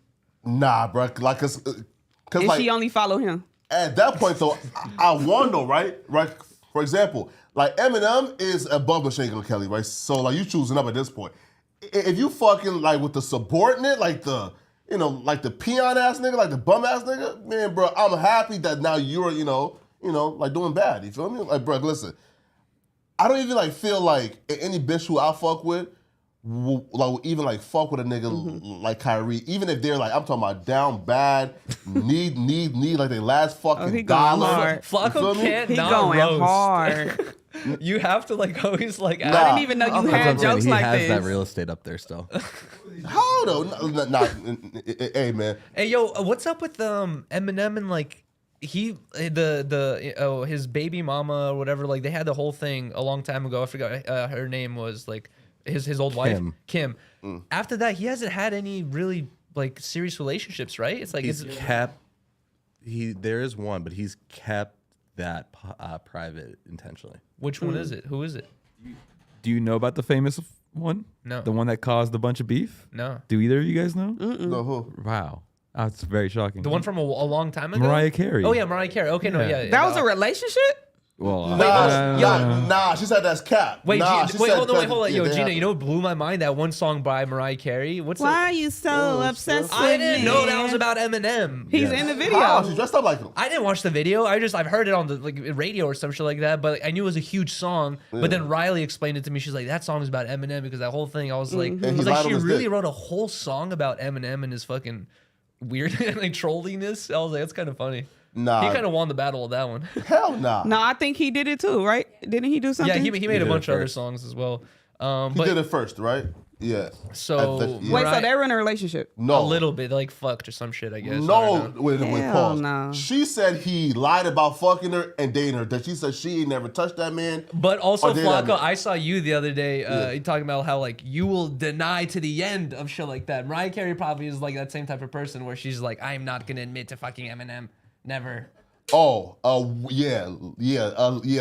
Nah, bro. Like, cause she only follow him? At that point, though, I wonder, right? For example, like Eminem is above Machine Kelly, right? So like you choosing up at this point. If you fucking like with the subordinate, like the like the peon ass nigga, like the bum ass nigga, man, bro, I'm happy that now you're like doing bad. You feel me? Like, bro, listen, I don't even like feel like any bitch who I fuck with will even like fuck with a nigga like Kyrie, even if they're like, I'm talking about down bad, need like they last fucking he dollar. going hard. Flacco can't He not going roast. hard. You have to like always like. I didn't even know you had jokes he like has this. that real estate up there still. How though? Hey man. Hey yo, what's up with Eminem and like his baby mama or whatever? Like they had the whole thing a long time ago. I forgot her name was like his old wife Kim. After that, he hasn't had any really like serious relationships, right? It's like there is one, but he's kept that private intentionally. Which one is it? Who is it? Do you know about the famous one? No. The one that caused a bunch of beef? No. Do either of you guys know? No, who? Wow. That's very shocking. The one from a long time ago? Mariah Carey. Oh, yeah, Mariah Carey. Okay, no, yeah. That was a relationship? Well, Nah, she said that's cap. Wait, nah, hold on. Yo, Gina, you know what blew my mind? That one song by Mariah Carey. Why are you so obsessed with me? I didn't know that was about Eminem. He's in the video. How? She dressed up like him. I didn't watch the video. I've heard it on the like radio or some shit like that. But I knew it was a huge song. Yeah. But then Riley explained it to me. She's like, that song is about Eminem because that whole thing. I was like, she really wrote a whole song about Eminem and his fucking weird like trolliness. I was like, that's kind of funny. Nah, he kind of won the battle of that one. Hell nah. No, I think he did it too, right? Didn't he do something? Yeah, he made a bunch of other songs as well. He did it first, right? Yeah. So wait, so they were in a relationship? No, a little bit, like fucked or some shit, I guess. No, with pause. No. She said he lied about fucking her and dating her. That she said she ain't never touched that man. But also, Flacco, I saw you the other day. Talking about how like you will deny to the end of shit like that. Mariah Carey probably is like that same type of person where she's like, I'm not gonna admit to fucking Eminem, never. Yeah.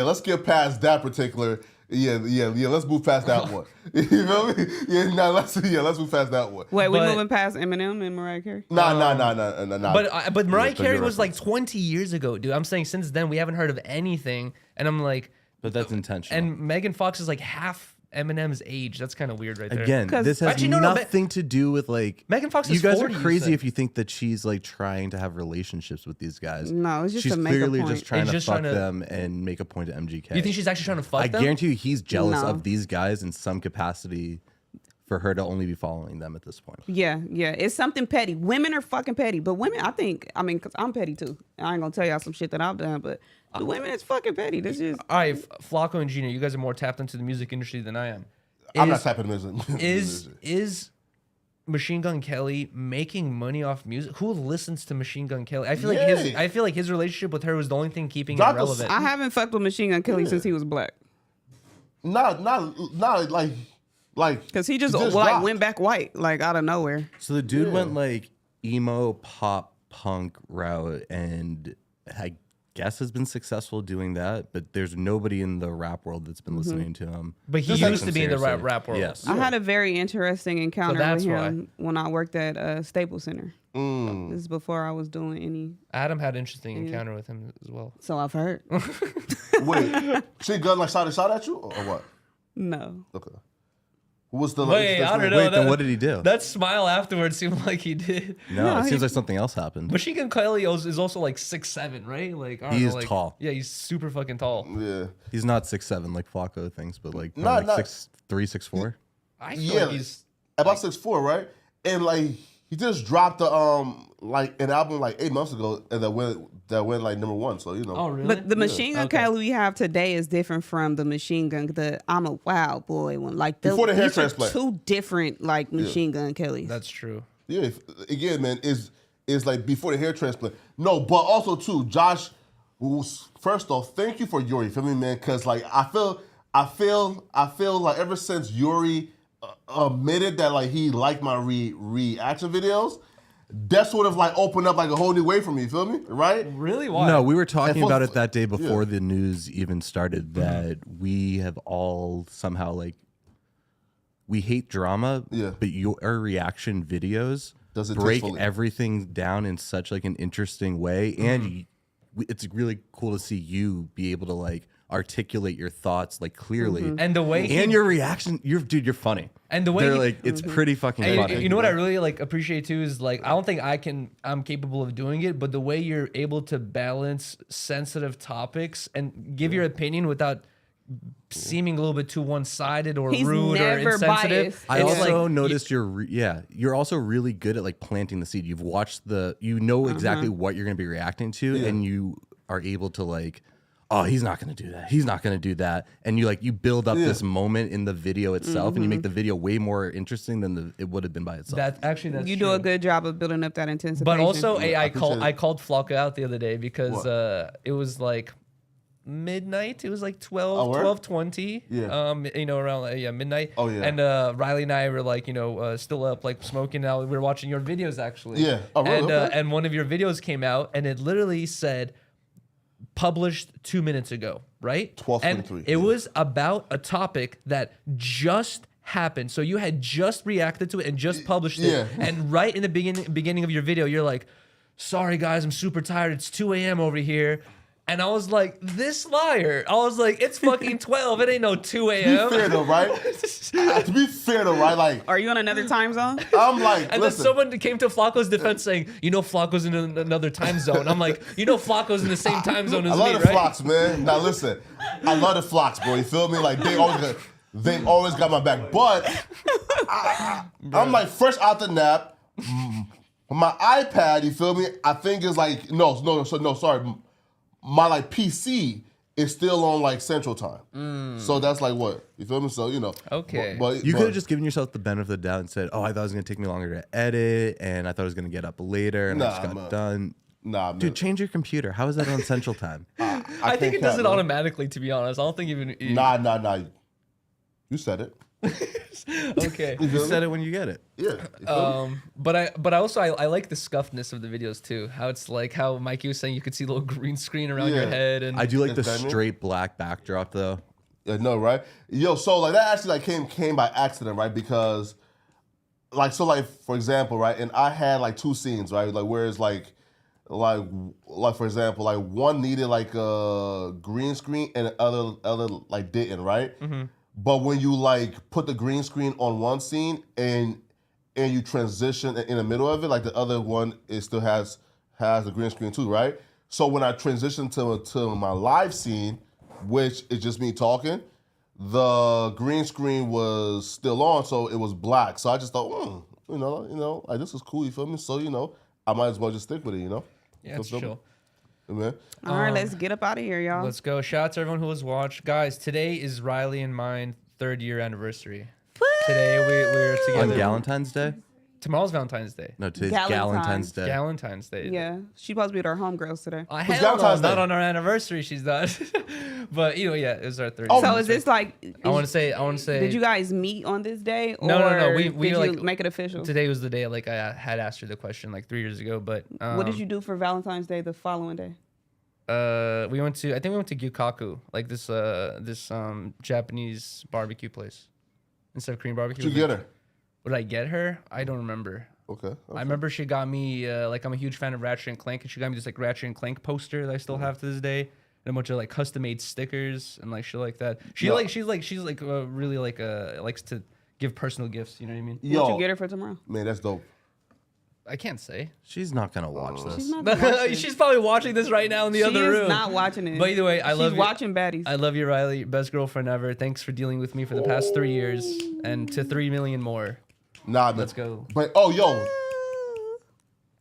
Let's get past that particular. Yeah. Let's move past that one. You feel me? Let's move past that one. Wait, we moving past Eminem and Mariah Carey? Nah. But Mariah Carey was like 20 years ago, dude. I'm saying since then we haven't heard of anything, and I'm like, but that's intentional. And Megan Fox is like half Eminem's age. That's kind of weird, right there. Again, this has nothing to do with like Megan Fox. Is you guys 40, are crazy if you think that she's like trying to have relationships with these guys. No, it's just she's to make a point. Clearly just trying to fuck them and make a point to MGK. You think she's actually trying to fuck them? I guarantee you, he's jealous of these guys in some capacity for her to only be following them at this point. Yeah, it's something petty. Women are fucking petty, but women, because I'm petty too. I ain't gonna tell y'all some shit that I've done, but the women is fucking petty. This is all right. Flacco and Gina, you guys are more tapped into the music industry than I am. I'm not tapping music. Is Machine Gun Kelly making money off music? Who listens to Machine Gun Kelly? I feel like his relationship with her was the only thing keeping him relevant. I haven't fucked with Machine Gun Kelly since he was black. Not like because he just like went back white like out of nowhere. So the dude went like emo pop punk route, and I guess has been successful doing that, but there's nobody in the rap world that's been listening to him. But he used to be in the rap world. Yes. I had a very interesting encounter with him when I worked at Staples Center. This is before I was doing any. Adam had an interesting encounter with him as well. So I've heard. Wait, she gun like shot at you or what? No. Okay. What's the Wait, I don't know. Wait, then what did he do? That smile afterwards seemed like he did. No, it seems like something else happened. Machine Gun Kelly is also like 6'7", right? Like he is tall. Yeah, he's super fucking tall. Yeah, he's not 6'7" like Flacco thinks, but like not 6'3", 6'4". I feel like he's about 6'4", right? And like he just dropped the like an album like 8 months ago, and that went like #1. So you know. Oh really? But the Machine Gun Kelly we have today is different from the Machine Gun. I'm a Wild Boy one. Like before the hair transplant. Two different like Machine Gun Kellys. That's true. Yeah. Again, man, is like before the hair transplant. No, but also too, Josh. First off, thank you for Yuri. Feel me, man? Because like I feel like ever since Yuri admitted that like he liked my reaction videos, that sort of like opened up like a whole new way for me. Feel me? Right? Really? Why? No, we were talking about it that day before the news even started. That we have all somehow like we hate drama, but your reaction videos break everything down in such like an interesting way, and it's really cool to see you be able to like articulate your thoughts like clearly, and the way and your reaction. You're funny, and the way they're like it's pretty fucking funny. You know what I really like appreciate too is like I don't think I'm capable of doing it, but the way you're able to balance sensitive topics and give your opinion without seeming a little bit too one-sided or rude or insensitive. Biased. I also noticed you're also really good at like planting the seed. You've watched you know exactly what you're going to be reacting to, and you are able to like, oh, he's not going to do that. He's not going to do that. And you build up this moment in the video itself, and you make the video way more interesting than it would have been by itself. That's you true. do a good job of building up that anticipation. But also, I called Flocka out the other day because it was like midnight. It was like 12:20. Yeah. Around midnight. Oh yeah. And Riley and I were like, still up like smoking. Now we were watching your videos actually. Yeah. Oh, really? And one of your videos came out and it literally said published 2 minutes ago, right? 12:23. And it was about a topic that just happened. So you had just reacted to it and just published it. Yeah. And right in the beginning of your video, you're like, sorry guys, I'm super tired. It's 2 a.m. over here. And I was like, this liar. I was like, it's fucking 12. It ain't no 2 a.m. To be fair though, right? Like, are you on another time zone? I'm like, and then someone came to Flacco's defense saying, Flacco's in another time zone. I'm like, Flacco's in the same time zone as me, right? I love the Flocks, man. Now listen, I love the Flocks, bro. You feel me? Like they've always got my back. But I'm like fresh out the nap. My iPad, you feel me? I think is like sorry. My like PC is still on like Central Time, so that's like what you feel me. So okay. But you could have just given yourself the benefit of the doubt and said, "Oh, I thought it was gonna take me longer to edit, and I thought it was gonna get up later, and I just got done." Nah, dude, change your computer. How is that on Central Time? I think it does it automatically. To be honest, I don't think even. Nah. You said it. Okay. You said it when you get it. Yeah. But I like the scuffedness of the videos too. How it's like how Mikey was saying you could see a little green screen around your head, and I do like the straight black backdrop though. Yeah, no, right? So like that actually like came by accident, right? Because for example, right? And I had like two scenes, right? Like whereas like for example, like one needed like a green screen and the other like didn't, right? Mm-hmm. But when you like put the green screen on one scene and you transition in the middle of it, like the other one, it still has the green screen too, right? So when I transitioned to my live scene, which is just me talking, the green screen was still on, so it was black. So I just thought, like this is cool, you feel me? So I might as well just stick with it, Yeah, it's chill. Man. All right, let's get up out of here, y'all. Let's go. Shout out to everyone who has watched. Guys, today is Riley and mine 3rd year anniversary. Today we're together. On Valentine's Day? Tomorrow's Valentine's Day. No, today's Galentine's Day. Galentine's Day. Yeah, she's supposed to be with our homegirls today. Hell no, not on our anniversary. She's not. But it was our 3rd. Oh, so is this like? I want to say. Did you guys meet on this day? Or no. We did like you make it official. Today was the day. Like I had asked her the question like 3 years ago. But what did you do for Valentine's Day the following day? We went to Gyukaku, like this Japanese barbecue place. Instead of Korean barbecue. Did you get her? What did I get her? I don't remember. Okay. I remember she got me like I'm a huge fan of Ratchet and Clank, and she got me this like Ratchet and Clank poster that I still have to this day, and a bunch of like custom made stickers and like shit like that. She's really like likes to give personal gifts. You know what I mean? What you get her for tomorrow? Man, that's dope. I can't say. She's not gonna watch this. She's not watching. She's probably watching this right now in the other room. She's not watching it. But either way, She's watching baddies. I love you, Riley. Best girlfriend ever. Thanks for dealing with me for the past 3 years and to 3 million more. Nah, man. Let's go. But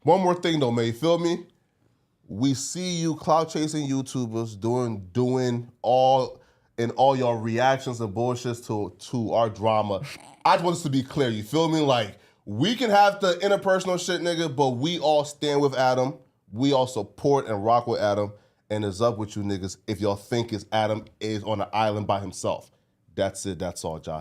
one more thing though, man. You feel me? We see you clout chasing YouTubers doing all your reactions and bullshits to our drama. I just want this to be clear. You feel me? Like, we can have the interpersonal shit, nigga, but we all stand with Adam. We all support and rock with Adam. And it's up with you niggas if y'all think Adam is on an island by himself. That's it. That's all, Josh.